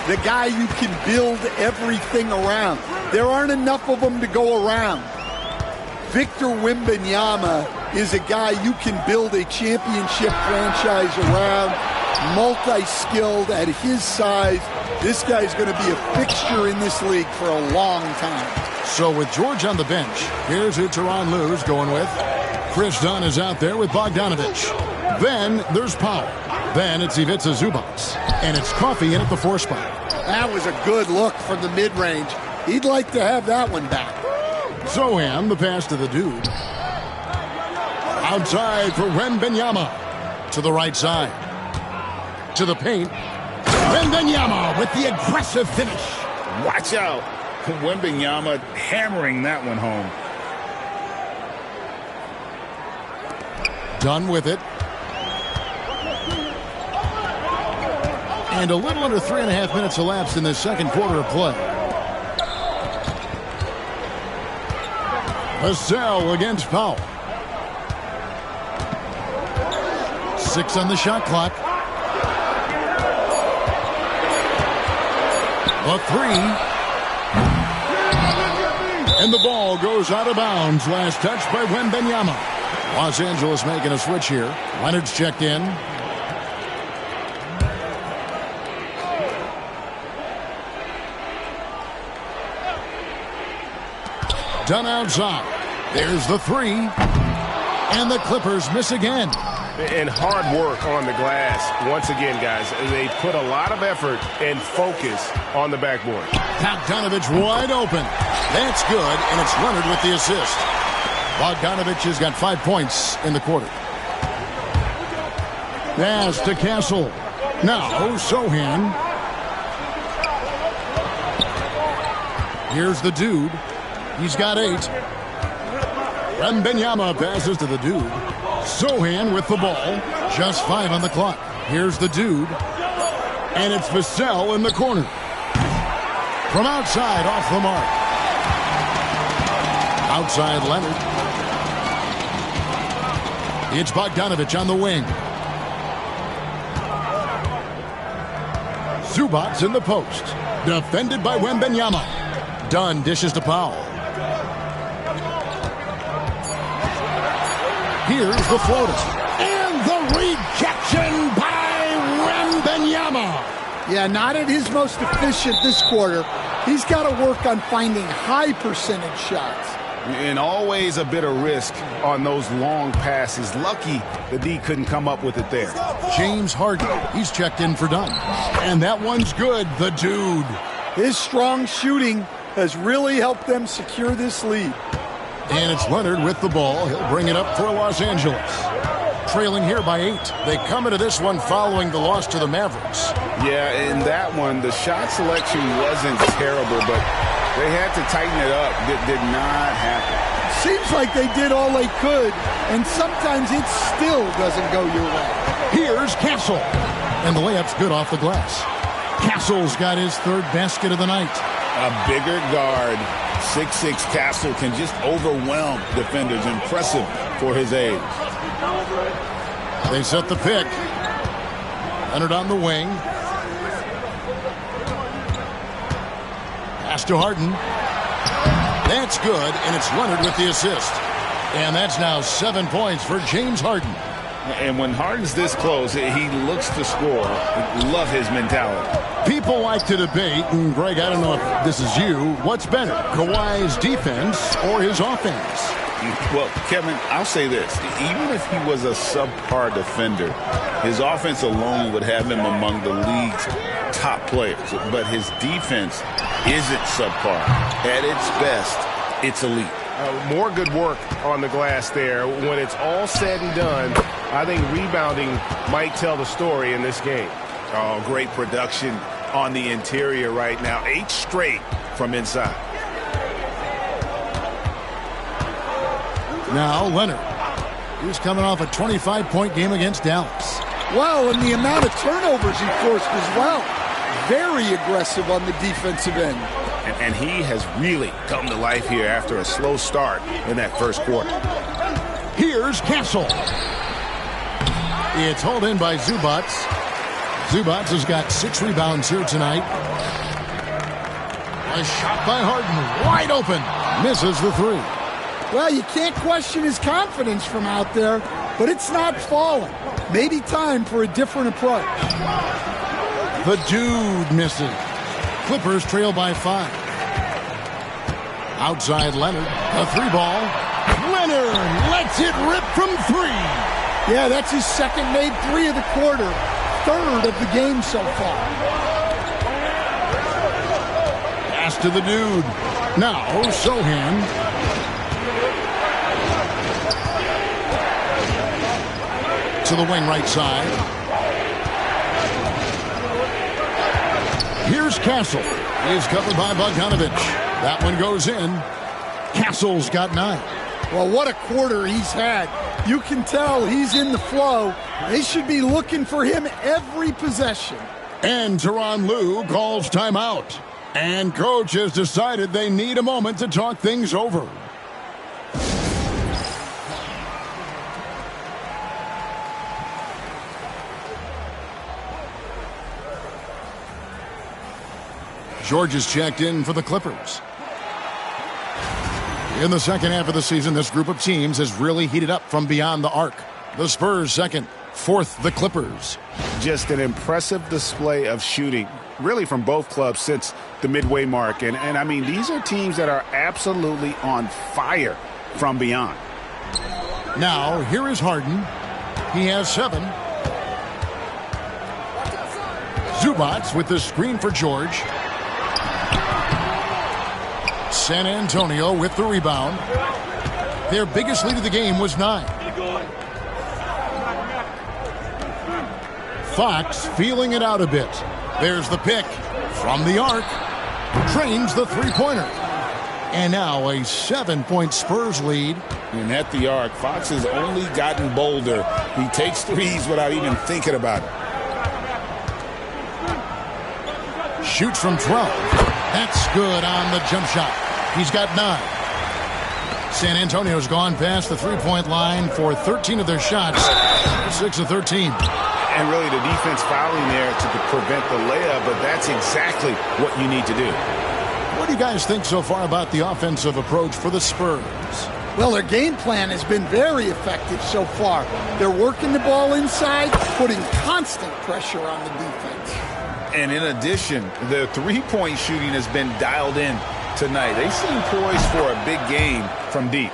The guy you can build everything around. There aren't enough of them to go around. Victor Wembanyama is a guy you can build a championship franchise around, multi-skilled at his size. This guy's going to be a fixture in this league for a long time. So with George on the bench, here's who Tyronn Lue's going with. Chris Dunn is out there with Bogdanovich. Then there's Powell. Then it's Ivica Zubac. And it's Coffey in at the 4 spot. That was a good look from the mid-range. He'd like to have that one back. Zohan, the pass to the dude. Outside for Wembanyama. To the right side. To the paint. Wembanyama with the aggressive finish. Watch out. Wembanyama hammering that one home. Done with it. And a little under 3.5 minutes elapsed in the second quarter of play. Vassell against Powell. 6 on the shot clock. A 3. And the ball goes out of bounds. Last touch by Wembanyama. Los Angeles making a switch here. Leonard's checked in. Done outside. There's the 3. And the Clippers miss again. And hard work on the glass. Once again, guys, they put a lot of effort and focus on the backboard. Bogdanovich wide open. That's good, and it's Leonard with the assist. Bogdanovich has got 5 points in the quarter. Pass to Castle. Now, Sohan. Here's the dude. He's got 8. Wembanyama passes to the dude. Sohan with the ball. Just 5 on the clock. Here's the dude. And it's Vassell in the corner. From outside, off the mark. Outside Leonard. It's Bogdanovich on the wing. Zubats in the post. Defended by Wembanyama. Dunn dishes to Powell. Here's the floater. And the rejection by Wembanyama. Yeah, not at his most efficient this quarter. He's got to work on finding high percentage shots. And always a bit of risk on those long passes. Lucky the D couldn't come up with it there. James Harden, he's checked in for Dunn. And that one's good, the dude. His strong shooting has really helped them secure this lead. And it's Leonard with the ball. He'll bring it up for Los Angeles. Trailing here by 8. They come into this one following the loss to the Mavericks. Yeah, in that one, the shot selection wasn't terrible, but they had to tighten it up. It did not happen. Seems like they did all they could, and sometimes it still doesn't go your way. Here's Castle. And the layup's good off the glass. Castle's got his 3rd basket of the night. A bigger guard, 6'6" Castle, can just overwhelm defenders. Impressive for his age. They set the pick. Leonard on the wing. Pass to Harden. That's good, and it's Leonard with the assist. And that's now 7 points for James Harden. And when Harden's this close, he looks to score. Love his mentality. People like to debate, and Greg, I don't know if this is you, what's better, Kawhi's defense or his offense? Well, Kevin, I'll say this. Even if he was a subpar defender, his offense alone would have him among the league's top players. But his defense isn't subpar. At its best, it's elite. More good work on the glass there. When it's all said and done, I think rebounding might tell the story in this game. Oh, great production on the interior right now. 8 straight from inside. Now Leonard. He's coming off a 25-point game against Dallas. Well, and the amount of turnovers he forced as well. Very aggressive on the defensive end. And he has really come to life here after a slow start in that first quarter. Here's Castle. It's hauled in by Zubats. Zubats has got 6 rebounds here tonight. A shot by Harden, wide open. Misses the 3. Well, you can't question his confidence from out there, but it's not falling. Maybe time for a different approach. The dude misses. Clippers trail by 5. Outside Leonard, a 3-ball. Leonard lets it rip from 3. Yeah, that's his second made 3 of the quarter. 3rd of the game so far. Pass to the dude. Now Sohan. To the wing right side. Here's Castle. He's covered by Bogdanovich. That one goes in. Castle's got 9. Well, what a quarter he's had. You can tell he's in the flow. They should be looking for him every possession. And Tyronn Lue calls timeout. And coach has decided they need a moment to talk things over. George is checked in for the Clippers. In the second half of the season, this group of teams has really heated up from beyond the arc. The Spurs second, 4th the Clippers. Just an impressive display of shooting, really from both clubs since the midway mark. And I mean, these are teams that are absolutely on fire from beyond. Now, here is Harden. He has 7. Zubats with the screen for George. San Antonio with the rebound. Their biggest lead of the game was 9. Fox feeling it out a bit. There's the pick from the arc. Drains the three-pointer. And now a 7-point Spurs lead. And at the arc, Fox has only gotten bolder. He takes threes without even thinking about it. Shoots from 12. That's good on the jump shot. He's got 9. San Antonio's gone past the three-point line for 13 of their shots. 6 of 13. And really the defense fouling there to prevent the layup, but that's exactly what you need to do. What do you guys think so far about the offensive approach for the Spurs? Well, their game plan has been very effective so far. They're working the ball inside, putting constant pressure on the defense. And in addition, the three-point shooting has been dialed in tonight. They seem poised for a big game from deep.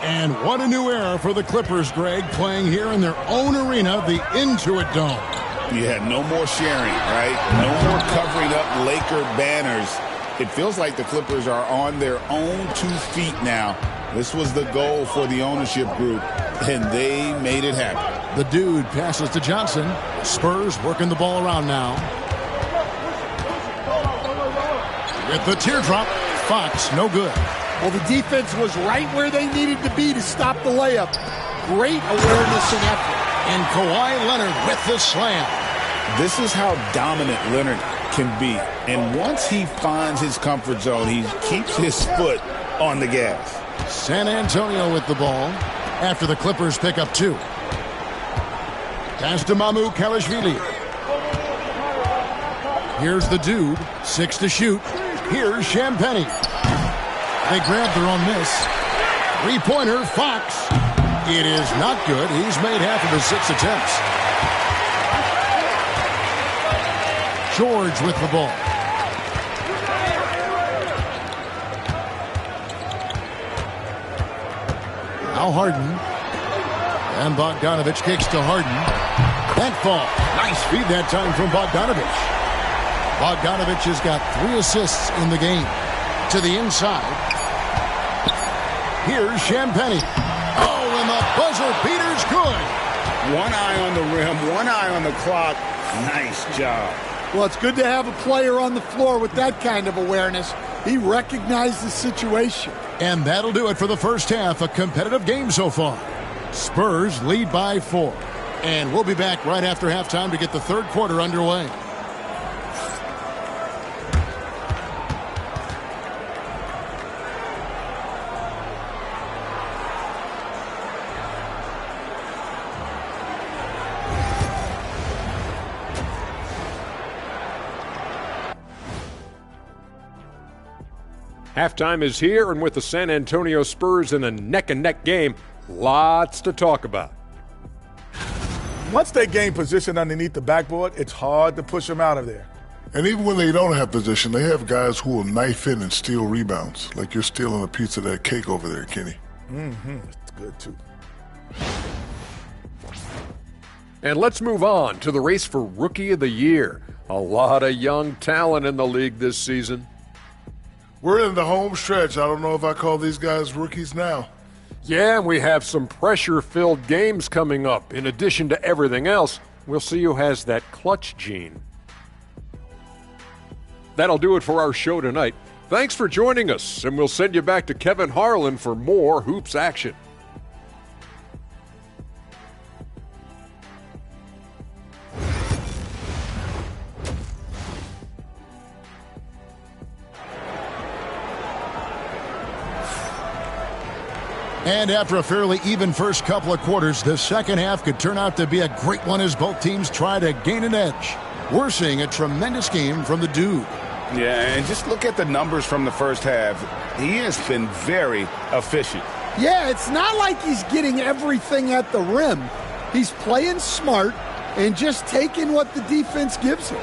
And what a new era for the Clippers, Greg, playing here in their own arena, the Intuit Dome. Yeah, no more sharing, right? No more covering up Laker banners. It feels like the Clippers are on their own 2 feet now. This was the goal for the ownership group, and they made it happen. The dude passes to Johnson. Spurs working the ball around now. With the teardrop, Fox, no good. Well, the defense was right where they needed to be to stop the layup. Great awareness and effort. And Kawhi Leonard with the slam. This is how dominant Leonard can be. And once he finds his comfort zone, he keeps his foot on the gas. San Antonio with the ball after the Clippers pick up 2. Pass to Kalashvili. Here's the dude. 6 to shoot. Here's Champagnie. They grab their own miss. Three-pointer, Fox. It is not good. He's made half of his 6 attempts. George with the ball. Now Harden. And Bogdanovich kicks to Harden. That fall. Nice feed that time from Bogdanovich. Bogdanovich has got 3 assists in the game. To the inside. Here's Champagnie. Oh, and the buzzer beater's good. One eye on the rim, one eye on the clock. Nice job. Well, it's good to have a player on the floor with that kind of awareness. He recognized the situation. And that'll do it for the first half. A competitive game so far. Spurs lead by 4. And we'll be back right after halftime to get the third quarter underway. Halftime is here, and with the San Antonio Spurs in a neck-and-neck game, lots to talk about. Once they gain position underneath the backboard, it's hard to push them out of there. And even when they don't have position, they have guys who will knife in and steal rebounds. Like you're stealing a piece of that cake over there, Kenny. Mm-hmm. It's good, too. And let's move on to the race for Rookie of the Year. A lot of young talent in the league this season. We're in the home stretch. I don't know if I call these guys rookies now. Yeah, and we have some pressure-filled games coming up. In addition to everything else, we'll see who has that clutch gene. That'll do it for our show tonight. Thanks for joining us, and we'll send you back to Kevin Harlan for more hoops action. And after a fairly even first couple of quarters, the second half could turn out to be a great one as both teams try to gain an edge. We're seeing a tremendous game from the dude. Yeah, and just look at the numbers from the first half. He has been very efficient. Yeah, it's not like he's getting everything at the rim. He's playing smart and just taking what the defense gives him.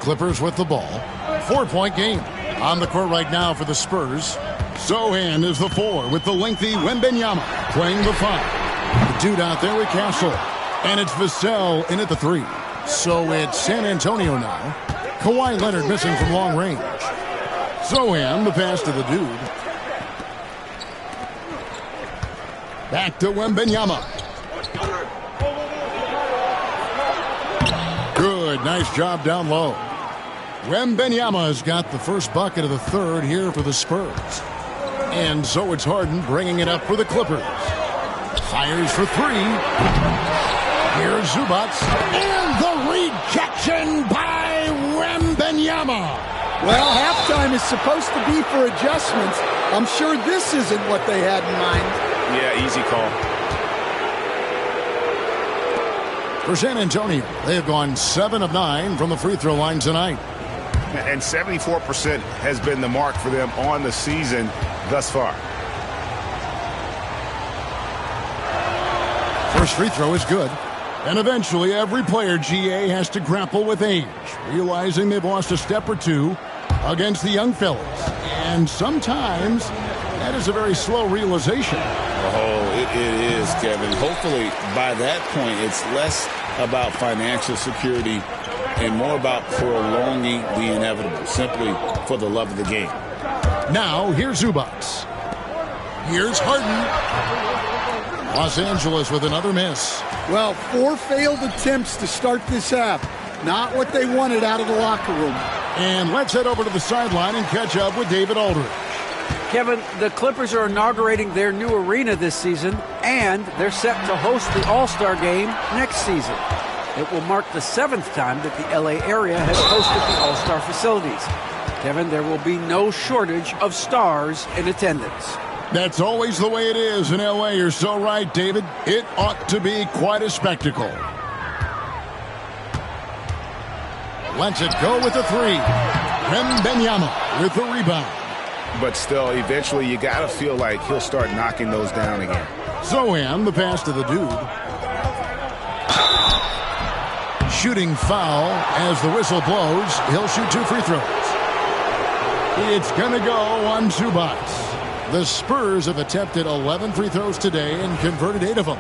Clippers with the ball. 4-point game. On the court right now for the Spurs. Sohan is the 4 with the lengthy Wembanyama playing the 5. The dude out there with Castle. And it's Vassell in at the 3. So it's San Antonio now. Kawhi Leonard missing from long range. Sohan, the pass to the dude. Back to Wembanyama. Good, nice job down low. Wembanyama has got the first bucket of the third here for the Spurs. And so it's Harden bringing it up for the Clippers. Fires for three. Here's Zubac. And the rejection by Wembanyama. Well, halftime is supposed to be for adjustments. I'm sure this isn't what they had in mind. Yeah, easy call. For San Antonio, they have gone 7 of 9 from the free throw line tonight. And 74% has been the mark for them on the season thus far. First free throw is good. And eventually every player, GA, has to grapple with age, realizing they've lost a step or two against the young fellas. And sometimes that is a very slow realization. Oh, it is, Kevin. Hopefully by that point it's less about financial security and more about prolonging the inevitable, simply for the love of the game. Now, here's Zubac. Here's Harden. Los Angeles with another miss. Well, 4 failed attempts to start this half. Not what they wanted out of the locker room. And let's head over to the sideline and catch up with David Aldridge. Kevin, the Clippers are inaugurating their new arena this season, and they're set to host the All-Star Game next season. It will mark the 7th time that the LA area has hosted the All-Star facilities. Kevin, there will be no shortage of stars in attendance. That's always the way it is in LA. You're so right, David. It ought to be quite a spectacle. Lets it go with the three. Wembanyama with the rebound. But still, eventually you got to feel like he'll start knocking those down again. Zohan, the pass to the dude. Shooting foul as the whistle blows. He'll shoot 2 free throws. It's going to go on Zubac. The Spurs have attempted 11 free throws today and converted 8 of them.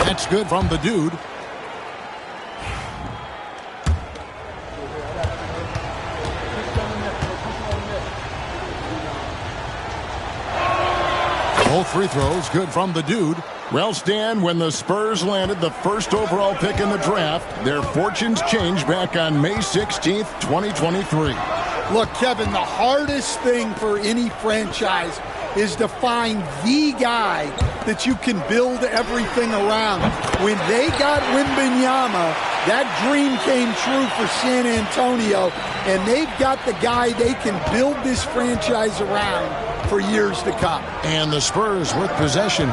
That's good from the dude. Both free throws good from the dude. Well, Stan, when the Spurs landed the first overall pick in the draft, their fortunes changed back on May 16th, 2023. Look, Kevin, the hardest thing for any franchise is to find the guy that you can build everything around. When they got Wembanyama, that dream came true for San Antonio, and they've got the guy they can build this franchise around for years to come. And the Spurs with possession.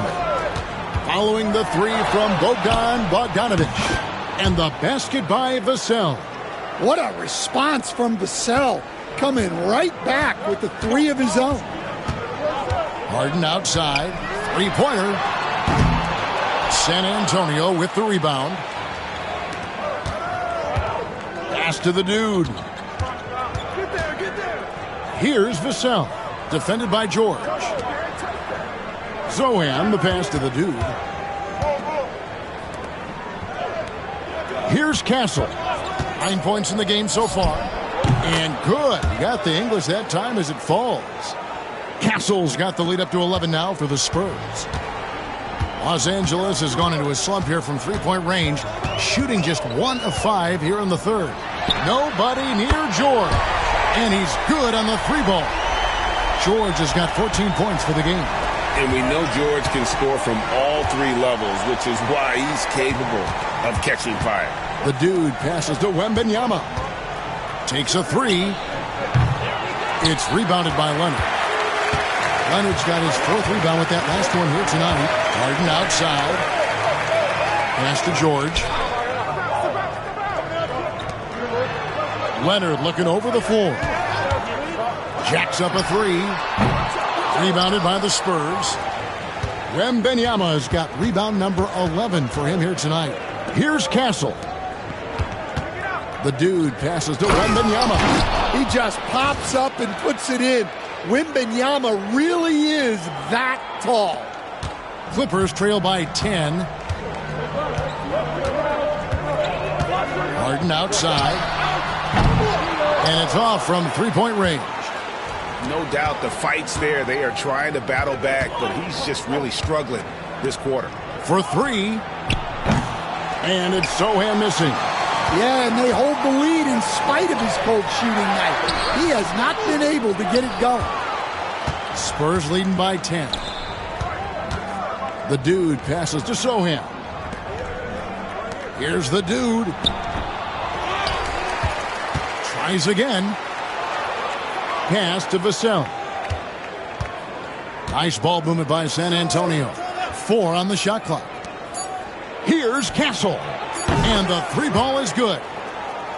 Following the three from Bogdan Bogdanovic. And the basket by Vassell. What a response from Vassell, coming right back with the three of his own. Harden outside. Three-pointer. San Antonio with the rebound. Pass to the dude. Get there. Here's Vassell. Defended by George. Zohan, the pass to the dude. Here's Castle. 9 points in the game so far. And good. He got the English that time as it falls. Castle's got the lead up to 11 now for the Spurs. Los Angeles has gone into a slump here from three-point range, shooting just 1 of 5 here in the third. Nobody near George. And he's good on the three ball. George has got 14 points for the game. And we know George can score from all 3 levels, which is why he's capable of catching fire. The dude passes to Wembanyama. Takes a three. It's rebounded by Leonard. Leonard's got his 4th rebound with that last one here tonight. Harden outside. Pass to George. Leonard looking over the floor. Jacks up a three. Rebounded by the Spurs. Wembanyama has got rebound number 11 for him here tonight. Here's Castle. The dude passes to Wembanyama. He just pops up and puts it in. Wembanyama really is that tall. Clippers trail by 10. Harden outside. And it's off from three-point range. No doubt the fight's there. They are trying to battle back, but he's just really struggling this quarter. For three. And it's Sohan missing. Yeah, and they hold the lead in spite of his cold shooting night. He has not been able to get it going. Spurs leading by 10. The dude passes to Sohan. Here's the dude. Tries again. Pass to Vassell. Nice ball movement by San Antonio. 4 on the shot clock. Here's Castle. And the three ball is good.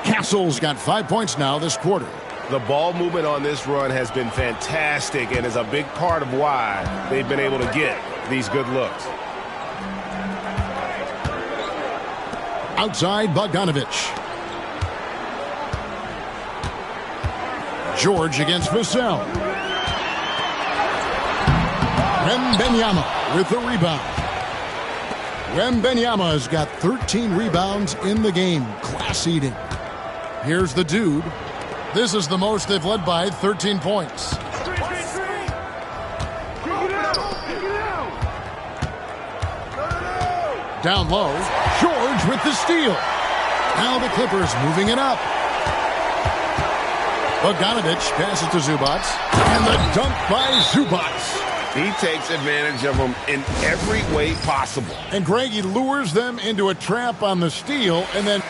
Castle's got 5 points now this quarter. The ball movement on this run has been fantastic and is a big part of why they've been able to get these good looks. Outside Bogdanovich. George against Vassell. Wembanyama with the rebound. Wembanyama has got 13 rebounds in the game. Class eating. Here's the dude. This is the most they've led by, 13 points. Down low, George with the steal. Now the Clippers moving it up. Bogdanovich passes to Zubac. And the dunk by Zubac. He takes advantage of them in every way possible. And Greg, he lures them into a trap on the steal and then...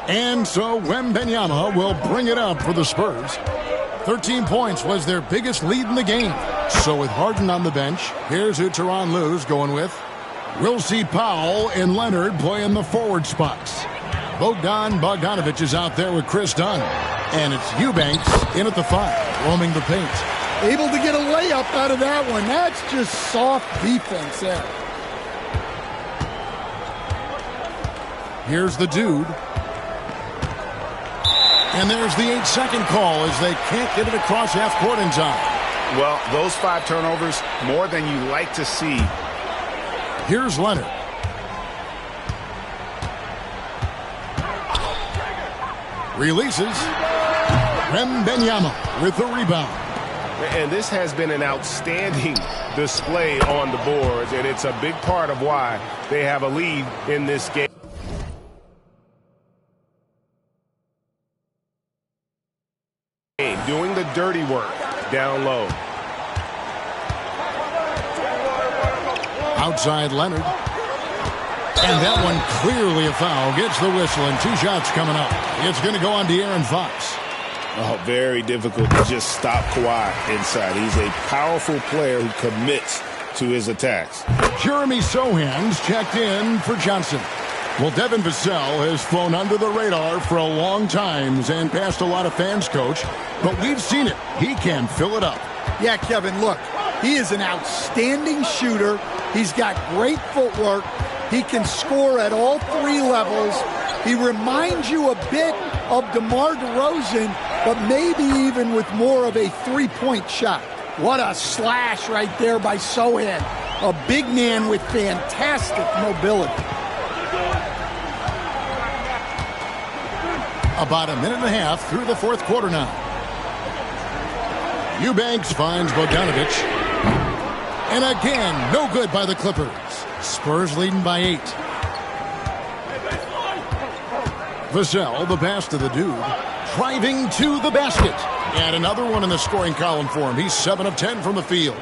And so Wembanyama will bring it up for the Spurs. 13 points was their biggest lead in the game. So with Harden on the bench, here's who Tyronn Lue's going with. We'll see Powell and Leonard playing the forward spots. Bogdanovich is out there with Chris Dunn. And it's Eubanks in at the 5, roaming the paint. Able to get a layup out of that one. That's just soft defense there. Here's the dude. And there's the 8-second call as they can't get it across half court in time. Well, those 5 turnovers, more than you like to see. Here's Leonard. Releases. Wembanyama with the rebound. And this has been an outstanding display on the boards, and it's a big part of why they have a lead in this game. Doing the dirty work down low. Outside Leonard. And that one clearly a foul. Gets the whistle and 2 shots coming up. It's going to go on De'Aaron Fox. Oh, very difficult to just stop Kawhi inside. He's a powerful player who commits to his attacks. Jeremy Sohan's checked in for Johnson. Well, Devin Vassell has flown under the radar for a long time and passed a lot of fans, Coach. But we've seen it. He can fill it up. Yeah, Kevin, look. He is an outstanding shooter. He's got great footwork. He can score at all 3 levels. He reminds you a bit of DeMar DeRozan, but maybe even with more of a 3-point shot. What a slash right there by Sohan. A big man with fantastic mobility. About a minute and a half through the 4th quarter now. Eubanks finds Bogdanovich. And again, no good by the Clippers. Spurs leading by 8. Vassell, the pass to the dude. Driving to the basket. And another one in the scoring column for him. He's 7 of 10 from the field.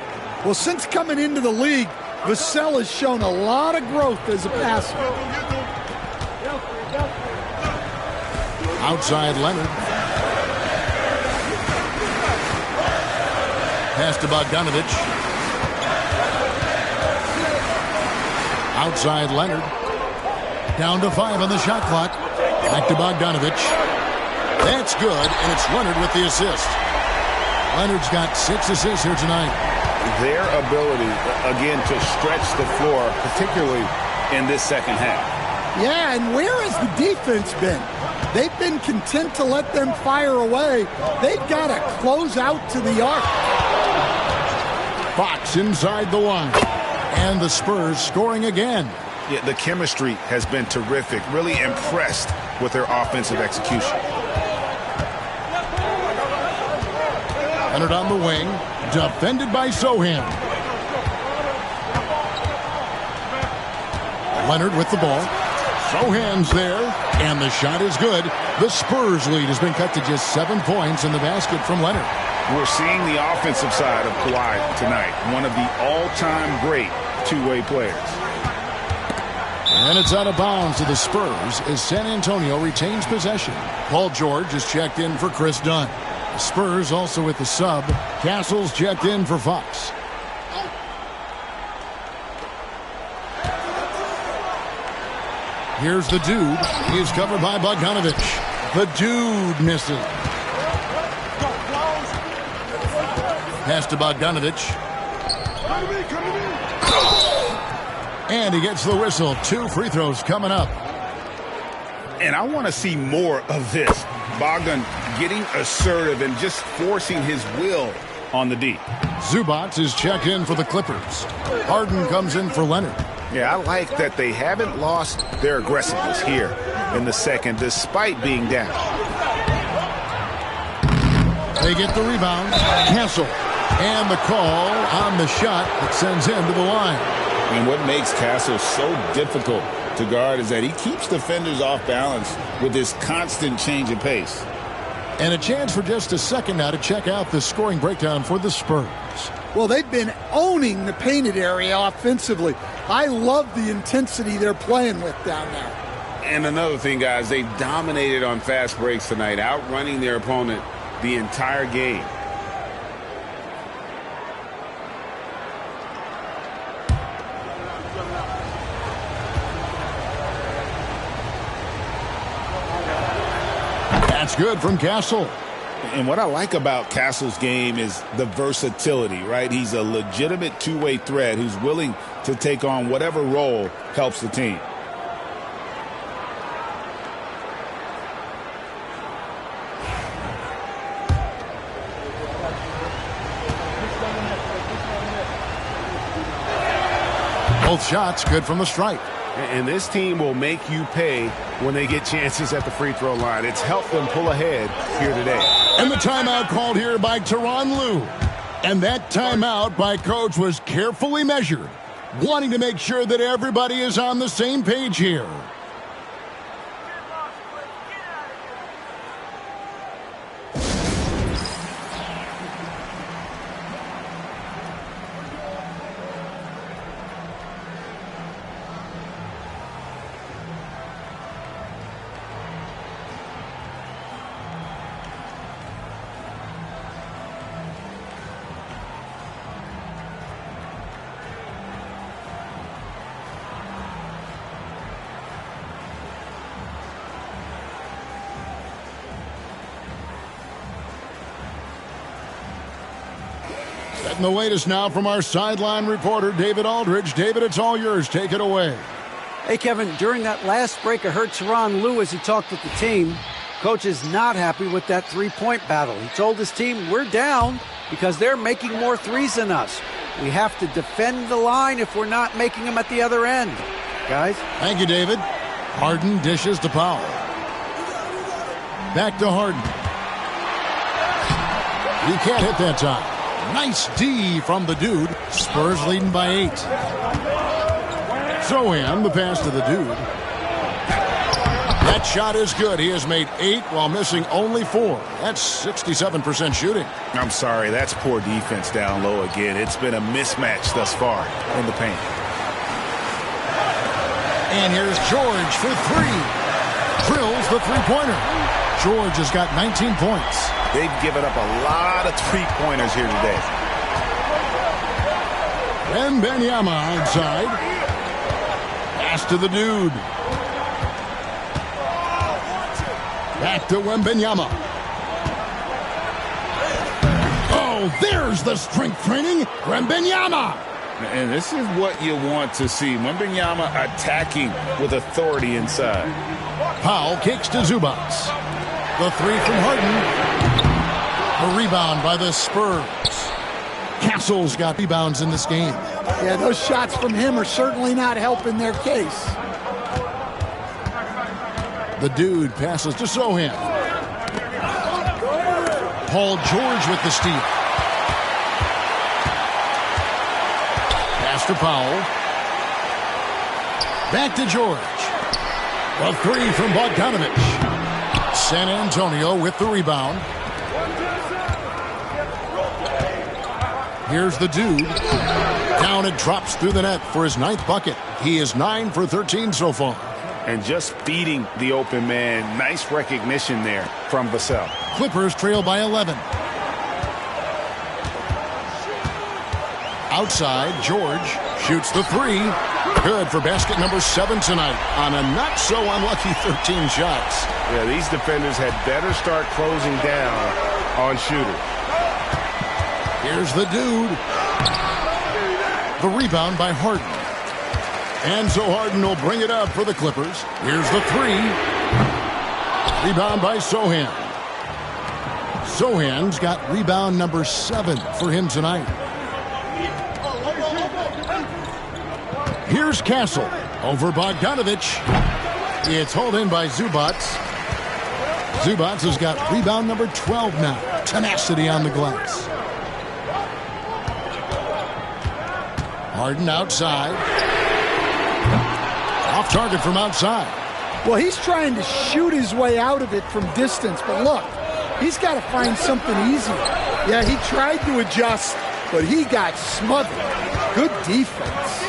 Well, since coming into the league, Vassell has shown a lot of growth as a passer. Outside Leonard. Pass to Bogdanovich. Outside Leonard. Down to 5 on the shot clock. Back to Bogdanovich. That's good, and it's Leonard with the assist. Leonard's got 6 assists here tonight. Their ability, again, to stretch the floor, particularly in this second half. Yeah, and where has the defense been? They've been content to let them fire away. They've got to close out to the arc. Fox inside the line. And the Spurs scoring again. Yeah, the chemistry has been terrific. Really impressed with their offensive execution. Leonard on the wing. Defended by Sohan. Leonard with the ball. Sohan's there. And the shot is good. The Spurs lead has been cut to just 7 points in the basket from Leonard. We're seeing the offensive side of Kawhi tonight. One of the all-time great two-way players. And it's out of bounds to the Spurs as San Antonio retains possession. Paul George is checked in for Chris Dunn. The Spurs also with the sub. Castle's checked in for Fox. Here's the dude. He is covered by Bogdanovich. The dude misses. Pass to Bogdanovich. And he gets the whistle. 2 free throws coming up. And I want to see more of this. Bogdan getting assertive and just forcing his will on the D. Zubac is checked in for the Clippers. Harden comes in for Leonard. Yeah, I like that they haven't lost their aggressiveness here in the second, despite being down. They get the rebound. Castle. And the call on the shot that sends him to the line. And what makes Castle so difficult to guard is that he keeps defenders off balance with this constant change of pace. And a chance for just a second now to check out the scoring breakdown for the Spurs. Well, they've been owning the painted area offensively. I love the intensity they're playing with down there. And another thing, guys, they've dominated on fast breaks tonight, outrunning their opponent the entire game. That's good from Castle. And what I like about Castle's game is the versatility, right? He's a legitimate two-way threat who's willing to take on whatever role helps the team. Both shots good from the stripe. And this team will make you pay when they get chances at the free throw line. It's helped them pull ahead here today. And the timeout called here by Tyronn Lue. And that timeout by Coach was carefully measured, wanting to make sure that everybody is on the same page here. Setting the latest now from our sideline reporter, David Aldridge. David, it's all yours. Take it away. Hey, Kevin, during that last break, I heard Tyronn Lue as he talked with the team. Coach is not happy with that three-point battle. He told his team, we're down because they're making more threes than us. We have to defend the line if we're not making them at the other end. Guys? Thank you, David. Harden dishes to Powell. Back to Harden. He can't hit that time. Nice D from the dude. Spurs leading by 8. Sohan, the pass to the dude. That shot is good. He has made 8 while missing only 4. That's 67% shooting. I'm sorry, that's poor defense down low again. It's been a mismatch thus far in the paint. And here's George for 3. Drills the three-pointer. George has got 19 points. They've given up a lot of three-pointers here today. And Benyama outside. Pass to the dude. Back to Wembanyama. Oh, there's the strength training. Wembanyama. And this is what you want to see. Wembanyama attacking with authority inside. Powell kicks to Zubac. The three from Harden. A rebound by the Spurs. Castle's got rebounds in this game. Yeah, those shots from him are certainly not helping their case. The dude passes to Sohan. Paul George with the steal. Pass to Powell. Back to George. A three from Bogdanovich. San Antonio with the rebound. Here's the dude. Down it drops through the net for his 9th bucket. He is 9 for 13 so far. And just feeding the open man. Nice recognition there from Vassell. Clippers trail by 11. Outside, George shoots the three. Good for basket number 7 tonight on a not so unlucky 13 shots. Yeah, these defenders had better start closing down on shooters. Here's the dude. The rebound by Harden. And so Harden will bring it up for the Clippers. Here's the three. Rebound by Sohan. Sohan's got rebound number 7 for him tonight. Here's Castle over Bogdanovich. It's hauled in by Zubac. Zubac has got rebound number 12 now. Tenacity on the glass. Harden outside. Off target from outside. Well, he's trying to shoot his way out of it from distance, but look, he's got to find something easier. Yeah, he tried to adjust, but he got smothered. Good defense.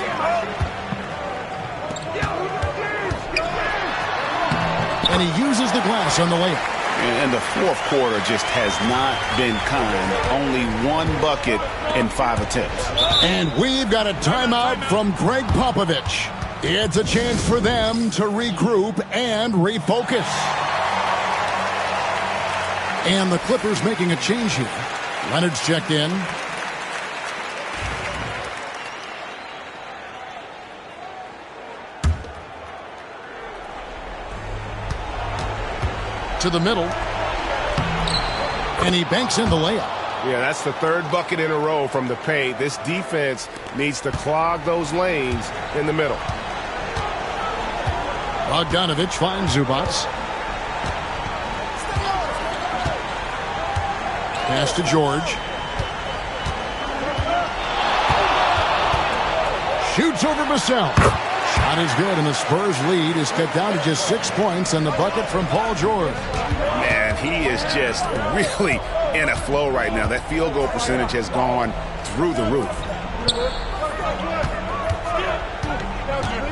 And he uses the glass on the layup. And the fourth quarter just has not been kind. Only 1 bucket in 5 attempts. And we've got a timeout from Greg Popovich. It's a chance for them to regroup and refocus. And the Clippers making a change here. Leonard's checked in. To the middle. And he banks in the layup. Yeah, that's the 3rd bucket in a row from the paint. This defense needs to clog those lanes in the middle. Bogdanovich finds Zubac. Pass to George. Shoots over Vassell. Shot is good, and the Spurs lead is cut down to just 6 points, and the bucket from Paul George. Man, he is just really in a flow right now. That field goal percentage has gone through the roof.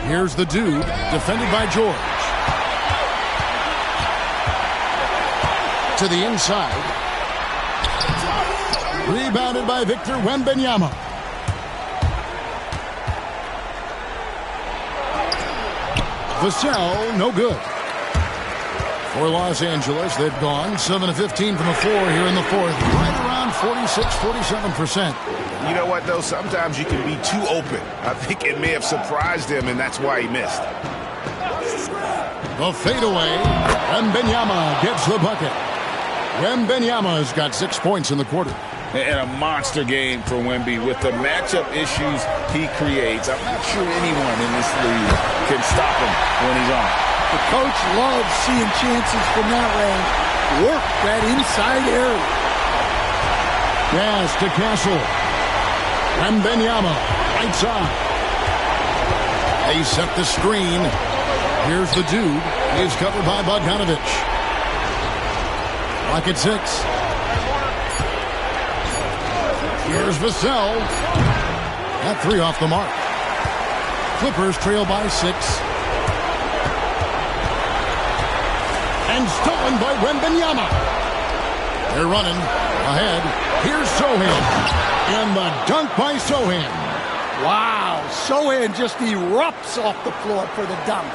Here's the dude, defended by George. To the inside. Rebounded by Victor Wembanyama. Vassell, no good. For Los Angeles, they've gone 7 of 15 from the floor here in the fourth. Right around 46-47%. You know what, though? Sometimes you can be too open. I think it may have surprised him, and that's why he missed. The fadeaway. Wembanyama gets the bucket. Wembanyama's got 6 points in the quarter. And a monster game for Wemby with the matchup issues he creates. I'm not sure anyone in this league can stop him when he's on. The coach loves seeing chances from that range. Work that inside area. Pass to Castle. Wembanyama, right side. They set the screen. Here's the dude. He is covered by Bogdanovich. Lock at 6. Here's Vassell. That 3 off the mark. Clippers trail by 6. And stolen by Wembanyama. They're running ahead. Here's Sohan. And the dunk by Sohan. Wow, Sohan just erupts off the floor for the dunk.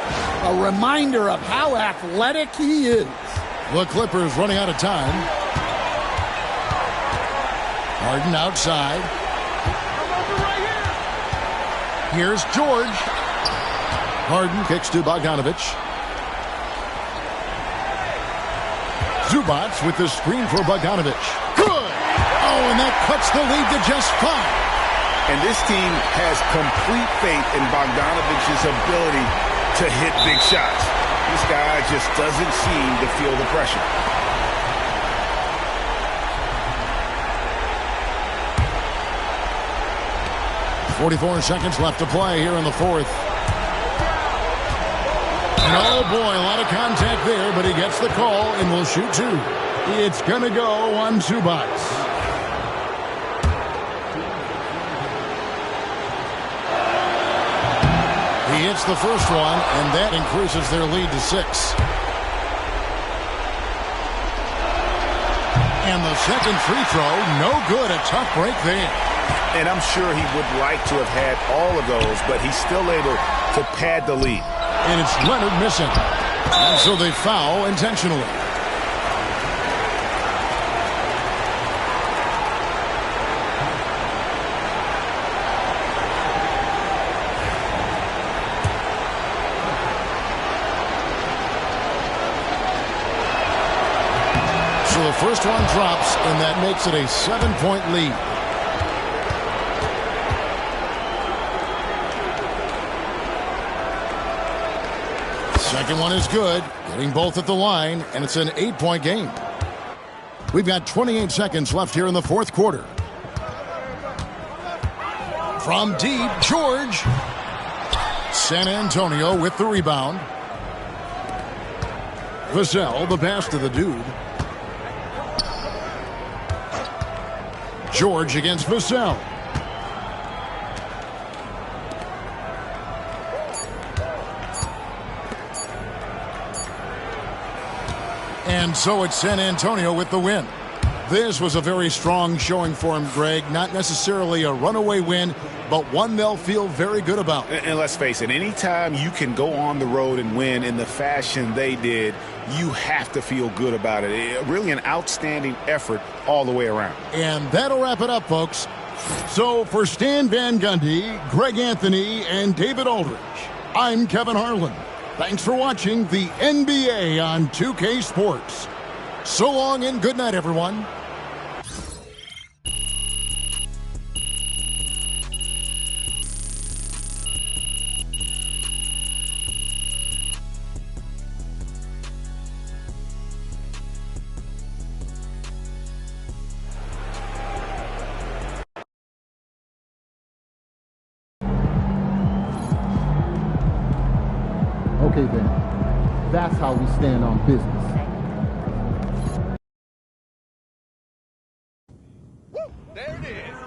A reminder of how athletic he is. The Clippers running out of time. Harden outside. Here's George. Harden kicks to Bogdanovich. Zubac with the screen for Bogdanovich. Good! Oh, and that cuts the lead to just 5. And this team has complete faith in Bogdanovich's ability to hit big shots. This guy just doesn't seem to feel the pressure. .44 seconds left to play here in the fourth. And oh boy, a lot of contact there, but he gets the call and will shoot 2. It's going to go on Zubac. He hits the first one, and that increases their lead to 6. And the second free throw, no good. A tough break there. And I'm sure he would like to have had all of those, but he's still able to pad the lead. And it's Leonard missing. And so they foul intentionally. So the first one drops, and that makes it a 7-point lead. Second one is good, getting both at the line, and it's an 8-point game. We've got 28 seconds left here in the fourth quarter. From deep, George. San Antonio with the rebound. Vassell, the pass to the dude. George against Vassell. And so it's San Antonio with the win. This was a very strong showing for him, Greg. Not necessarily a runaway win, but one they'll feel very good about. And let's face it, anytime you can go on the road and win in the fashion they did, you have to feel good about it. Really an outstanding effort all the way around. And that'll wrap it up, folks. So for Stan Van Gundy, Greg Anthony, and David Aldridge, I'm Kevin Harlan. Thanks for watching the NBA on 2K Sports. So long and good night, everyone. Okay then, that's how we stand on business. There it is.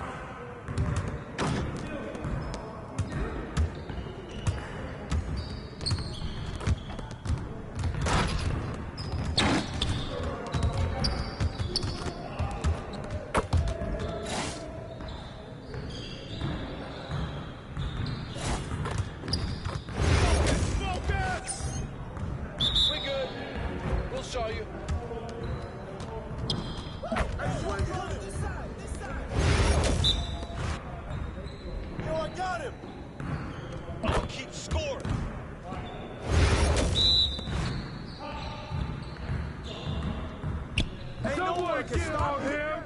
Show you. Yo, I got him. I'll keep scoring. Ain't no one can stop him.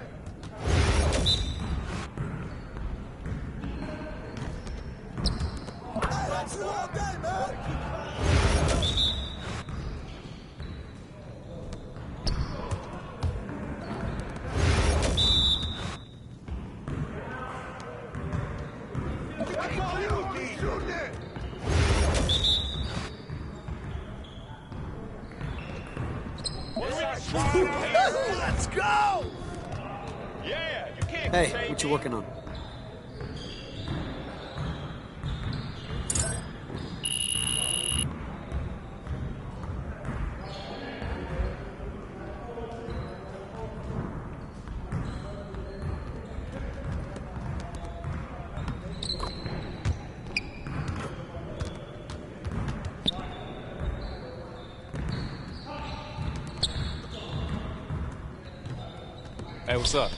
That's all day, man. Let's go! Yeah, you can't. Hey, what you working on? Hey, what's up?